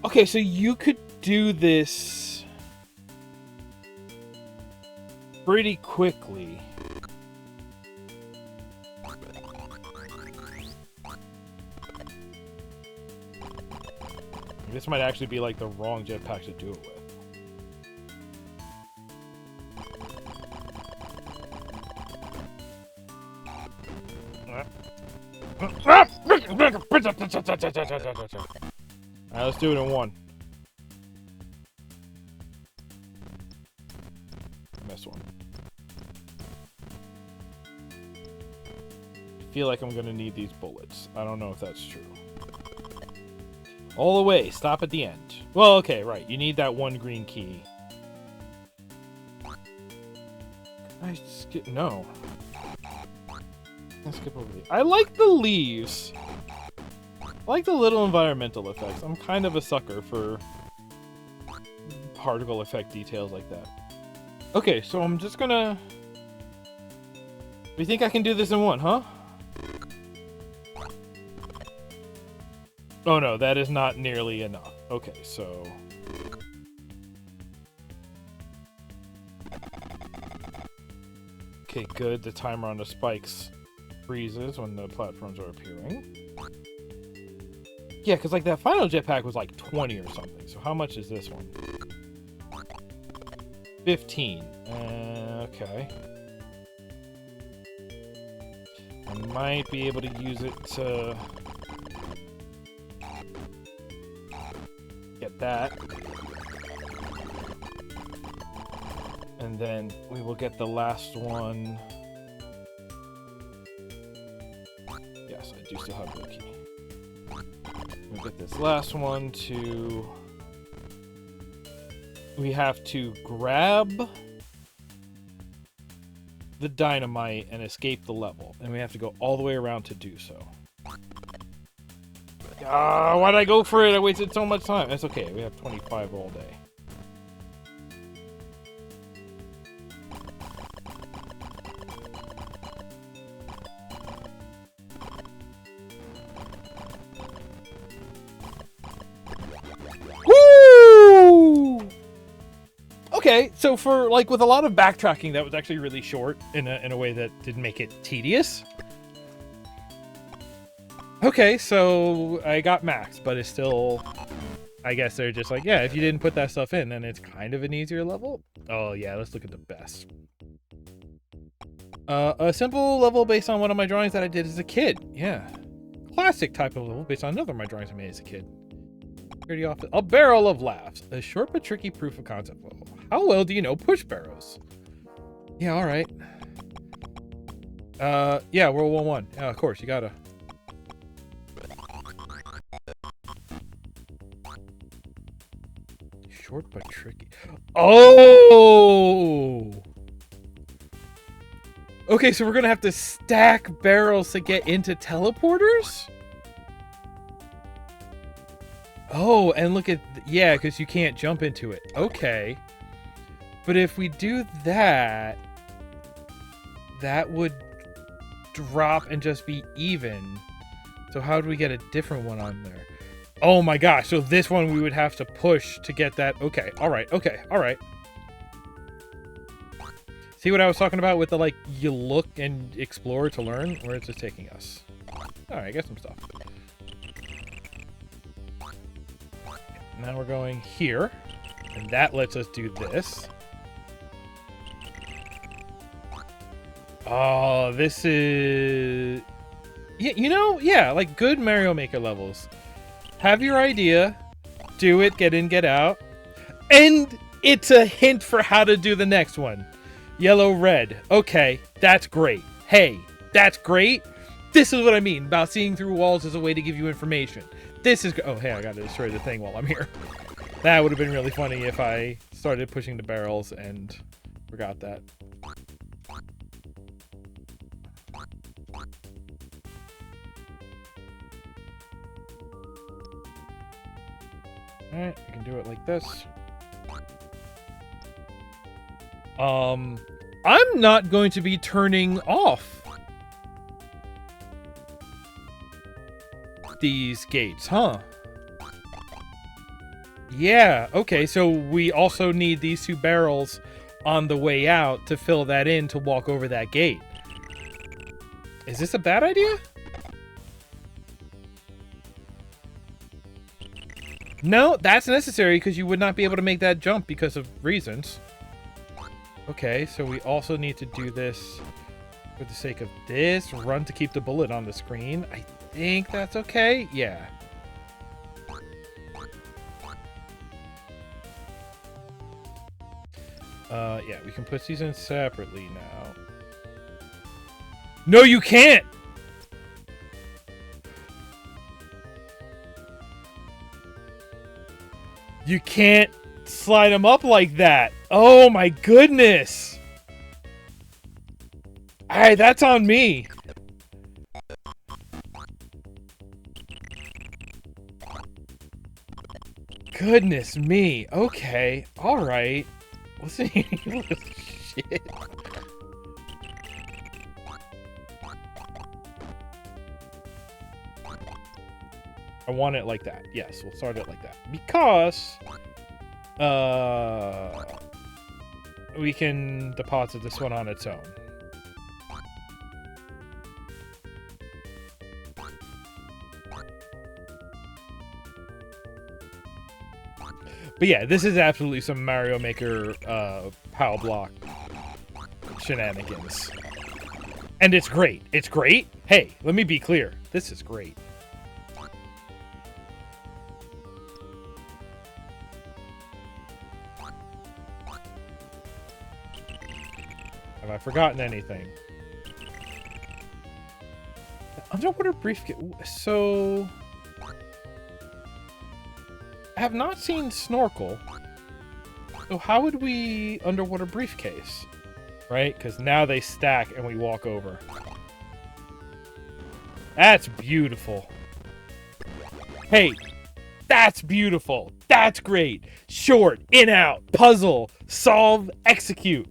Okay, so you could do this pretty quickly. This might actually be like the wrong jetpack to do it with. Alright, let's do it in one. Missed one. feel like I'm going to need these bullets. I don't know if that's true. All the way. Stop at the end. Well, okay, right. You need that one green key. I skip... No. Let's skip over the... I like the leaves. I like the little environmental effects. I'm kind of a sucker for particle effect details like that. Okay, so I'm just gonna... You think I can do this in one, huh? Oh no, that is not nearly enough. Okay, so... Okay, good. The timer on the spikes freezes when the platforms are appearing. Yeah, because like that final jetpack was like 20 or something. So how much is this one? 15. Okay. I might be able to use it to... get that. And then we will get the last one. Yes, I do still have the key. We'll get this last one to... We have to grab the dynamite and escape the level. And we have to go all the way around to do so. Ah, why'd I go for it? I wasted so much time. That's okay. We have 25 all day. Woo! Okay, so for like with a lot of backtracking, that was actually really short in a way that didn't make it tedious. Okay, so I got max, but it's still, I guess they're just like, yeah, if you didn't put that stuff in, then it's kind of an easier level. Oh yeah, let's look at the best. A simple level based on one of my drawings that I did as a kid. Yeah. Classic type of level based on another of my drawings I made as a kid. Pretty often. A barrel of laughs. A short but tricky proof of concept level. How well do you know push barrows? Yeah, alright. Yeah, World War One. Yeah, of course, you gotta. Short but tricky. Oh! Okay, so we're gonna have to stack barrels to get into teleporters? Oh, and look at... Yeah, because you can't jump into it. Okay. But if we do that... That would drop and just be even. So how do we get a different one on there? Oh my gosh, so this one we would have to push to get that. Okay, alright, alright. See what I was talking about with the, like, you look and explore to learn? Where is this taking us? Alright, get some stuff. Now we're going here. And that lets us do this. Oh, this is... Yeah, you know, yeah, like good Mario Maker levels. Have your idea, do it, get in, get out, and it's a hint for how to do the next one. Yellow, red. Okay, that's great. Hey, that's great. This is what I mean about seeing through walls as a way to give you information. This is... Oh, hey, I gotta destroy the thing while I'm here. That would have been really funny if I started pushing the barrels and forgot that. Alright, I can do it like this. I'm not going to be turning off these gates, huh? Yeah, okay, so we also need these two barrels on the way out to fill that in to walk over that gate. Is this a bad idea? No, that's necessary because you would not be able to make that jump because of reasons. Okay, so we also need to do this for the sake of this. Run to keep the bullet on the screen. I think that's okay. Yeah. Yeah, we can put these in separately now. No, you can't! You can't slide them up like that. Oh my goodness. Alright, that's on me. Goodness me. Okay. Alright. What's the shit? I want it like that. Yes, we'll start it like that. Because we can deposit this one on its own. But yeah, this is absolutely some Mario Maker POW block shenanigans. And it's great. It's great. Hey, let me be clear. This is great. Have I forgotten anything? Underwater briefcase. So I have not seen snorkel. So how would we underwater briefcase? Right? Because now they stack and we walk over. That's beautiful. Hey, that's beautiful. That's great. Short, in, out, puzzle, solve, execute.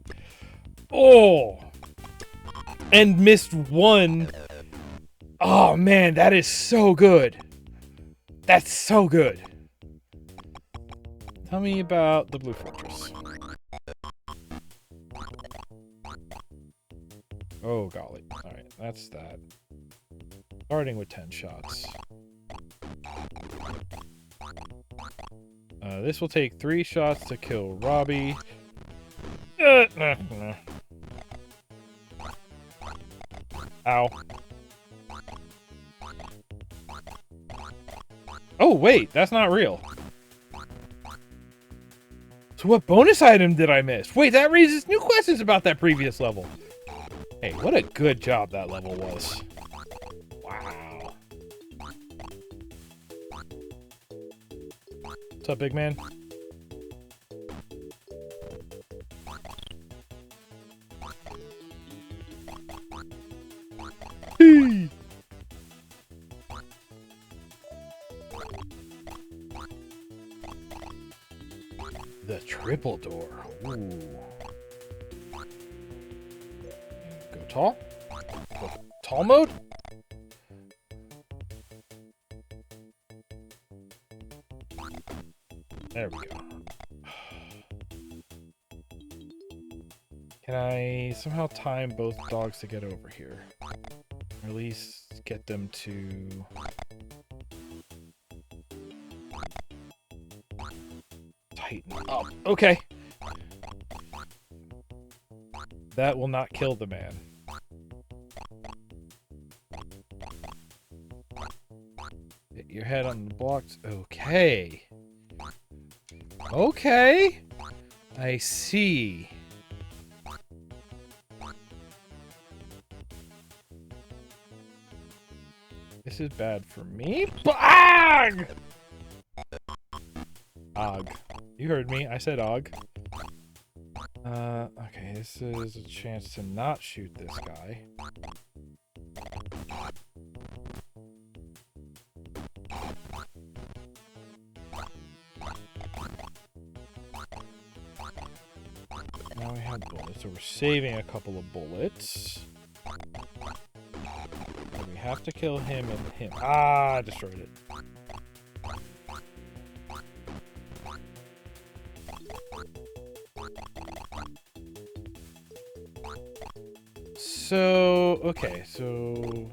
Oh. And missed one. Oh, man, that is so good. That's so good. Tell me about the Blue Fortress. Oh, golly. Alright, that's that. Starting with 10 shots. This will take 3 shots to kill Robbie. Ow. Oh, wait, that's not real. So what bonus item did I miss? Wait, that raises new questions about that previous level. Hey, what a good job that level was. Wow. What's up, big man? The triple door. Ooh. Go tall. Go tall mode. There we go. Can I somehow time both dogs to get over here? Or at least get them to... tighten up. Okay. That will not kill the man. Hit your head on the blocks. Okay. Okay. I see. This is bad for me. Bag! Og. You heard me. I said Og. Okay, this is a chance to not shoot this guy. Now we have bullets, so we're saving a couple of bullets. And we have to kill him and him. Ah, I destroyed it. So, okay, so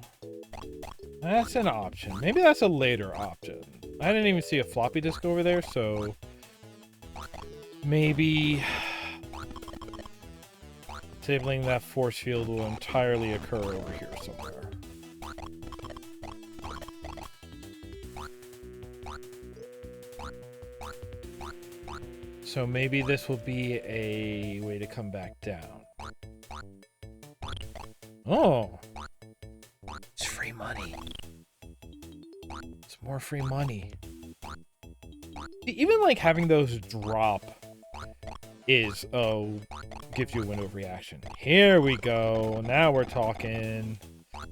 that's an option. Maybe that's a later option. I didn't even see a floppy disk over there, so maybe disabling that force field will entirely occur over here somewhere. So maybe this will be a way to come back down. Oh! It's free money. It's more free money. Even like having those drop is gives you a window of reaction. Here we go. Now we're talking.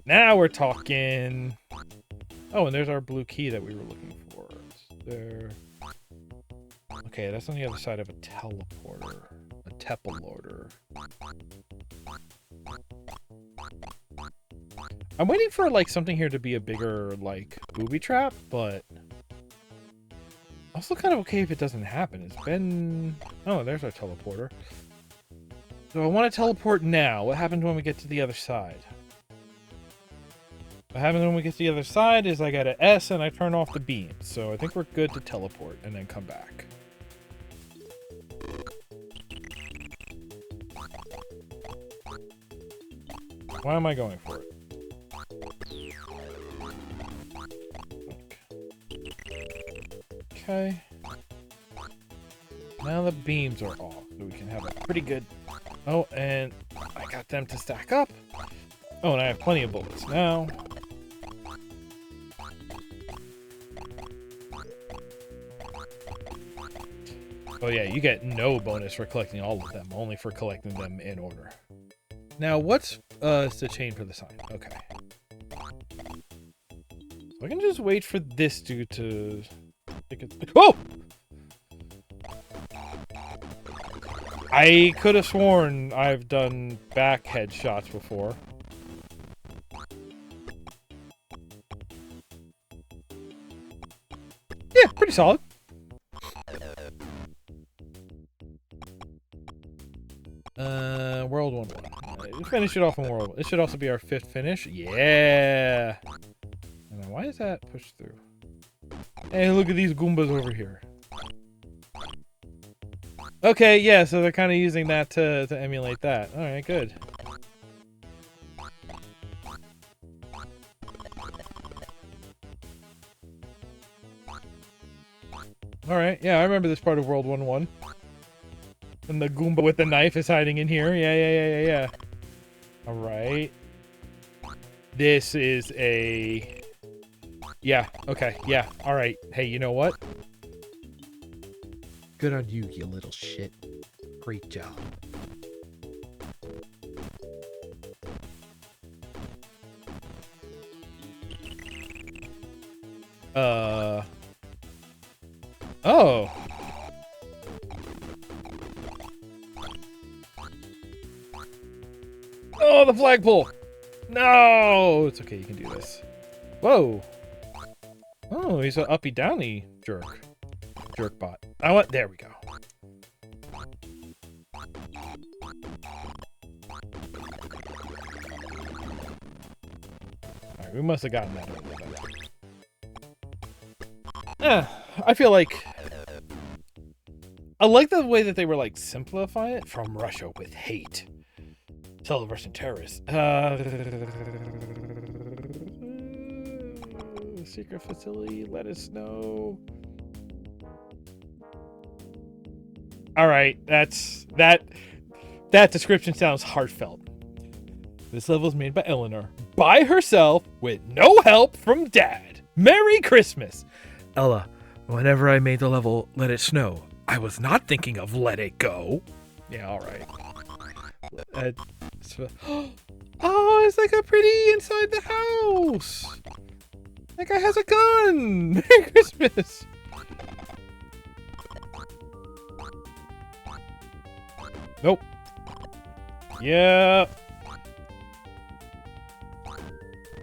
Now we're talking. Oh, and there's our blue key that we were looking for. There. Okay, that's on the other side of a teleporter. A tepeloader. I'm waiting for like something here to be a bigger like booby trap, but also kind of okay if it doesn't happen. It's been... Oh, there's our teleporter. So I want to teleport now. What happens when we get to the other side? What happens when we get to the other side is I got an S and I turn off the beam. So I think we're good to teleport and then come back. Why am I going for it? Okay. Now the beams are off, so we can have a pretty good... Oh, and I got them to stack up. Oh, and I have plenty of bullets now. Oh yeah, you get no bonus for collecting all of them, only for collecting them in order. Now, what's the chain for the sign? Okay. So I can just wait for this dude to... Oh! I could have sworn I've done back headshots before. Yeah, pretty solid. World 1. Finish it off in World 1. This should also be our 5th finish. Yeah! And then why is that pushed through? Hey, look at these Goombas over here. Okay, yeah, so they're kind of using that to emulate that. Alright, good. Alright, yeah, I remember this part of World 1-1. And the Goomba with the knife is hiding in here. Yeah. Alright. This is a... Yeah, okay, yeah, alright. Hey, you know what? Good on you, you little shit. Great job. Oh! Oh, the flagpole! No! It's okay, you can do this. Whoa! Oh, he's an uppy-downy jerk. Jerk bot. I want... There we go. Alright, we must have gotten that over there. I feel like... I like the way that they were, like, simplifying it. From Russia with hate. Television terrorists. Secret facility, let us know. Alright, that description sounds heartfelt. This level is made by Eleanor. By herself, with no help from Dad. Merry Christmas! Ella, whenever I made the level Let It Snow, I was not thinking of Let It Go. Yeah, alright. Oh, it's like a pretty inside the house! That guy has a gun! Merry Christmas! Nope. Yeah.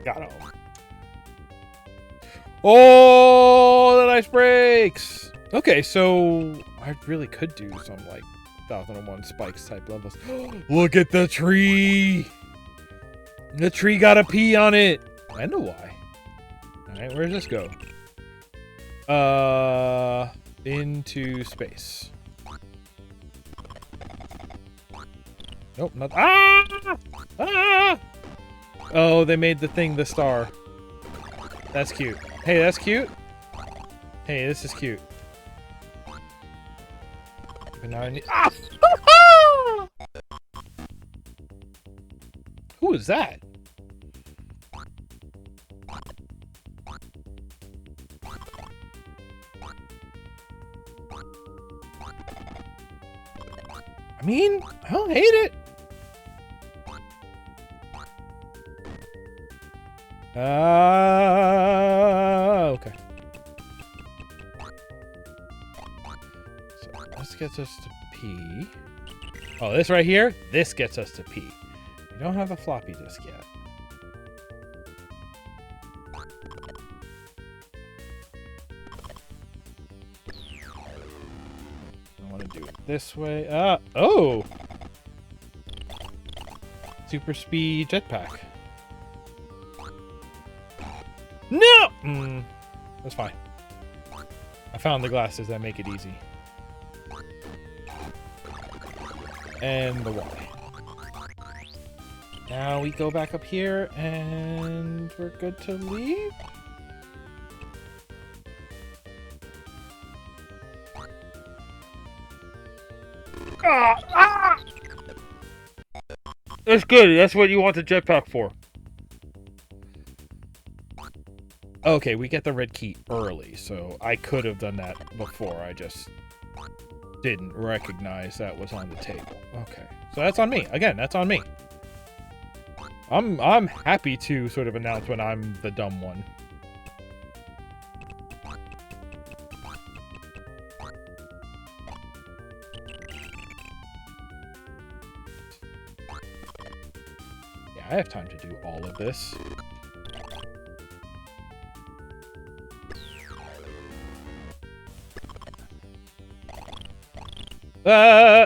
Got him. Oh, the ice breaks! Okay, so I really could do some, like, 1001 Spikes type levels. Look at the tree! The tree got a P on it! I know why. Alright, where does this go? Into space. Nope, not... Ah! Ah! Oh, they made the thing the star. That's cute. Hey, that's cute. Hey, this is cute. But now I need... Ah! Who is that? I mean, I don't hate it. Okay. So this gets us to P. Oh, this right here? This gets us to P. We don't have a floppy disk yet. I want to do it this way. Oh! Super speed jetpack. No! That's fine. I found the glasses that make it easy. And the Y. Now we go back up here and we're good to leave. Ah! That's good. That's what you want the jetpack for. Okay, we get the red key early, so I could have done that before. I just didn't recognize that was on the table. Okay, so that's on me. Again, that's on me. I'm happy to sort of announce when I'm the dumb one. Yeah, I have time to do all of this.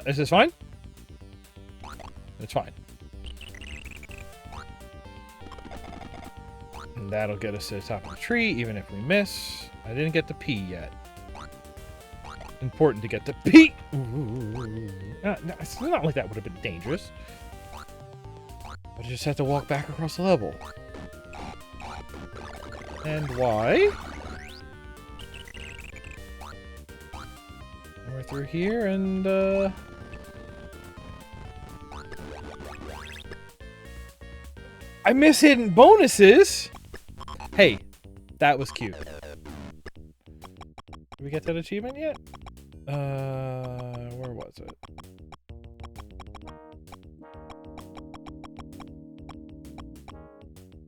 Is this fine? It's fine. And that'll get us to the top of the tree, even if we miss. I didn't get the P yet. Important to get the P! Ooh. No, it's not like that would have been dangerous. But I just had to walk back across the level. And why? And we're through here, and I miss hidden bonuses! Hey, that was cute. Did we get that achievement yet? Where was it?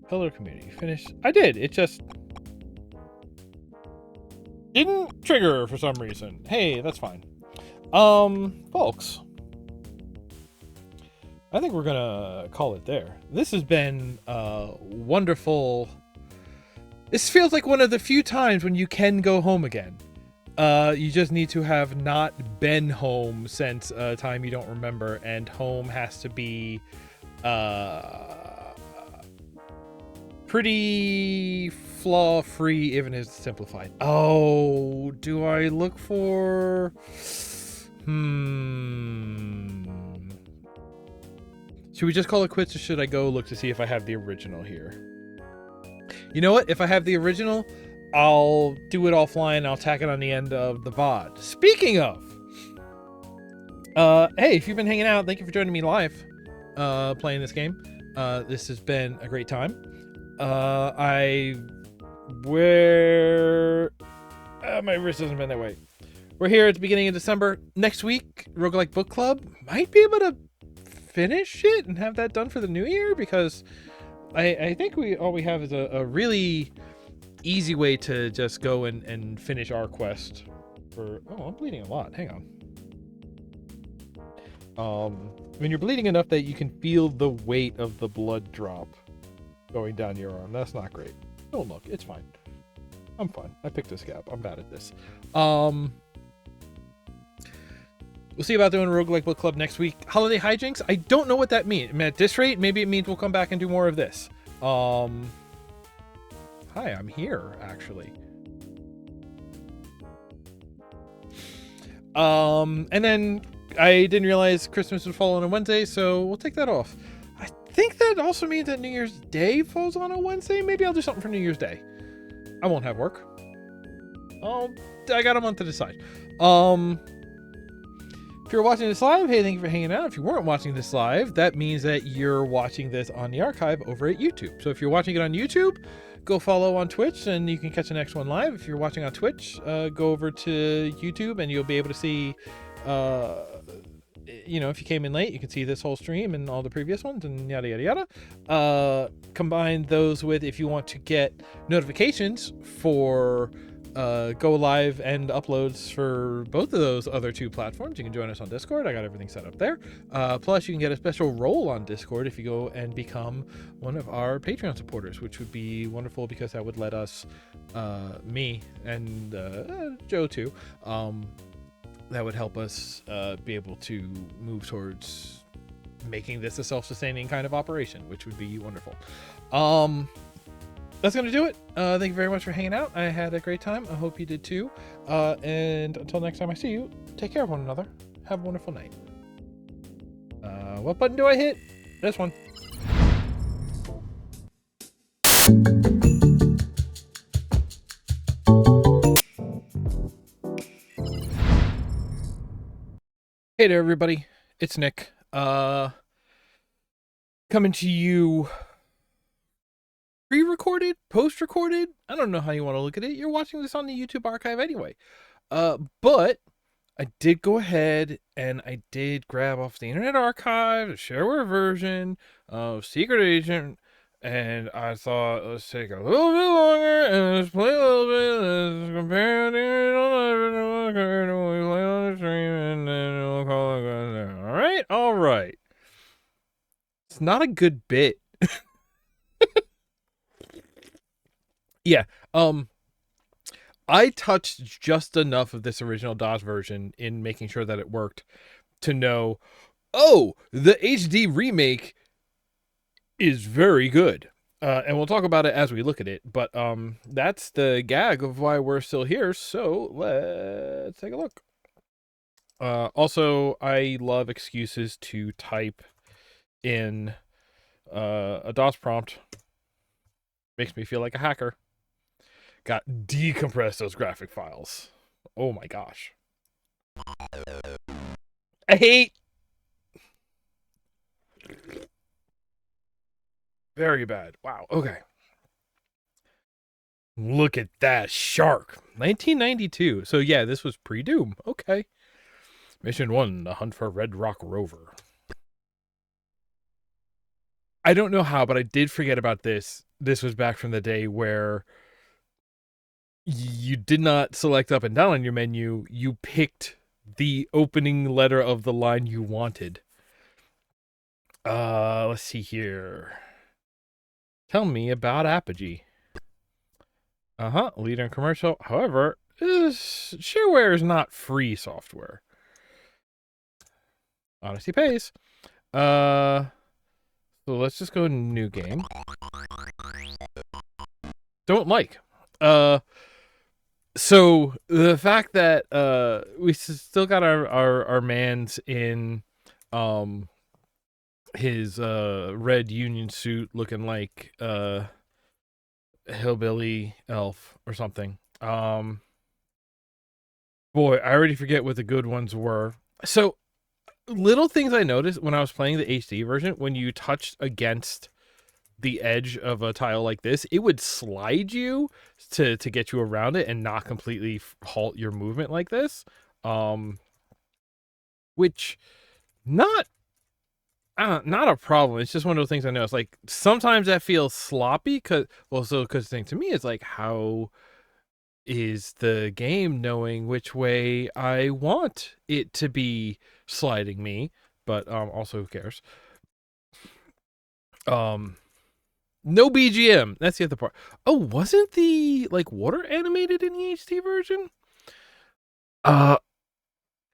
Pillar community. Finish. I did. It just didn't trigger for some reason. Hey, that's fine. Folks. I think we're gonna call it there. This has been wonderful. This feels like one of the few times when you can go home again. You just need to have not been home since a time you don't remember, and home has to be pretty flaw-free, even if it's simplified. Oh, do I look for... Should we just call it quits, or should I go look to see if I have the original here? You know what? If I have the original, I'll do it offline. I'll tack it on the end of the VOD. Speaking of, hey, if you've been hanging out, thank you for joining me live, playing this game. This has been a great time. My wrist hasn't been that way. We're here at the beginning of December. Next week, Roguelike Book Club. Might be able to finish it and have that done for the new year, because I think all we have is a really easy way to just go and finish our quest for... Oh, I'm bleeding a lot. Hang on. When you're bleeding enough that you can feel the weight of the blood drop going down your arm, that's not great. Don't look. It's fine. I'm fine. I picked this gap. I'm bad at this. We'll see about doing a Roguelike Book Club next week. Holiday hijinks? I don't know what that means. I mean, at this rate, maybe it means we'll come back and do more of this. Hi, I'm here, actually. And then I didn't realize Christmas would fall on a Wednesday, so we'll take that off. I think that also means that New Year's Day falls on a Wednesday. Maybe I'll do something for New Year's Day. I won't have work. I got a month to decide. If you're watching this live, hey, thank you for hanging out. If you weren't watching this live, that means that you're watching this on the archive over at YouTube. So if you're watching it on YouTube, go follow on Twitch and you can catch the next one live. If you're watching on Twitch, go over to YouTube and you'll be able to see you know, if you came in late, you can see this whole stream and all the previous ones and yada yada yada. Combine those with, if you want to get notifications for go live and uploads for both of those other two platforms, you can join us on Discord. I got everything set up there. Plus, you can get a special role on Discord if you go and become one of our Patreon supporters, which would be wonderful because that would let us, me and Joe too, that would help us be able to move towards making this a self-sustaining kind of operation, which would be wonderful. That's gonna do it. Thank you very much for hanging out. I had a great time. I hope you did too. And until next time I see you, take care of one another. Have a wonderful night. What button do I hit? This one. Hey there, everybody. It's Nick. Coming to you pre-recorded, post-recorded. I don't know how you want to look at it. You're watching this on the YouTube archive anyway. But I did go ahead and I did grab off the Internet Archive, the shareware version of Secret Agent, and I thought, let's take a little bit longer and let's play a little bit. Let's compare it on the stream, and then we'll call it good. All right. It's not a good bit. Yeah. I touched just enough of this original DOS version in making sure that it worked to know, oh, the HD remake is very good. And we'll talk about it as we look at it. But that's the gag of why we're still here. So let's take a look. Also, I love excuses to type in a DOS prompt. Makes me feel like a hacker. Got decompress those graphic files. Oh my gosh. I hate. Very bad. Wow. Okay. Look at that shark. 1992. So yeah, this was pre-Doom. Okay. Mission 1, the hunt for Red Rock Rover. I don't know how, but I did forget about this. This was back from the day where you did not select up and down on your menu. You picked the opening letter of the line you wanted. Let's see here. Tell me about Apogee. Leader in commercial. However, Shareware is not free software. Honesty pays. So let's just go new game. Don't like. So the fact that we still got our mans in his red union suit looking like hillbilly elf or something. Boy, I already forget what the good ones were. So little things I noticed when I was playing the HD version, when you touched against the edge of a tile like this, it would slide you to get you around it and not completely halt your movement like this. Which not a problem. It's just one of those things I noticed. Like sometimes that feels sloppy because the thing to me is like, how is the game knowing which way I want it to be sliding me? But also who cares? No BGM. That's the other part. Oh, wasn't the like water animated in the HD version?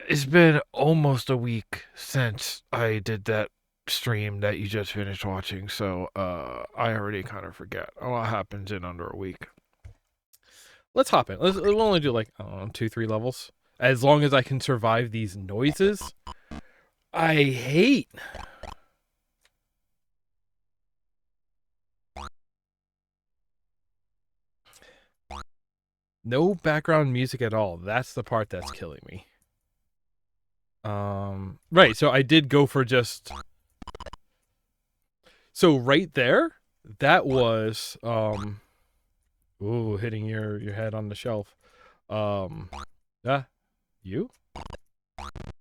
It's been almost a week since I did that stream that you just finished watching, so I already kind of forget what happens in under a week. Let's hop in. We'll only do like, I don't know, 2-3 levels. As long as I can survive these noises. I hate. No background music at all. That's the part that's killing me. Right, so I did go for just... So right there, that was... Ooh, hitting your head on the shelf. Yeah, you?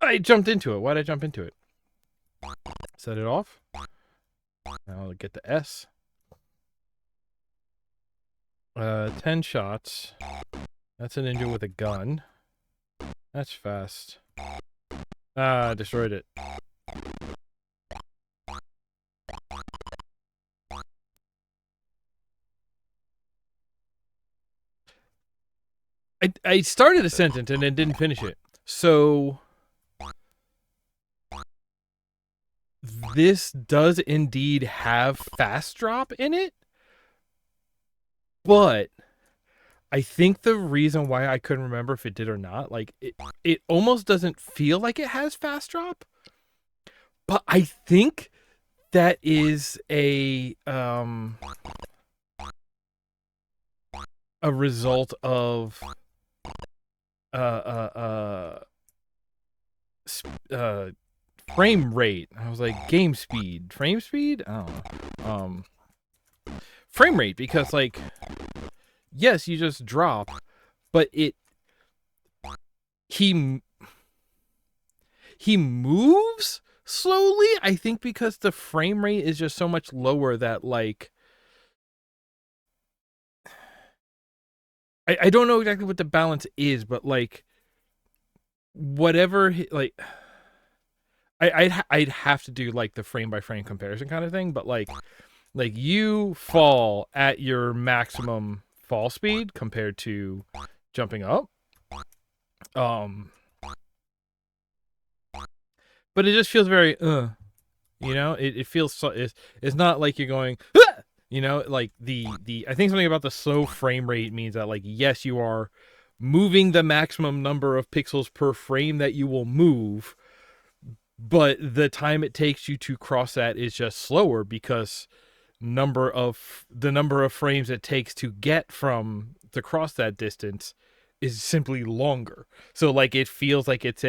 I jumped into it. Why'd I jump into it? Set it off. Now I'll get the S. 10 shots. That's a ninja with a gun. That's fast. Ah, destroyed it. I started a sentence and then didn't finish it. So this does indeed have fast drop in it, but I think the reason why I couldn't remember if it did or not, like it almost doesn't feel like it has fast drop, but I think that is a result of uh uh frame rate. I was like game speed, frame speed. I don't know. Frame rate, because like yes, you just drop, but he moves slowly. I think because the frame rate is just so much lower that like I don't know exactly what the balance is, but like whatever like I'd have to do like the frame by frame comparison kind of thing, but like you fall at your maximum fall speed compared to jumping up. But it just feels very you know, it feels so it's not like you're going ah! You know, like the I think something about the slow frame rate means that like yes, you are moving the maximum number of pixels per frame that you will move, but the time it takes you to cross that is just slower because the number of frames it takes to get from to cross that distance is simply longer. So like it feels like it's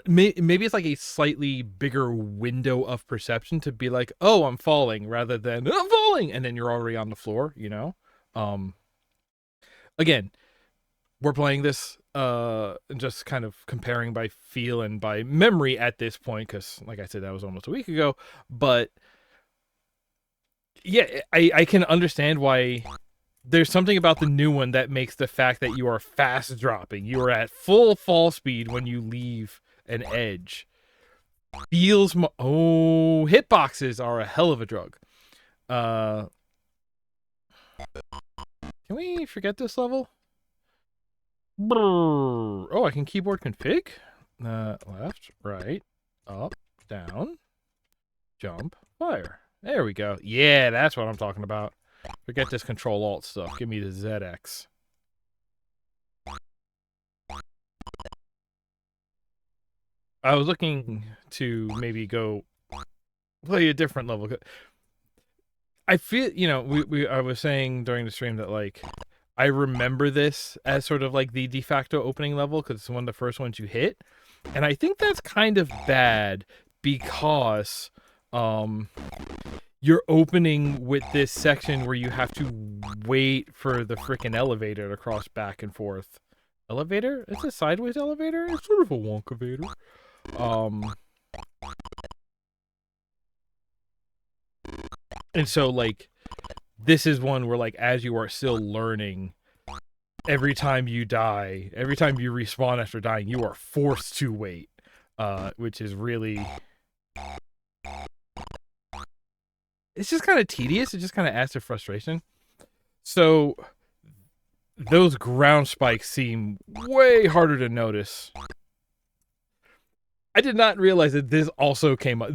maybe it's like a slightly bigger window of perception to be like, oh, I'm falling, rather than I'm falling, and then you're already on the floor. You know. Um. Again, we're playing this just kind of comparing by feel and by memory at this point, because like I said, that was almost a week ago. But yeah, I can understand why there's something about the new one that makes the fact that you are fast dropping, you are at full fall speed when you leave an edge, feels hitboxes are a hell of a drug. Uh, can we forget this level? Brrr. Oh, I can keyboard config. Left, right, up, down, jump, fire. There we go. Yeah, that's what I'm talking about. Forget this Control Alt stuff. Give me the ZX. I was looking to maybe go play a different level. I feel, you know, I was saying during the stream that like I remember this as sort of like the de facto opening level because it's one of the first ones you hit, and I think that's kind of bad because you're opening with this section where you have to wait for the freaking elevator to cross back and forth. Elevator? It's a sideways elevator. It's sort of a wonkavator. And so like this is one where like as you are still learning, every time you die, every time you respawn after dying, you are forced to wait, which is really, it's just kind of tedious. It just kind of adds to frustration. So those ground spikes seem way harder to notice. I did not realize that this also came up.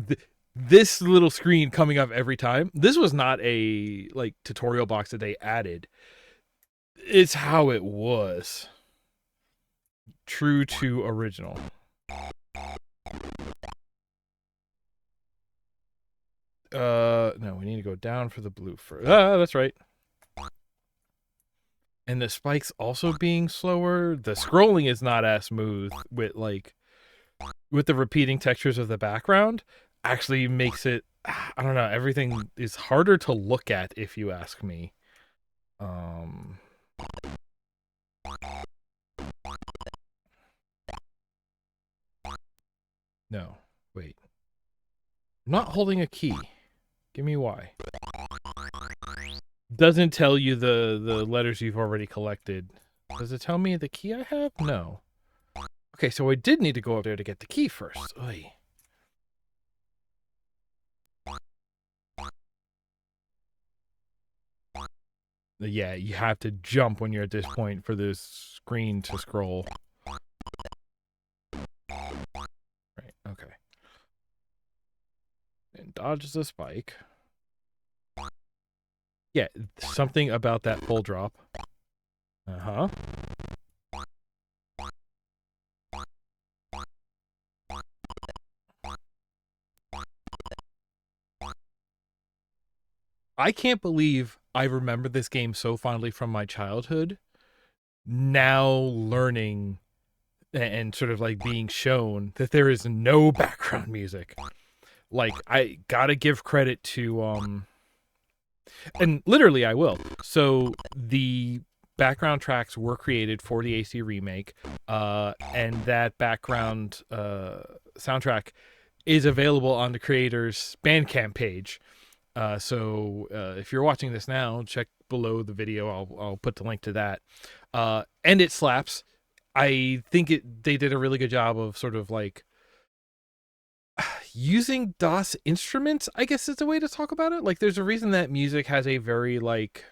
This little screen coming up every time. This was not a like tutorial box that they added. It's how it was. True to original. No, we need to go down for the blue first. Ah, that's right. And the spikes also being slower. The scrolling is not as smooth with the repeating textures of the background. Actually makes it, I don't know, everything is harder to look at if you ask me. No. Wait. I'm not holding a key. Give me Y. Doesn't tell you the letters you've already collected. Does it tell me the key I have? No. Okay, so I did need to go up there to get the key first. Oy. Yeah, you have to jump when you're at this point for this screen to scroll. Right, okay. And dodges the spike. Yeah, something about that full drop. Uh-huh. I can't believe I remember this game so fondly from my childhood. Now learning and sort of like being shown that there is no background music. Like, I gotta give credit to and literally I will. So the background tracks were created for the AC remake, and that background soundtrack is available on the creator's Bandcamp page. So if you're watching this now, check below the video. I'll put the link to that. And it slaps. I think they did a really good job of sort of like using DOS instruments, I guess is a way to talk about it. Like, there's a reason that music has a very like.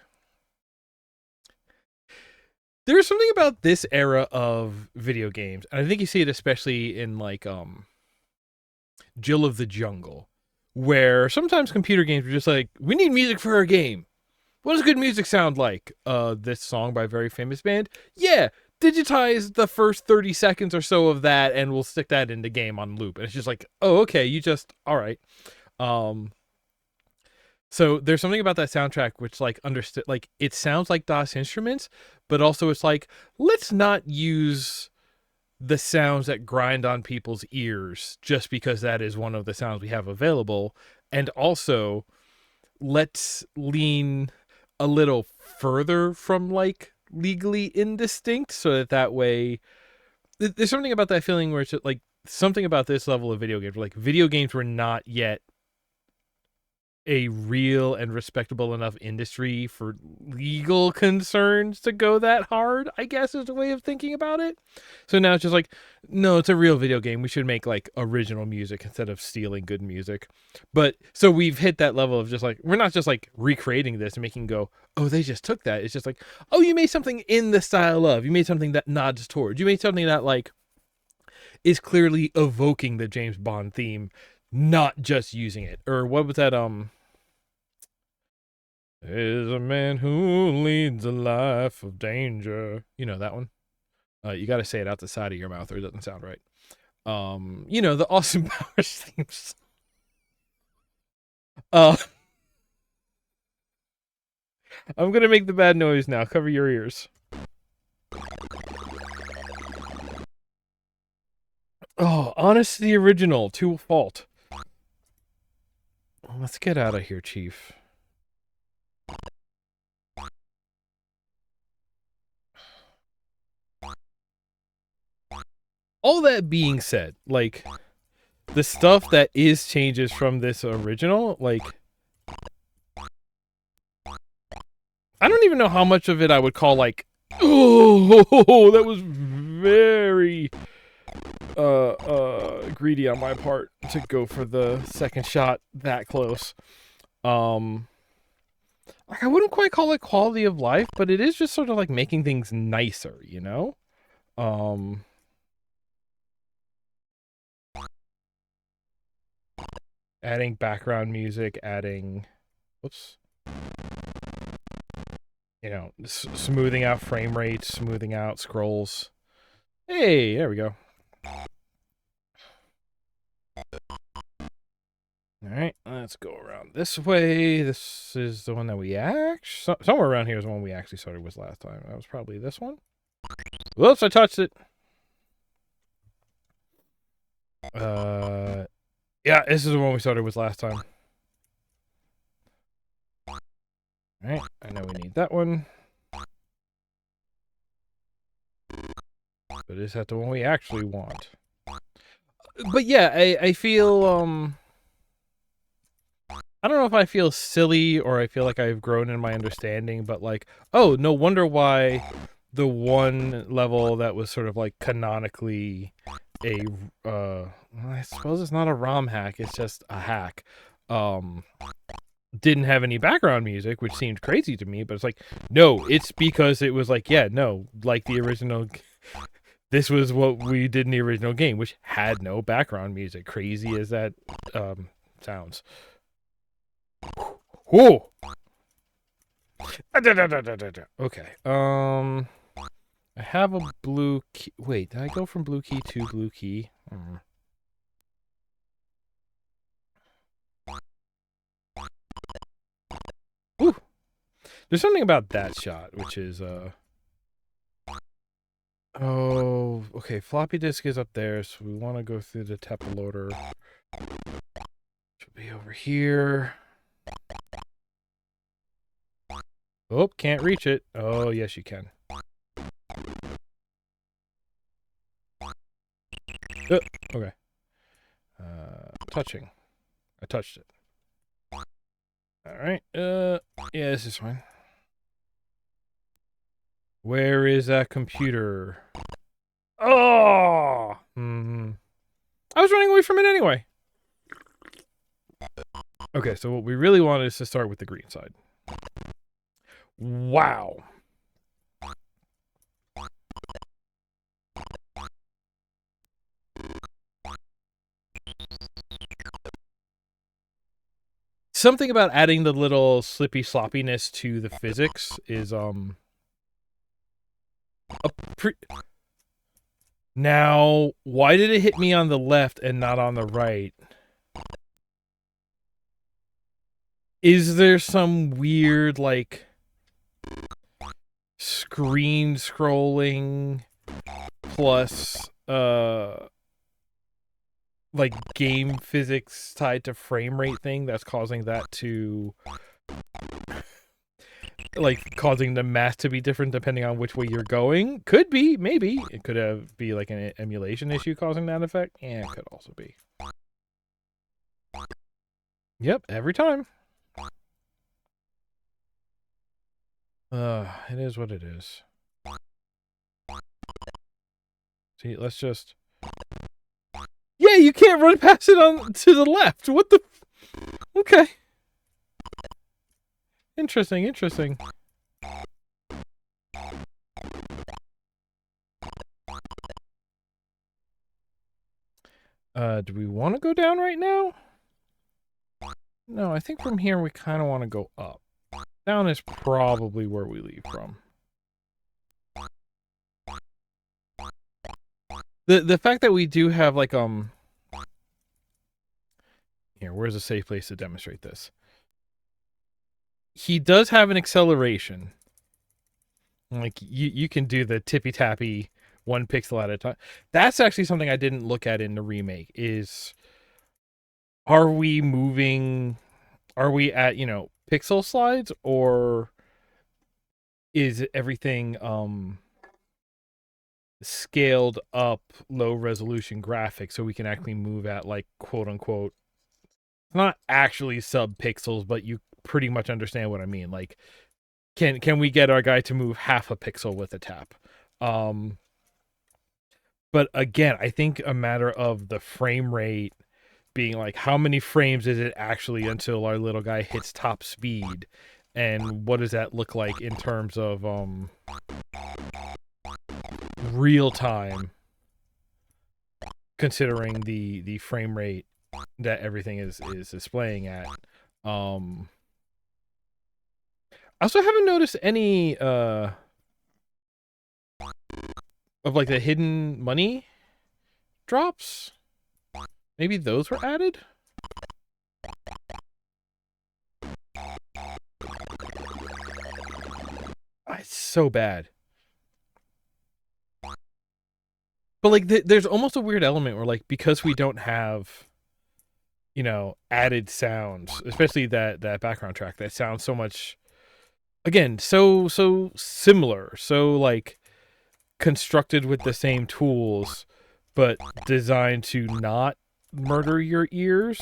There's something about this era of video games, and I think you see it especially in like Jill of the Jungle, where sometimes computer games are just like, we need music for our game. What does good music sound like? This song by a very famous band? Yeah, digitize the first 30 seconds or so of that and we'll stick that in the game on loop. And it's just like, oh, okay, all right. So there's something about that soundtrack which like understood, like it sounds like DOS instruments, but also it's like, let's not use the sounds that grind on people's ears just because that is one of the sounds we have available. And also let's lean a little further from like legally indistinct so that way there's something about that feeling where it's like something about this level of video games, like video games were not yet a real and respectable enough industry for legal concerns to go that hard, I guess is a way of thinking about it. So now it's just like, no, it's a real video game. We should make like original music instead of stealing good music. But so we've hit that level of just like, we're not just like recreating this and making go, oh, they just took that. It's just like, oh, you made something in the style of, you made something that nods towards, you made something that like is clearly evoking the James Bond theme, not just using it. Or what was that is a man who leads a life of danger. You know that one. You got to say it out the side of your mouth, or it doesn't sound right. You know the Austin Powers themes. I'm gonna make the bad noise now. Cover your ears. Oh, honest to the original, to a fault. Let's get out of here, Chief. All that being said, like, the stuff that is changes from this original, like, I don't even know how much of it I would call, like, oh, that was very greedy on my part to go for the second shot that close. Like, I wouldn't quite call it quality of life, but it is just sort of like making things nicer, you know? Adding background music, adding, whoops, you know, smoothing out frame rates, smoothing out scrolls. Hey, there we go. All right, let's go around this way. This is the one that we somewhere around here is the one we actually started with last time. That was probably this one. Whoops, I touched it. Yeah, this is the one we started with last time. All right, I know we need that one. But is that the one we actually want? But yeah, I feel I don't know if I feel silly or I feel like I've grown in my understanding, but like, oh, no wonder why the one level that was sort of like canonically a I suppose it's not a ROM hack, it's just a hack. Um didn't have any background music, which seemed crazy to me, but it's like, no, it's because it was like, yeah, no, like the original this was what we did in the original game, which had no background music. Crazy as that sounds. Whoa. Okay. I have a blue key. Wait, did I go from blue key to blue key? Ooh. There's something about that shot, which is oh, okay. Floppy disk is up there, so we want to go through the TEPA loader. Should be over here. Oh, can't reach it. Oh, yes, you can. Okay. Touching. I touched it. All right. Yeah, this is fine. Where is that computer? Oh! I was running away from it anyway. Okay, so what we really want is to start with the green side. Wow. Something about adding the little slippy sloppiness to the physics is now, why did it hit me on the left and not on the right? Is there some weird, like, screen scrolling plus, like, game physics tied to frame rate thing that's causing that to, like, causing the math to be different depending on which way you're going? Could be, maybe. It could be, like, an emulation issue causing that effect. Yeah, it could also be. Yep, every time. It is what it is. See, let's just... Yeah, you can't run past it on to the left. What the... Okay. Interesting, interesting. Do we want to go down right now? No, I think from here we kind of want to go up. Down is probably where we leave from. The fact that we do have, like, here, where's a safe place to demonstrate this? He does have an acceleration. Like, you can do the tippy-tappy 1 pixel at a time. That's actually something I didn't look at in the remake, is... Are we moving... Are we at, pixel slides, or is everything, scaled up low resolution graphics so we can actually move at, like, quote unquote, not actually sub pixels, but you pretty much understand what I mean. Like, can we get our guy to move half a pixel with a tap? But again, I think a matter of the frame rate being like, how many frames is it actually until our little guy hits top speed, and what does that look like in terms of real time, considering the frame rate that everything is displaying at. I also haven't noticed any of, like, the hidden money drops. Maybe those were added? It's so bad. But, like, there's almost a weird element where, like, because we don't have, added sounds, especially that background track that sounds so much, again, so similar, so, like, constructed with the same tools, but designed to not murder your ears.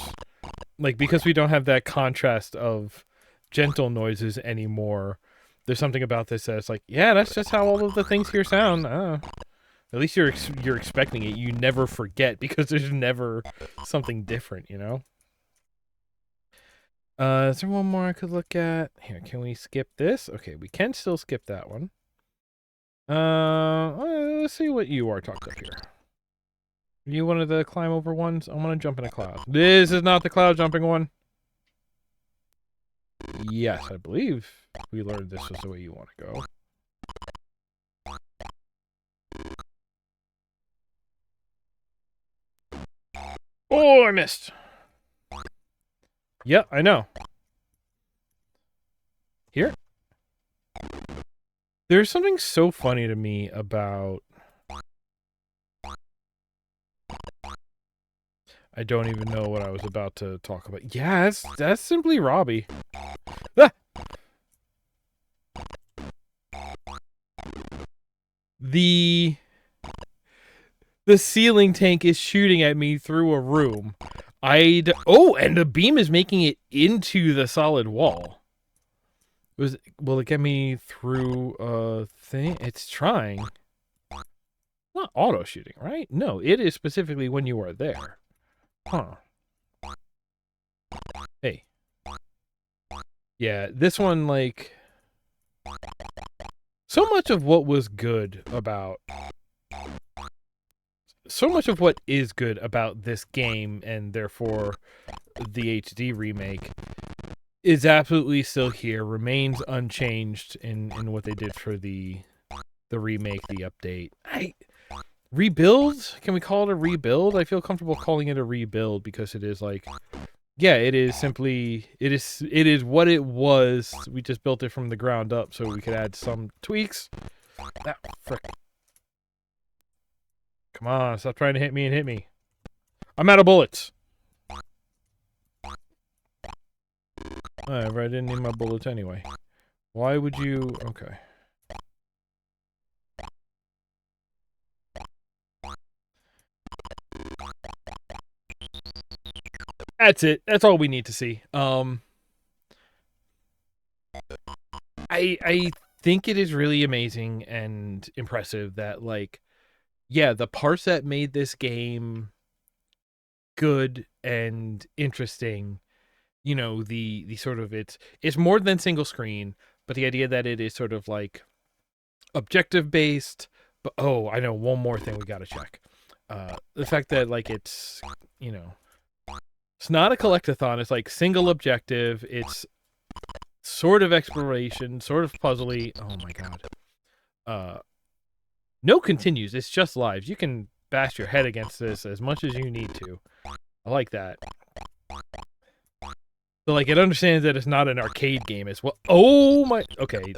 Like, because we don't have that contrast of gentle noises anymore, there's something about this that's like, yeah, that's just how all of the things here sound. At least you're expecting it. You never forget because there's never something different, you know? Is there one more I could look at? Here, can we skip this? Okay, we can still skip that one. Let's see what you are talked up here. You one of the climb over ones? I want to jump in a cloud. This is not the cloud jumping one. Yes, I believe we learned this was the way you want to go. Oh, I missed. Yeah, I know. Here? There's something so funny to me about... I don't even know what I was about to talk about. Yeah, that's simply Robbie. Ah! The ceiling tank is shooting at me through a room. Oh, and the beam is making it into the solid wall. Will it get me through a thing? It's trying. Not auto shooting, right? No, it is specifically when you are there. Huh. Hey. Yeah, this one, like... So much of what was good about... So much of what is good about this game, and therefore the HD remake, is absolutely still here, remains unchanged in what they did for the remake, the update. Rebuild? Can we call it a rebuild? I feel comfortable calling it a rebuild because it is like, yeah, it is simply, it is what it was. We just built it from the ground up so we could add some tweaks. Ah, frick. Come on, stop trying to hit me and hit me. I'm out of bullets. Whatever, I didn't need my bullets anyway. Why would you... Okay. That's it. That's all we need to see. I think it is really amazing and impressive that, like, yeah, the parts that made this game good and interesting, you know, the sort of it's more than single screen, but the idea that it is sort of like objective based. But oh, I know one more thing we gotta check. The fact that, like, it's, you know, it's not a collectathon. It's like single objective. It's sort of exploration, sort of puzzly. Oh my god. No continues. It's just lives. You can bash your head against this as much as you need to. I like that. So, like, it understands that it's not an arcade game as well. Oh my. Okay.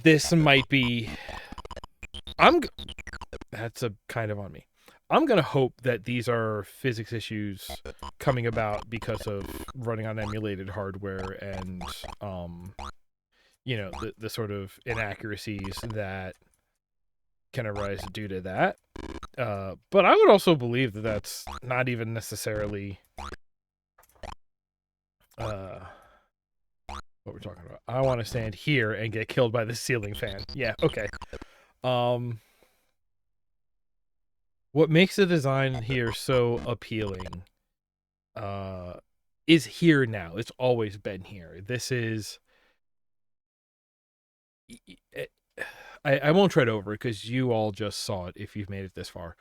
This might be. That's a kind of on me. I'm gonna hope that these are physics issues coming about because of running on emulated hardware and you know, the sort of inaccuracies that can arise due to that. But I would also believe that that's not even necessarily what we're talking about. I want to stand here and get killed by the ceiling fan. Yeah, okay. What makes the design here so appealing is here now. It's always been here. This is... I won't tread over it because you all just saw it if you've made it this far.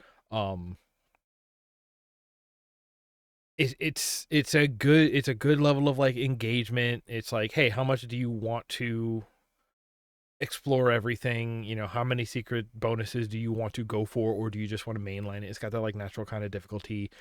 It's a good level of, like, engagement. It's like, hey, how much do you want to explore everything? You know, how many secret bonuses do you want to go for, or do you just want to mainline it? It's got that, like, natural kind of difficulty.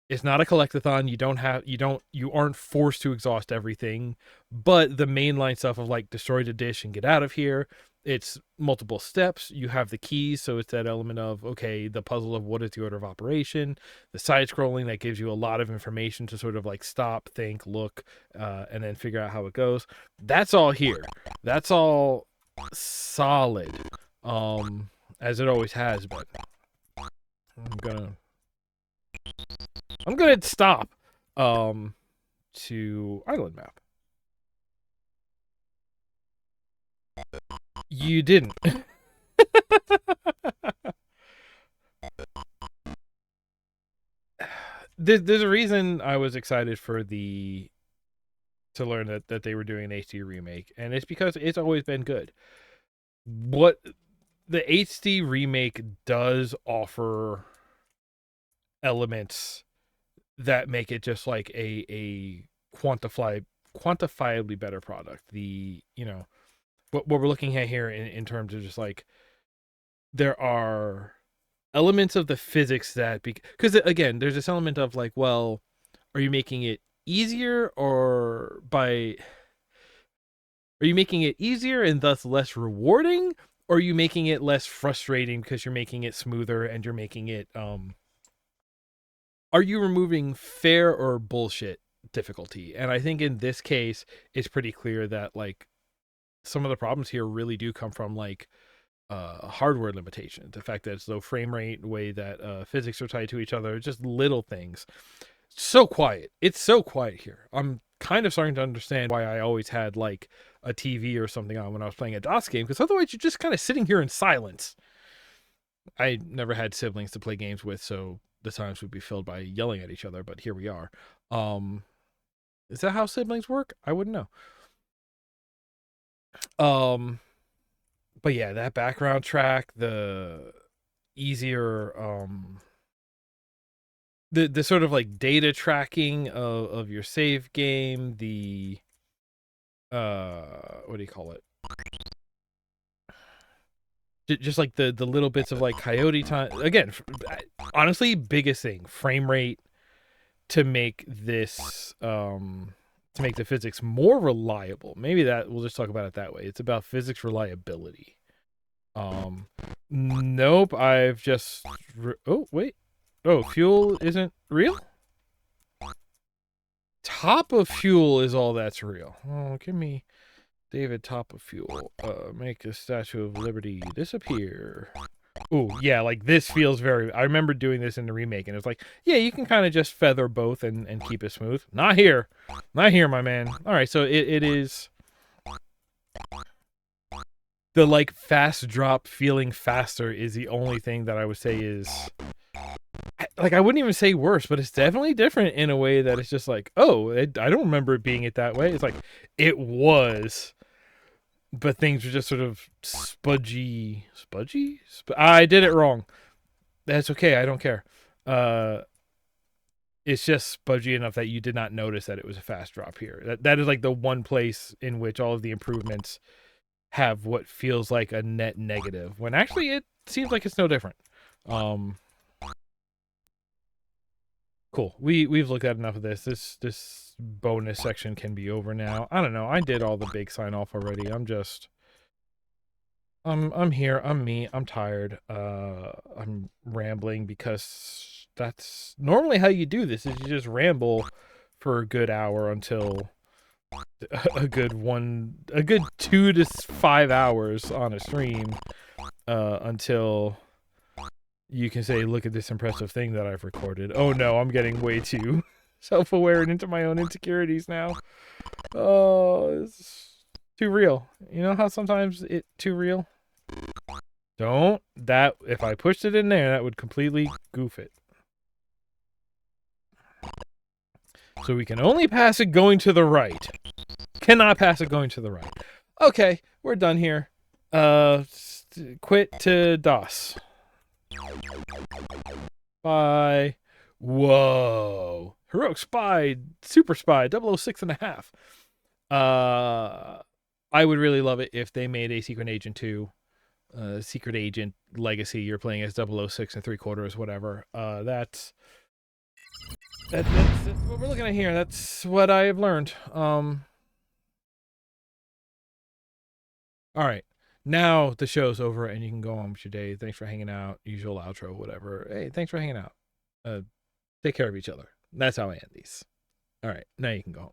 It's not a collectathon. You aren't forced to exhaust everything, but the mainline stuff of, like, destroy the dish and get out of here, it's multiple steps. You have the keys, so it's that element of, okay, the puzzle of what is the order of operation, the side scrolling that gives you a lot of information to sort of, like, stop, think, look, and then figure out how it goes. That's all here. That's all solid. as it always has been. I'm gonna I'm gonna hit stop to island map. You didn't. There's a reason I was excited for to learn that they were doing an HD remake, and it's because it's always been good. What the HD remake does offer elements that make it just like a quantifiably better product. The what we're looking at here in terms of just like there are elements of the physics that because again there's this element of like, well, are you making it easier are you making it easier and thus less rewarding, or are you making it less frustrating because you're making it smoother and you're making it are you removing fair or bullshit difficulty? And I think in this case it's pretty clear that like some of the problems here really do come from like hardware limitations, the fact that it's low frame rate, the way that physics are tied to each other, just little things. So quiet. It's so quiet here. I'm kind of starting to understand why I always had like a TV or something on when I was playing a DOS game, because otherwise you're just kind of sitting here in silence. I never had siblings to play games with, so the times would be filled by yelling at each other, but here we are. Is that how siblings work? I wouldn't know. But yeah, that background track, the easier the sort of like data tracking of your save game, the what do you call it? Just like the little bits of like coyote time. Again, honestly, biggest thing, frame rate to make this to make the physics more reliable. Maybe that we'll just talk about it that way. It's about physics reliability. Nope, I've just oh, wait. Oh, fuel isn't real? Top of fuel is all that's real. Oh, give me David top of fuel. Make the Statue of Liberty disappear. Ooh, yeah, like this feels very I remember doing this in the remake and it was like, yeah, you can kind of just feather both and keep it smooth. Not here. Not here, my man. Alright, so it is the like fast drop feeling faster is the only thing that I would say is like I wouldn't even say worse, but it's definitely different in a way that it's just like, oh, I don't remember it being it that way. It's like it was, but things were just sort of spudgy. I did it wrong. That's okay. I don't care. It's just spudgy enough that you did not notice that it was a fast drop here. That is like the one place in which all of the improvements have what feels like a net negative, when actually it seems like it's no different. Cool. We've looked at enough of this. This bonus section can be over now. I don't know. I did all the big sign off already. I'm here. I'm me. I'm tired. I'm rambling because that's normally how you do this. Is you just ramble for a good hour until a good 2 to 5 hours on a stream until you can say, look at this impressive thing that I've recorded. Oh no, I'm getting way too self-aware and into my own insecurities now. Oh, it's too real. You know how sometimes it's too real? Don't. That, if I pushed it in there, that would completely goof it. So we can only pass it going to the right. Cannot pass it going to the right. Okay, we're done here. Quit to DOS. Bye. Whoa. Heroic Spy, Super Spy, 006 and a half. I would really love it if they made a Secret Agent 2, Secret Agent Legacy. You're playing as 006 and 3/4, whatever. That's what we're looking at here. That's what I have learned. All right. Now the show's over and you can go on with your day. Thanks for hanging out. Usual outro, whatever. Hey, thanks for hanging out. Take care of each other. That's how I end these. All right. Now you can go home.